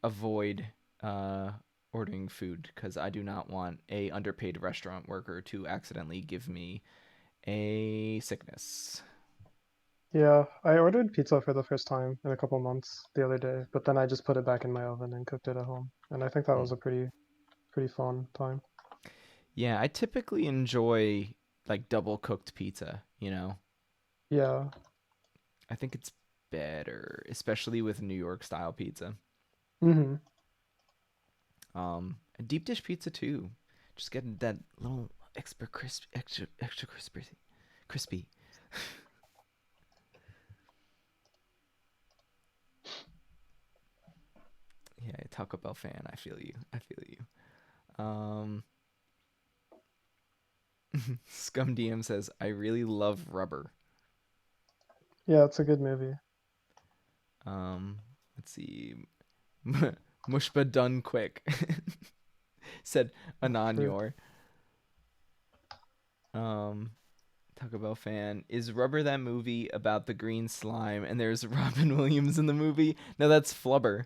avoid uh, ordering food because I do not want a underpaid restaurant worker to accidentally give me a sickness. Yeah, I ordered pizza for the first time in a couple months the other day, but then I just put it back in my oven and cooked it at home. And I think that Hmm. was a pretty fun time. Yeah, I typically enjoy like double cooked pizza, you know? Yeah. I think it's better, especially with New York style pizza. Hmm. And deep dish pizza too. Just getting that little extra crisp, extra crispy. Yeah, Taco Bell fan. I feel you. I feel you. Scum DM says I really love Rubber. Yeah, it's a good movie. Um, let's see. Mushba done quick. Said For Ananyor. Um, Taco Bell fan. Is Rubber that movie about the green slime and there's Robin Williams in the movie? No, that's Flubber.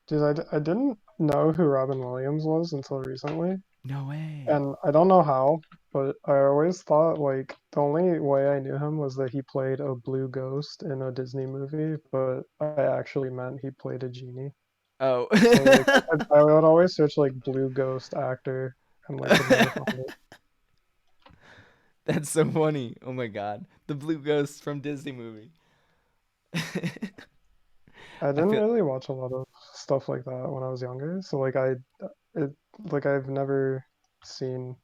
Dude, I didn't know who Robin Williams was until recently. No way. And I don't know how, but I always thought like the only way I knew him was that he played a blue ghost in a Disney movie, but I actually meant he played a genie. Oh. So like I would always search like blue ghost actor and like could never find it. That's so funny. Oh my god. The blue ghost from Disney movie. I I didn't feel really watch a lot of stuff like that when I was younger, so like it like I've never seen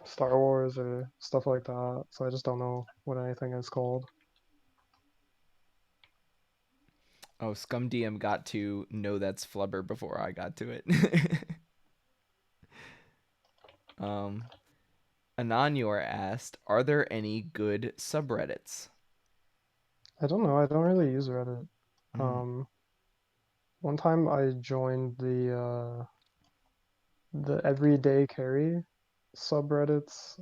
Star Wars or stuff like that, so I just don't know what anything is called. Oh, Scum DM got to know that's Flubber before I got to it. um Ananyor asked, "Are there any good subreddits?" I don't know. I don't really use Reddit. Mm. Um, One time I joined the Everyday Carry subreddit's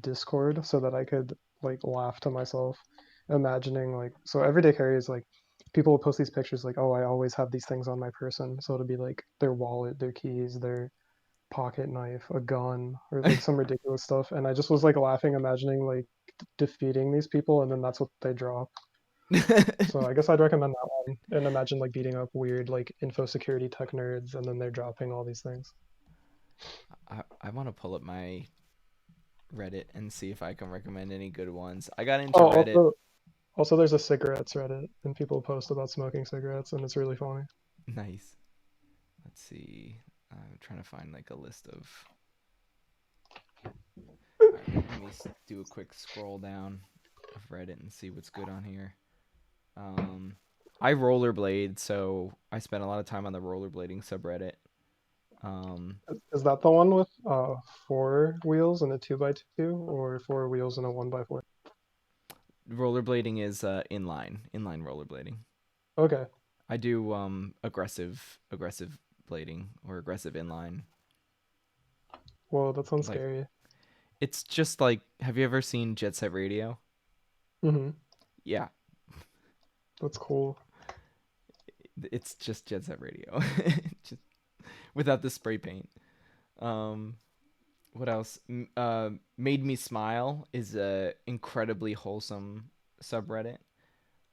Discord so that I could like laugh to myself, imagining like so Everyday Carry is like people will post these pictures like, oh, I always have these things on my person. So it'll be like their wallet, their keys, their pocket knife, a gun, or like some ridiculous stuff. And I just was like laughing, imagining like defeating these people, and then that's what they drop. So I guess I'd recommend that one, and imagine like beating up weird like info security tech nerds, and then they're dropping all these things. I want to pull up my Reddit and see if I can recommend any good ones. I got into Oh, Reddit. also there's a cigarettes Reddit, and people post about smoking cigarettes, and it's really funny. Nice. Let's see. I'm trying to find like a list of. All right, let me do a quick scroll down of Reddit and see what's good on here. Um, I rollerblade, so I spent a lot of time on the rollerblading subreddit. Um, Is that the one with four wheels and a two by two, or four wheels and a one by four? Rollerblading is inline rollerblading. Okay, I do aggressive blading or aggressive inline. well that sounds Like scary. it's just like, have you ever seen Jet Set Radio? Hmm. Yeah, That's cool. it's just Jet Set Radio, just without the spray paint. Um, what else? Made Me Smile is a incredibly wholesome subreddit.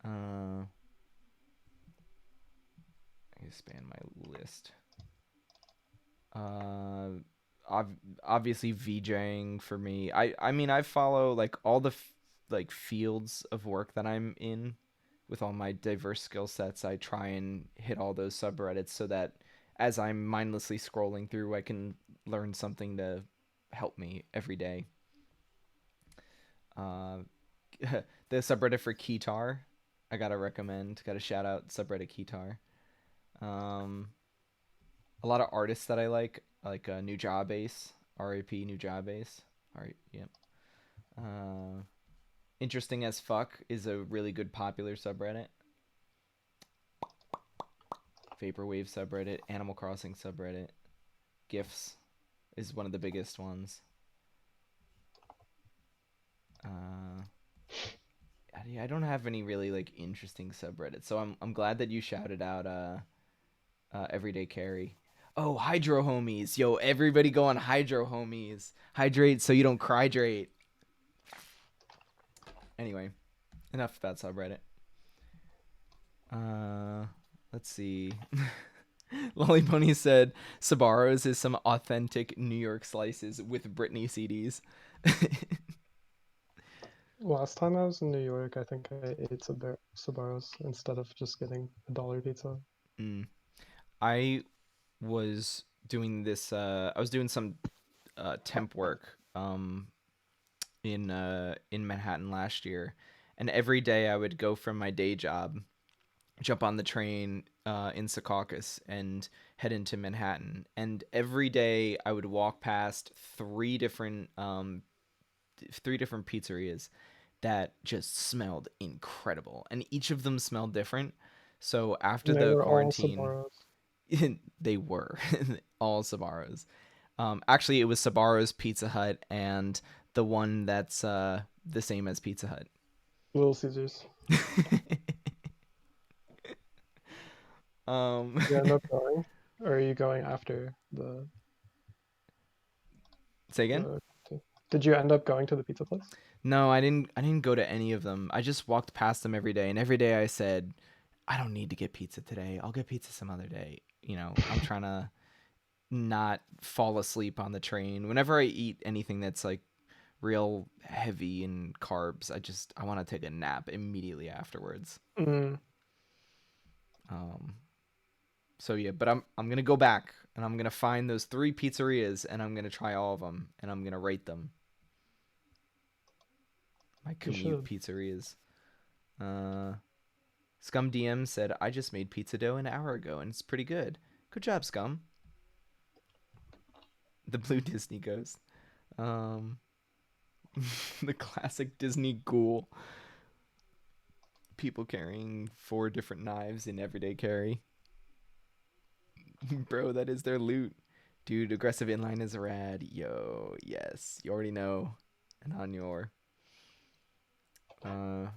I expand my list. Uh, obviously VJing for me. I mean I follow like all the like fields of work that I'm in with all my diverse skill sets. I try and hit all those subreddits so that as I'm mindlessly scrolling through, I can learn something to help me every day. Uh, the subreddit for Keytar, I gotta recommend. Gotta shout out subreddit Keytar. Um, a lot of artists that I like New Job Ace, RAP New Job Ace. All right, yep. Uh, Interesting as fuck is a really good popular subreddit. Vaporwave subreddit, Animal Crossing subreddit, GIFs is one of the biggest ones. Uh, I don't have any really like interesting subreddits, so I'm glad that you shouted out Everyday Carry. Oh, Hydro Homies, yo, everybody go on Hydro Homies. Hydrate so you don't crydrate. Anyway, enough about subreddit. Uh, let's see. Lolly Pony said Sabaros is some authentic New York slices with Britney CDs. Last time I was in New York, I think I ate Sabaros instead of just getting a dollar pizza. Mm. I was doing this. I was doing some temp work in Manhattan last year, and every day I would go from my day job, jump on the train in Secaucus, and head into Manhattan. And every day I would walk past three different pizzerias that just smelled incredible, and each of them smelled different. So after And they the were all quarantine, Sabaros. they were all Sabaros. Actually, it was Sabaros, Pizza Hut, and the one that's the same as Pizza Hut. Little Caesars. um, Did you end up going? Or are you going after Say again? the Did you end up going to the pizza place? No, I didn't. I didn't go to any of them. I just walked past them every day, and every day I said, "I don't need to get pizza today. I'll get pizza some other day." I'm trying to not fall asleep on the train. Whenever I eat anything that's like real heavy in carbs, I want to take a nap immediately afterwards. Mm, Um, so yeah, but I'm gonna go back and I'm gonna find those three pizzerias and I'm gonna try all of them and I'm gonna rate them. My you commute should. pizzerias. Uh, Scum DM said I just made pizza dough an hour ago and it's pretty good. Good job, Scum. The blue Disney ghost. Um, the classic Disney ghoul. People carrying four different knives in everyday carry. Bro, that is their loot. Dude, aggressive inline is rad. Yo, yes. You already know. And on your uh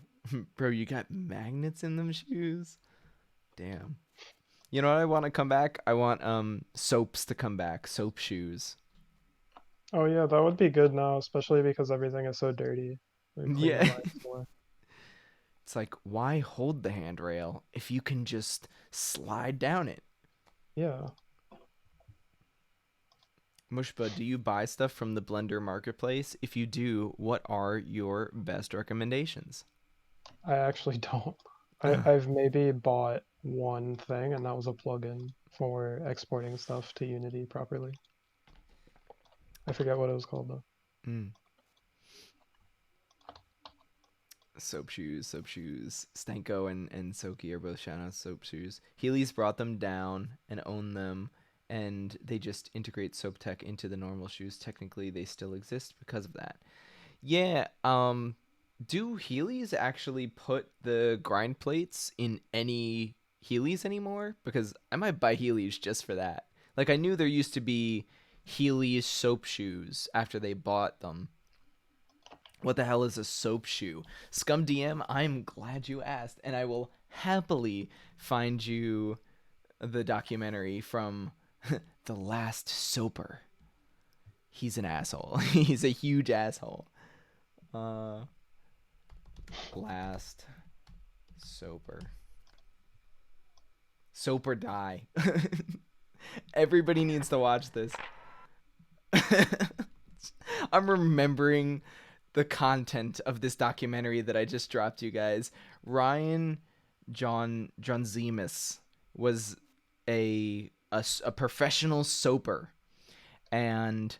bro, you got magnets in them shoes? Damn. You know what I want to come back? I want soaps to come back. Soap shoes. Oh yeah, that would be good now, especially because everything is so dirty. They clean the Yeah. lines more. It's like, why hold the handrail if you can just slide down it? Yeah, Mushba, do you buy stuff from the Blender Marketplace? If you do, what are your best recommendations? I actually don't. I've maybe bought one thing, and that was a plugin for exporting stuff to Unity properly. I forget what it was called though. Mm. Soap shoes, soap shoes. Stanko and Soki are both shout out soap shoes. Heelys brought them down and own them, and they just integrate soap tech into the normal shoes. Technically, they still exist because of that. Yeah, do Heelys actually put the grind plates in any Heelys anymore? Because I might buy Heelys just for that. Like, I knew there used to be Heelys soap shoes after they bought them. What the hell is a soap shoe? Scum DM, I'm glad you asked, and I will happily find you the documentary from The Last Soaper. He's an asshole. He's a huge asshole. Uh, Last Soaper. Soap or die. Everybody needs to watch this. I'm remembering the content of this documentary that I just dropped you guys. Ryan John Zemus was a a professional soaper, and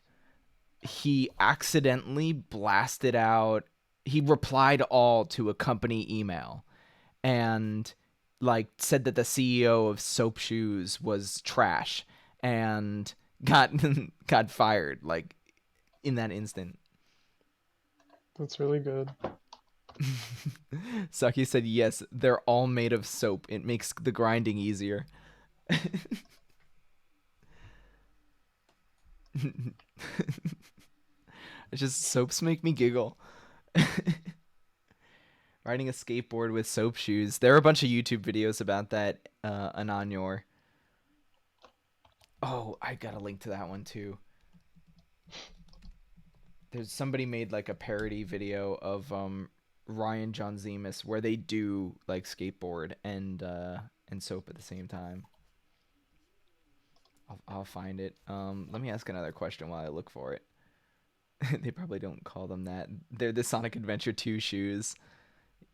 he accidentally blasted out. He replied all to a company email, and like said that the CEO of Soap Shoes was trash, and got got fired like in that instant. That's really good. Saki said, "Yes, they're all made of soap. It makes the grinding easier." It's just soaps make me giggle. Riding a skateboard with soap shoes. There are a bunch of YouTube videos about that. Ananyor. Oh, I got a link to that one too. There's somebody made like a parody video of Ryan John Zemus where they do like skateboard and soap at the same time. I'll find it. Let me ask another question while I look for it. They probably don't call them that. They're the Sonic Adventure 2 shoes.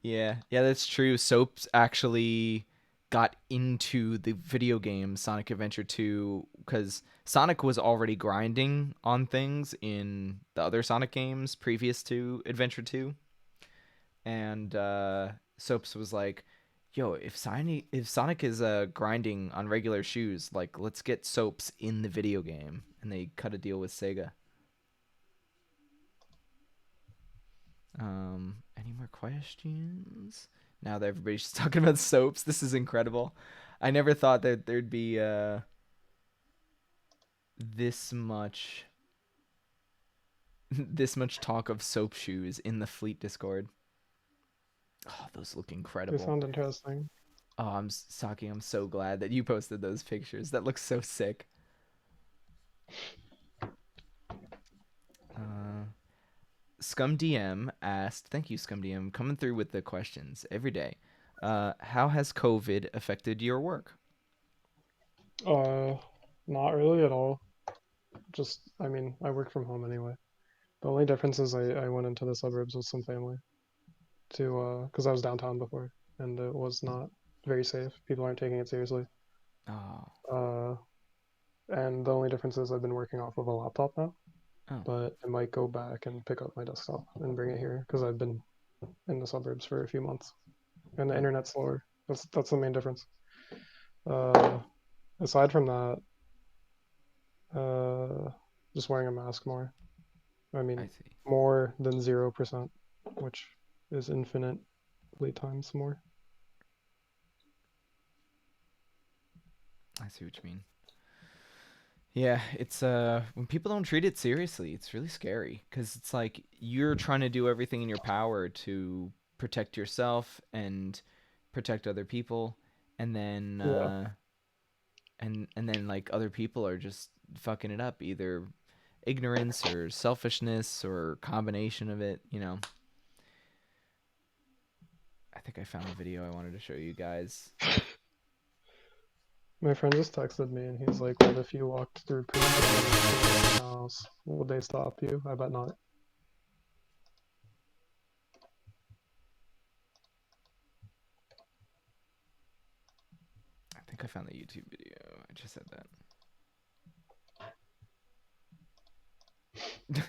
Yeah, yeah, that's true. Soaps actually got into the video game Sonic Adventure 2 because Sonic was already grinding on things in the other Sonic games previous to Adventure 2. And Soaps was like, yo, if Sonic is grinding on regular shoes, like let's get Soaps in the video game. And they cut a deal with Sega. Any more questions? Now that everybody's just talking about soaps, this is incredible. I never thought that there'd be this much this much talk of soap shoes in the Fleet Discord. Oh, those look They incredible. sound interesting. Oh, Saki, I'm so glad that you posted those pictures. That looks so sick. Uh, Scum DM asked, "Thank you, Scum DM, coming through with the questions every day. How has COVID affected your work?" Uh, Not really at all. Just, I mean, I work from home anyway. The only difference is I went into the suburbs with some family to, because I was downtown before and it was not very safe. People aren't taking it seriously. Oh, Uh, and the only difference is I've been working off of a laptop now, oh, but I might go back and pick up my desktop and bring it here because I've been in the suburbs for a few months and the oh. internet's slower. That's the main difference. Uh, Aside from that, uh, just wearing a mask more. I I mean, see. more than 0%, which is infinitely times more. I see what you mean. Yeah, it's when people don't treat it seriously, it's really scary because it's like you're trying to do everything in your power to protect yourself and protect other people, and then Yeah. and then like other people are just fucking it up, either ignorance or selfishness or combination of it. I think I found the video I wanted to show you guys. My friend just texted me and he's like, what if you walked through poop in the house? Would they stop you? I bet not. I think I found the YouTube video. I just said that.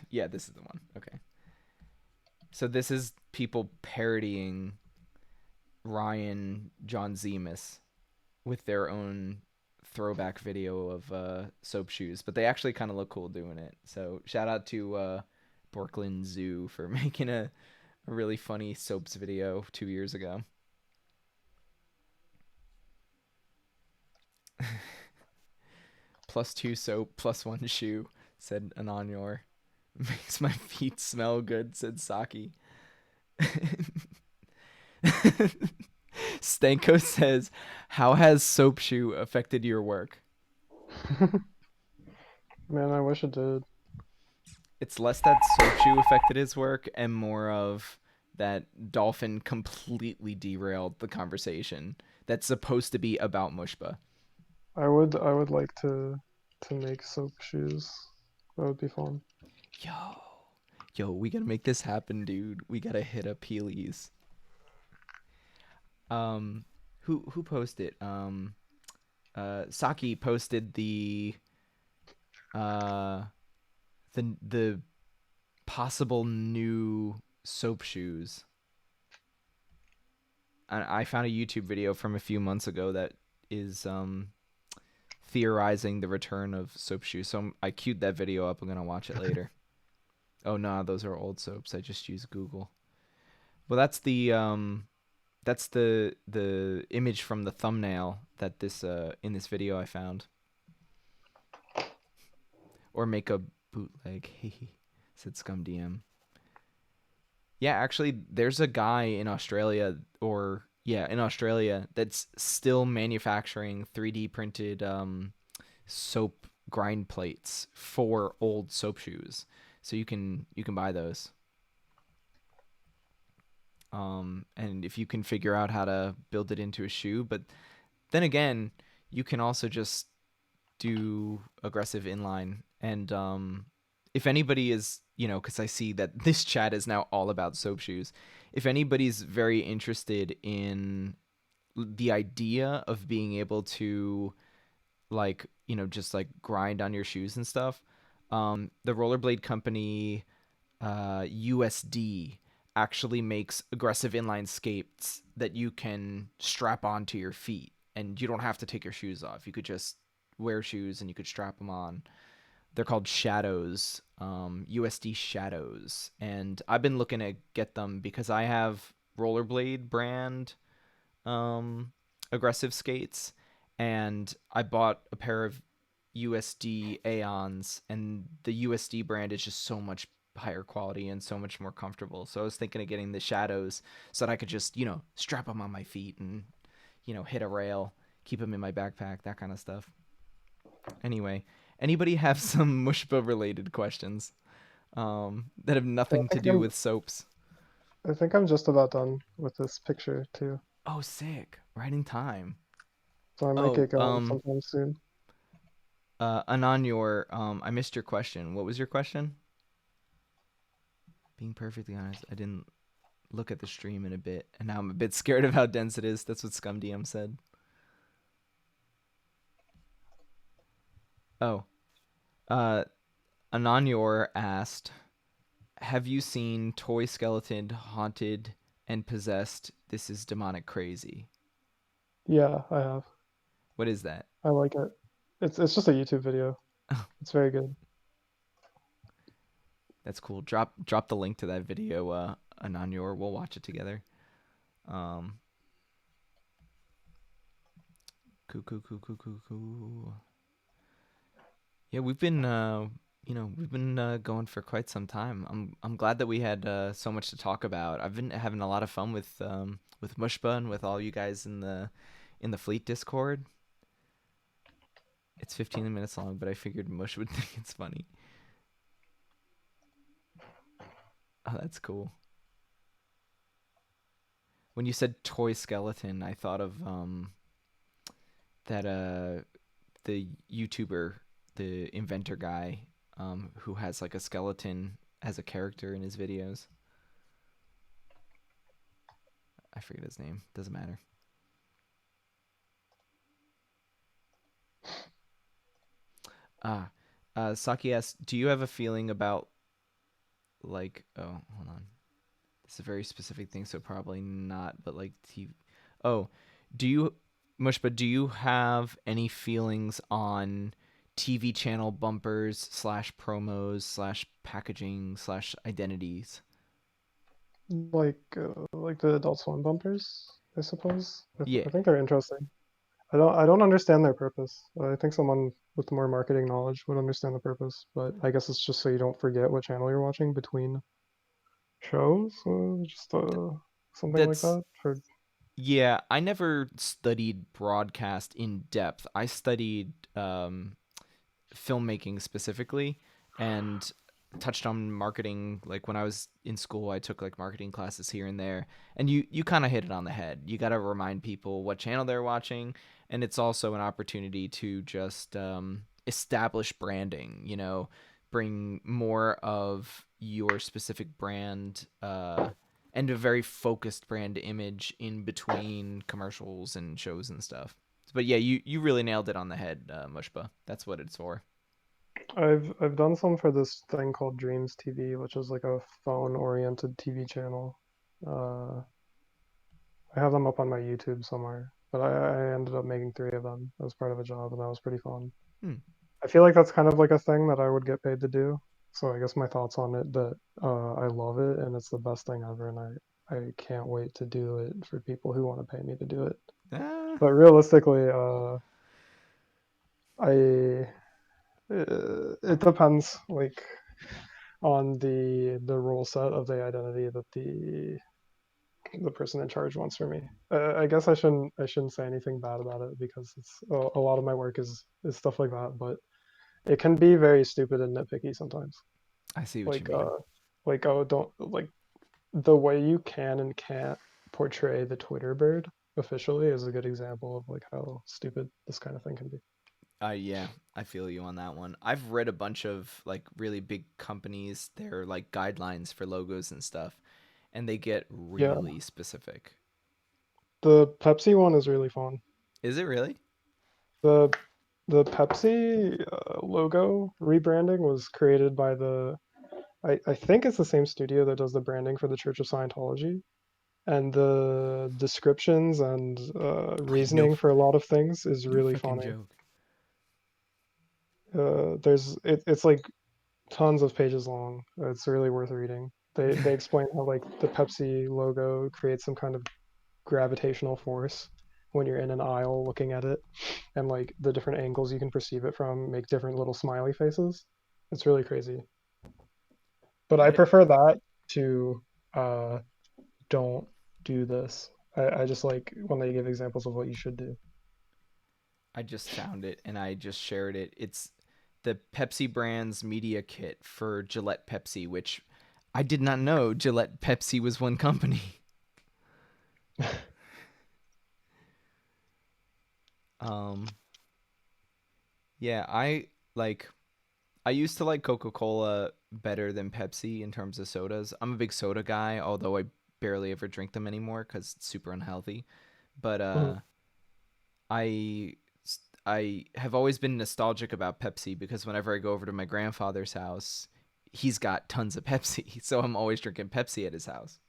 Yeah, this is the one. Okay. So this is people parodying Ryan John Zemus with their own throwback video of soap shoes, but they actually kind of look cool doing it. So shout out to Brooklyn Zoo for making a really funny soaps video 2 years ago. Plus two soap, plus one shoe, said Ananyor. Makes my feet smell good, said Saki. Stanko says, "How has soap shoe affected your work?" Man, I wish it did. It's less that soap shoe affected his work and more of that Dolphin completely derailed the conversation that's supposed to be about Mushba. I would like to make soap shoes. That would be fun. Yo, yo, we gotta make this happen, dude. We gotta hit up Heelys. Um, who posted? Saki posted uh the possible new soap shoes. I found a YouTube video from a few months ago that is theorizing the return of soap shoes. So I queued that video up. I'm gonna watch it later. Oh no, those are old soaps. I just used Google. Well, that's the image from the thumbnail that this in this video I found. Or make a bootleg. Said Scum DM. Yeah, actually, there's a guy in Australia, or yeah, in Australia, that's still manufacturing 3D printed soap grind plates for old soap shoes. So you can buy those. And if you can figure out how to build it into a shoe, but then again, you can also just do aggressive inline. And if anybody is, because I see that this chat is now all about soap shoes. If anybody's very interested in the idea of being able to, like, just like grind on your shoes and stuff, the rollerblade company USD actually makes aggressive inline skates that you can strap onto your feet, and you don't have to take your shoes off. You could just wear shoes and you could strap them on. They're called Shadows, USD Shadows, and I've been looking to get them because I have rollerblade brand aggressive skates, and I bought a pair of USD Aeons, and the USD brand is just so much higher quality and so much more comfortable. So I was thinking of getting the Shadows so that I could just, strap them on my feet and, hit a rail, keep them in my backpack, that kind of stuff. Anyway, anybody have some Mushba related questions that have I nothing to think do I'm with soaps? I think I'm just about done with this picture too. Oh, sick. Right in time. So I might Oh, get going sometime soon. Anonyor, I missed your question. What was your question? Being perfectly honest, I didn't look at the stream in a bit, and now I'm a bit scared of how dense it is. That's what ScumDM said. Oh, uh, Anonyor asked, "Have you seen Toy Skeleton haunted and possessed? This is demonic crazy." Yeah, I have. What is that? I like it. It's just a YouTube video. It's very good. That's cool. Drop the link to that video, Anonyor. We'll watch it together. Um, cool. Yeah, we've been going for quite some time. I'm glad that we had so much to talk about. I've been having a lot of fun with Mushba and with all you guys in the Fleet Discord. It's 15 minutes long, but I figured Mush would think it's funny. Oh, that's cool. When you said toy skeleton, I thought of that the YouTuber, the inventor guy, who has like a skeleton as a character in his videos. I forget his name. Doesn't matter. Ah, Saki asks, do you have a feeling about, like, oh, hold on. It's a very specific thing, so probably not, but like TV. Oh, do you, Mushba, do you have any feelings on TV channel bumpers slash promos slash packaging slash identities? Like the Adult Swim bumpers, I suppose. Yeah, I think they're interesting. I don't understand their purpose. I think someone with more marketing knowledge would understand the purpose, but I guess it's just so you don't forget what channel you're watching between shows, just something like that's that. For yeah. I never studied broadcast in depth. I studied filmmaking specifically, and touched on marketing. Like when I was in school, I took like marketing classes here and there, and you kind of hit it on the head. You got to remind people what channel they're watching, and it's also an opportunity to just establish branding, bring more of your specific brand and a very focused brand image in between commercials and shows and stuff. It's But yeah, you really nailed it on the head, Mushba. That's what it's for. I've done some for this thing called Dreams TV, which is like a phone-oriented TV channel. Uh, I have them up on my YouTube somewhere, but I ended up making three of them as part of a job, and that was pretty fun. Hmm. I feel like that's kind of like a thing that I would get paid to do. So I guess my thoughts on it that I love it and it's the best thing ever, and I can't wait to do it for people who want to pay me to do it. Ah, But realistically, I it depends like on the rule set of the identity that the person in charge wants for me. I guess I shouldn't say anything bad about it because it's a lot of my work is stuff like that, but it can be very stupid and nitpicky sometimes. I see what you Like mean. oh don't like the way you can and can't portray the Twitter bird officially is a good example of like how stupid this kind of thing can be. Yeah, I feel you on that one. I've read a bunch of like really big companies, their like guidelines for logos and stuff, and they get Yeah, really specific. the Pepsi one is really fun. Is it really? The the Pepsi logo rebranding was created by I think it's the same studio that does the branding for the Church of Scientology. And the descriptions and No, reasoning for a lot of things is no really fucking funny. joke. It's like tons of pages long. It's really worth reading. They explain how like the Pepsi logo creates some kind of gravitational force when you're in an aisle looking at it, and like the different angles you can perceive it from make different little smiley faces. It's really crazy. But I I prefer that to uh, don't do this. I just like when they give examples of what you should do. I just found it and I just shared it. It's the Pepsi brand's media kit for Gillette Pepsi, which I did not know Gillette Pepsi was one company. Um, yeah, like I used to like Coca-Cola better than Pepsi in terms of sodas. I'm a big soda guy, although I barely ever drink them anymore cuz it's super unhealthy. But Mhm. I I have always been nostalgic about Pepsi because whenever I go over to my grandfather's house, he's got tons of Pepsi, so I'm always drinking Pepsi at his house.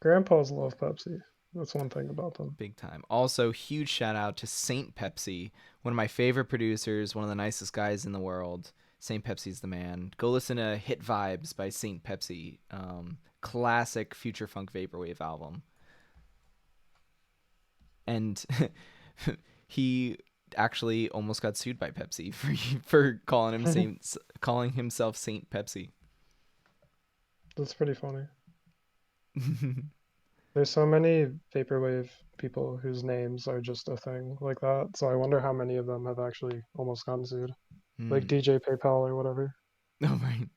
Grandpas love Pepsi. That's one thing about them. Big time. Also, huge shout out to Saint Pepsi, one of my favorite producers, one of the nicest guys in the world. Saint Pepsi's the man. Go listen to Hit Vibes by Saint Pepsi. Classic future funk vaporwave album. And he actually almost got sued by Pepsi for calling himself Saint Pepsi. That's pretty funny. There's so many vaporwave people whose names are just a thing like that. So I wonder how many of them have actually almost gotten sued. Like Hmm. DJ PayPal or whatever. Oh right.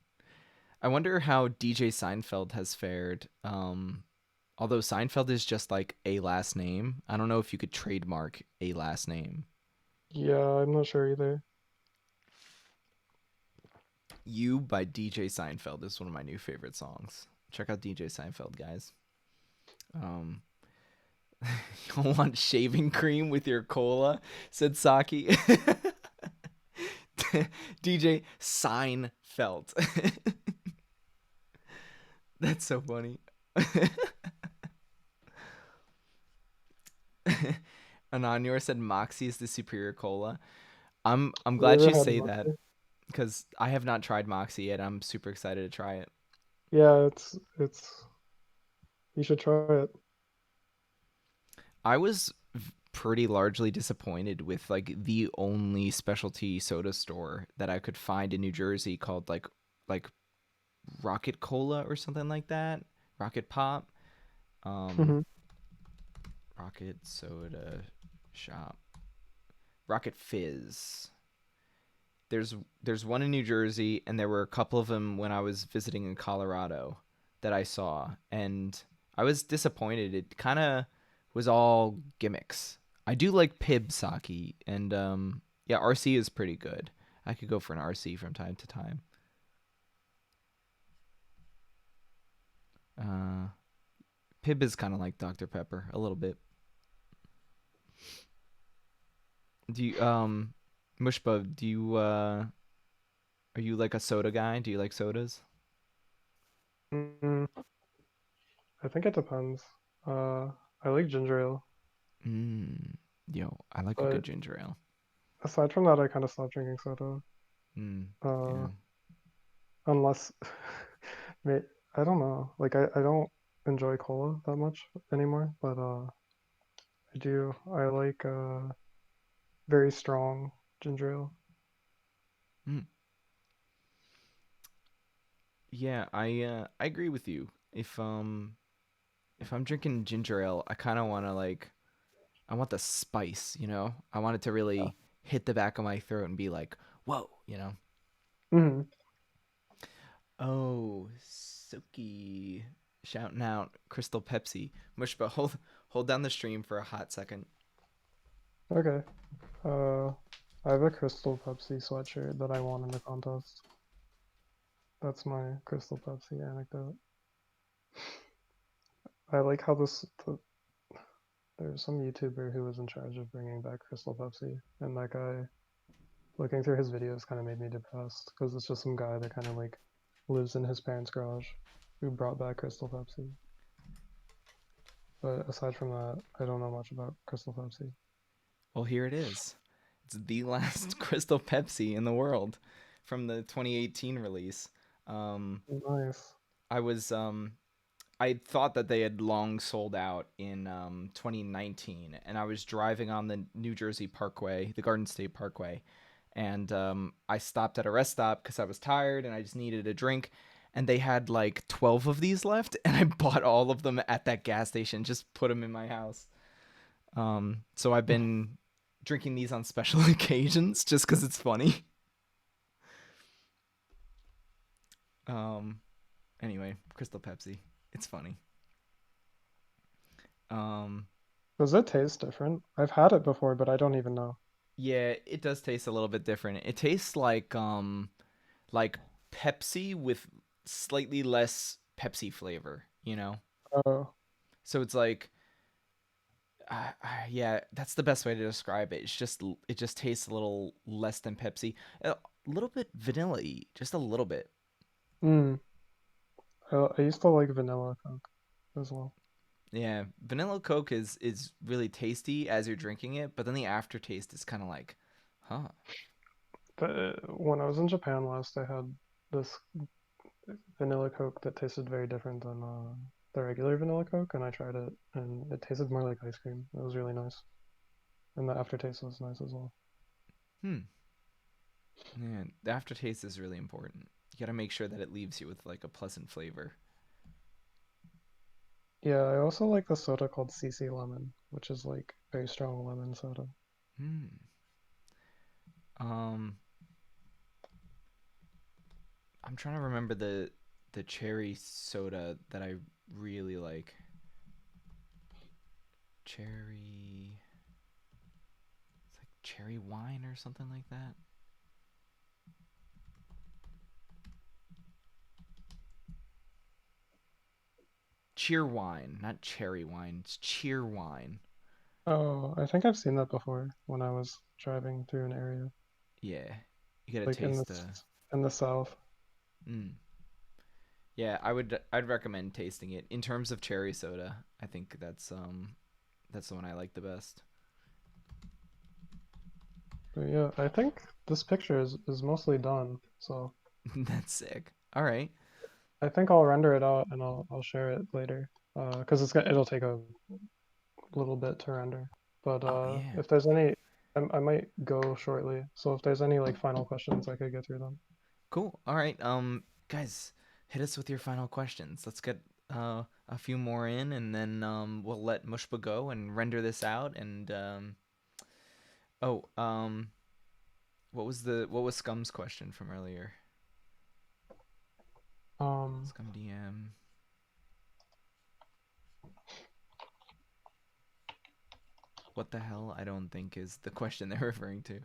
I wonder how DJ Seinfeld has fared. Although Seinfeld is just like a last name, I don't know if you could trademark a last name. Yeah, I'm not sure either. You by DJ Seinfeld is one of my new favorite songs. Check out DJ Seinfeld, guys. Um, you want shaving cream with your cola? Said Saki. DJ Seinfeld. That's so funny. Anonyor said Moxie is the superior cola. I'm Have you glad ever you had say that Moxie? because I have not tried Moxie yet. I'm super excited to try it. Yeah, it's you should try it. I was pretty largely disappointed with like the only specialty soda store that I could find in New Jersey called like Rocket Cola or something like that. Rocket Pop. Um Mhm. Rocket Soda Shop. Rocket Fizz. There's one in New Jersey, and there were a couple of them when I was visiting in Colorado that I saw, and I was disappointed. It kind of was all gimmicks. I do like Pib Saki, and yeah, RC is pretty good. I could go for an RC from time to time. Uh, Pib is kind of like Dr Pepper a little bit. Do you Mushba, do you are you like a soda guy? Do you like sodas? Mm, I think it depends. Uh, I like ginger ale, Mm. Yo, I like a good but ginger ale. aside from that, I kind of stopped drinking soda. Mm. Uh, Yeah. unless, may I don't know. Like I don't enjoy cola that much anymore, but I do. I like very strong ginger ale. Mm. Yeah, I agree with you. If I'm drinking ginger ale, I kind of want to like I want the spice, you know? I want it to Yeah. really hit the back of my throat and be like, "Whoa," you know? Hmm. Oh, Suki shouting out Crystal Pepsi. Mushba, hold down the stream for a hot second. Okay. Uh, I have a Crystal Pepsi sweatshirt that I won in the contest. That's my Crystal Pepsi anecdote. I like how there's some YouTuber who was in charge of bringing back Crystal Pepsi, and that guy, looking through his videos, kind of made me depressed because it's just some guy that kind of like lives in his parents' garage who brought back Crystal Pepsi. But aside from that, I don't know much about Crystal Pepsi. Well, here it is. It's the last Crystal Pepsi in the world from the 2018 release. Um, Nice. I was I thought that they had long sold out in 2019, and I was driving on the New Jersey Parkway, the Garden State Parkway, and I stopped at a rest stop because I was tired and I just needed a drink. And they had like 12 of these left, and I bought all of them at that gas station, just put them in my house. So I've been drinking these on special occasions just because it's funny. Um, anyway, Crystal Pepsi, it's funny. Um, Does it taste different? I've had it before, but I don't even know. yeah, it does taste a little bit different. It tastes like Pepsi with slightly less Pepsi flavor, you know? Oh, So it's like yeah, that's the best way to describe it. It just tastes a little less than Pepsi. A little bit vanilla-y, just a little bit. mm. I used to like vanilla Coke as well. Yeah, vanilla Coke is really tasty as you're drinking it, but then the aftertaste is kind of like, huh. But when I was in Japan last, I had this vanilla Coke that tasted very different than the regular vanilla Coke, and I tried it, and it tasted more like ice cream. It was really nice, and the aftertaste was nice as well. Hmm. Yeah, the aftertaste is really important. You got to make sure that it leaves you with like a pleasant flavor. Yeah, I also like the soda called CC Lemon, which is like very strong lemon soda. Hmm. Um, I'm trying to remember the cherry soda that I really like. Cherry, it's like cherry wine or something like that. Cheer wine, not cherry wine. It's cheer wine. Oh, I think I've seen that before when I was driving through an area, Yeah, you gotta like taste the. in the south. Mm. Yeah, I'd recommend tasting it. In terms of cherry soda, I think that's the one I like the best. But yeah, I think this picture is mostly done, so That's sick. All right. I think I'll render it out and I'll share it later. Because it'll take a little bit to render. But Oh yeah. if there's any, I might go shortly. So if there's any like final questions, I could get through them. Cool. All right. Guys, hit us with your final questions. Let's get a few more in, and then we'll let Mushba go and render this out. And oh, what was Scum's question from earlier? Um, Scum DM. What the hell? I don't think is the question they're referring to.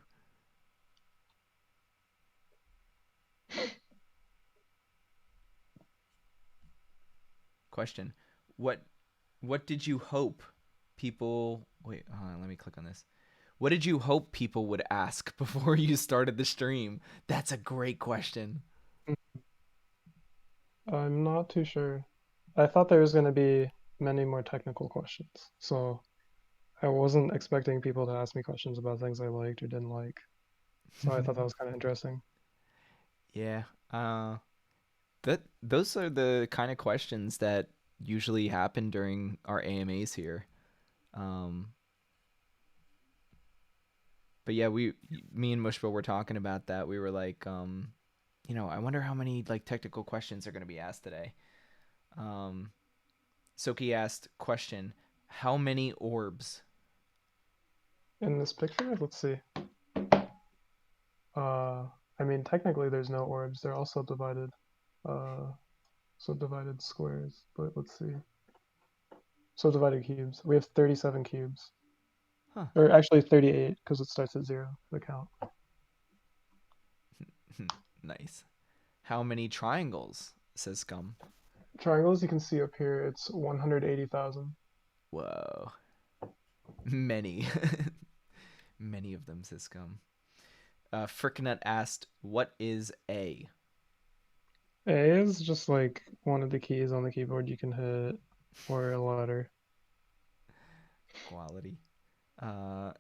Question. What what did you hope people wait, hold on, let me click on this. What did you hope people would ask before you started the stream? That's a great question. I'm not too sure. I thought there was going to be many more technical questions, so I wasn't expecting people to ask me questions about things I liked or didn't like. So I thought that was kind of interesting. Yeah. Uh that those are the kind of questions that usually happen during our AMAs here. Um but yeah, me and Mushba were talking about that. We were like, I wonder how many like technical questions are going to be asked today. Um, Soki asked question, how many orbs? In this picture, let's see. Uh, I mean, technically there's no orbs. They're all uh, subdivided squares. But let's see. Subdivided cubes. We have 37 cubes, Huh. or actually 38 because it starts at zero. The count. Nice. How many triangles? Says Scum. Triangles you can see up here. It's 180,000. Whoa. Many. Many of them, says Scum. Frickanut asked, what is A? A is just like one of the keys on the keyboard you can hit, or a letter. Quality. Uh,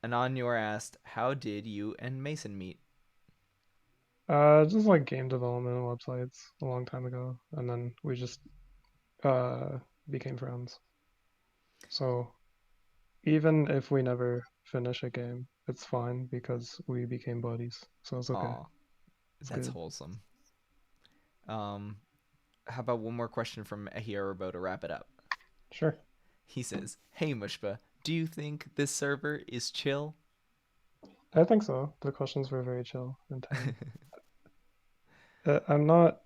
Anonyor asked, how did you and Mason meet? Just like game development websites a long time ago, and then we just uh became friends. So even if we never finish a game, it's fine because we became buddies. So it's okay. Aw, It's that's good. wholesome. Um, how about one more question from Ehiarabo to wrap it up? Sure. He says, hey Mushba, do you think this server is chill? I think so. The questions were very chill and tame. I'm not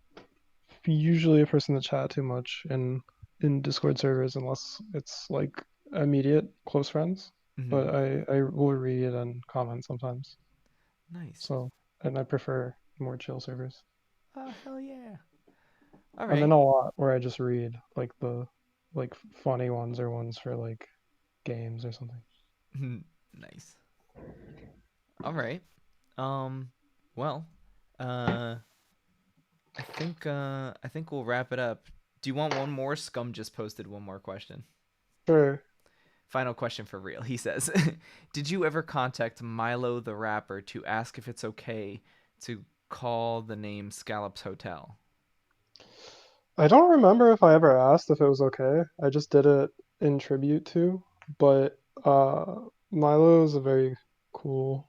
usually a person to chat too much in Discord servers unless it's like immediate close friends. Mm-hmm. But I will read and comment sometimes. Nice. So and I prefer more chill servers. Oh, hell yeah. All I'm in right. a lot where I just read like the like funny ones or ones for like games or something. Nice. All right. Um, well, uh, I think we'll wrap it up. Do you want one more? Scum just posted one more question. Sure. Final question for real. He says, "Did you ever contact Milo the rapper to ask if it's okay to call the name Scallops Hotel?" I don't remember if I ever asked if it was okay. I just did it in tribute to, but Milo is a very cool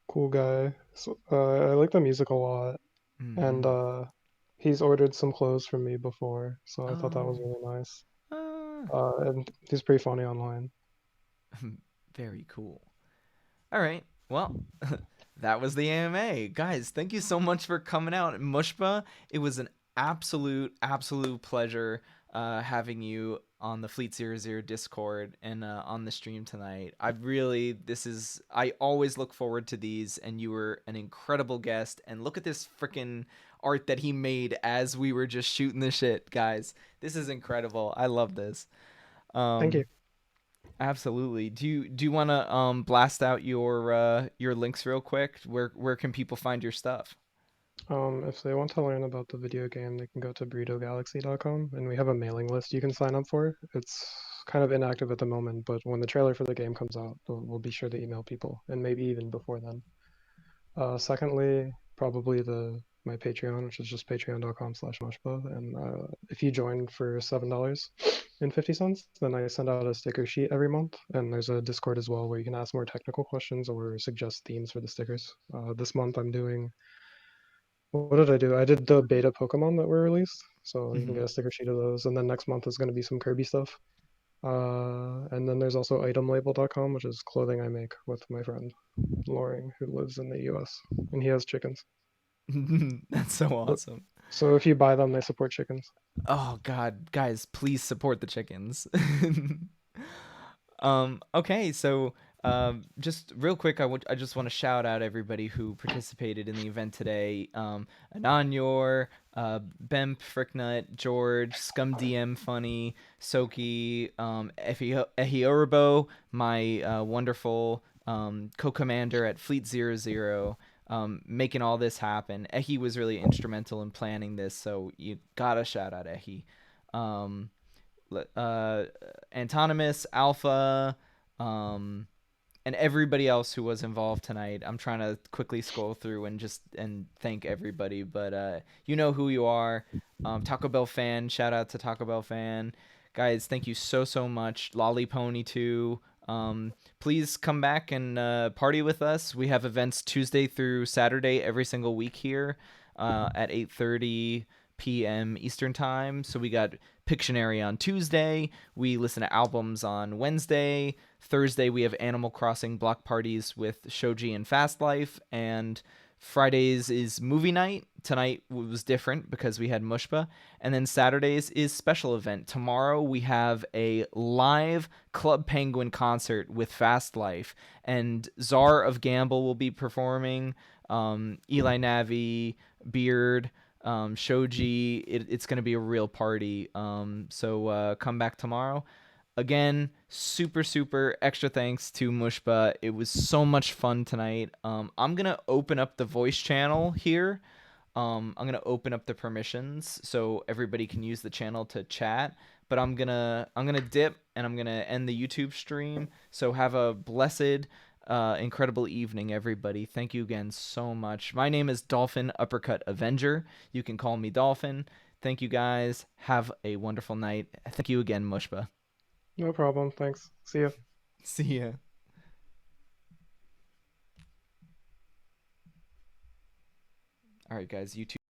cool guy. So, I like the music a lot, and Mm-hmm. he's ordered some clothes from me before, so I thought that was Oh, really nice. uh, And he's pretty funny online. very cool. All right. Well, that was the AMA. Guys, thank you so much for coming out. Mushba, it was an absolute pleasure having you on the Fleet Zero Zero Discord and on the stream tonight. I always look forward to these, and you were an incredible guest. And look at this freaking art that he made as we were just shooting the shit, guys. This is incredible. I love this. Thank you. Um, Absolutely. Do you want to blast out your links real quick? Where can people find your stuff? If they want to learn about the video game, they can go to burritogalaxy.com, and we have a mailing list you can sign up for. It's kind of inactive at the moment, but when the trailer for the game comes out, we'll be sure to email people, and maybe even before then. Secondly, probably the my Patreon, which is just patreon.com/mushba, and if you join for $7.50, then I send out a sticker sheet every month, and there's a Discord as well where you can ask more technical questions or suggest themes for the stickers. This month I'm doing what did I do? I did the beta Pokemon that were released, so you can Hmm. get a sticker sheet of those. And then next month is going to be some Kirby stuff. And then there's also itemlabel.com, which is clothing I make with my friend Loring, who lives in the US, and he has chickens. That's so So, awesome. so if you buy them, they support chickens. Oh God, guys, please support the chickens. Okay, so Just real quick, I just want to shout out everybody who participated in the event today. Ananyor, Bemp, Fricknut, George, Scum DM Funny, Soki, Ehiorobo, my wonderful co-commander at Fleet 00, making all this happen. Ehi was really instrumental in planning this, so you gotta shout out Ehi. Um, uh, Antonimus, Alpha, um, and everybody else who was involved tonight. I'm trying to quickly scroll through and just and thank everybody, but you know who you are. Taco Bell fan, shout out to Taco Bell fan, guys. Thank you so much. Lolly Pony too. Please come back and party with us. We have events Tuesday through Saturday every single week here at 8:30 p.m. Eastern time. So we got Pictionary on Tuesday. We listen to albums on Wednesday. Thursday we have Animal Crossing block parties with Shoji and Fast Life, and Fridays is movie night. Tonight was different because we had Mushba, and then Saturdays is special event. Tomorrow we have a live Club Penguin concert with Fast Life, and Czar of Gamble will be performing. Eli Navi, Beard, Shoji. It's going to be a real party. So come back tomorrow. Again, super extra thanks to Mushba. It was so much fun tonight. I'm gonna open up the voice channel here. I'm gonna open up the permissions so everybody can use the channel to chat. But I'm gonna dip and I'm gonna end the YouTube stream. So have a blessed, incredible evening, everybody. Thank you again so much. My name is Dolphin Uppercut Avenger. You can call me Dolphin. Thank you guys. Have a wonderful night. Thank you again, Mushba. No problem. Thanks. See ya. See ya. All right, guys. YouTube.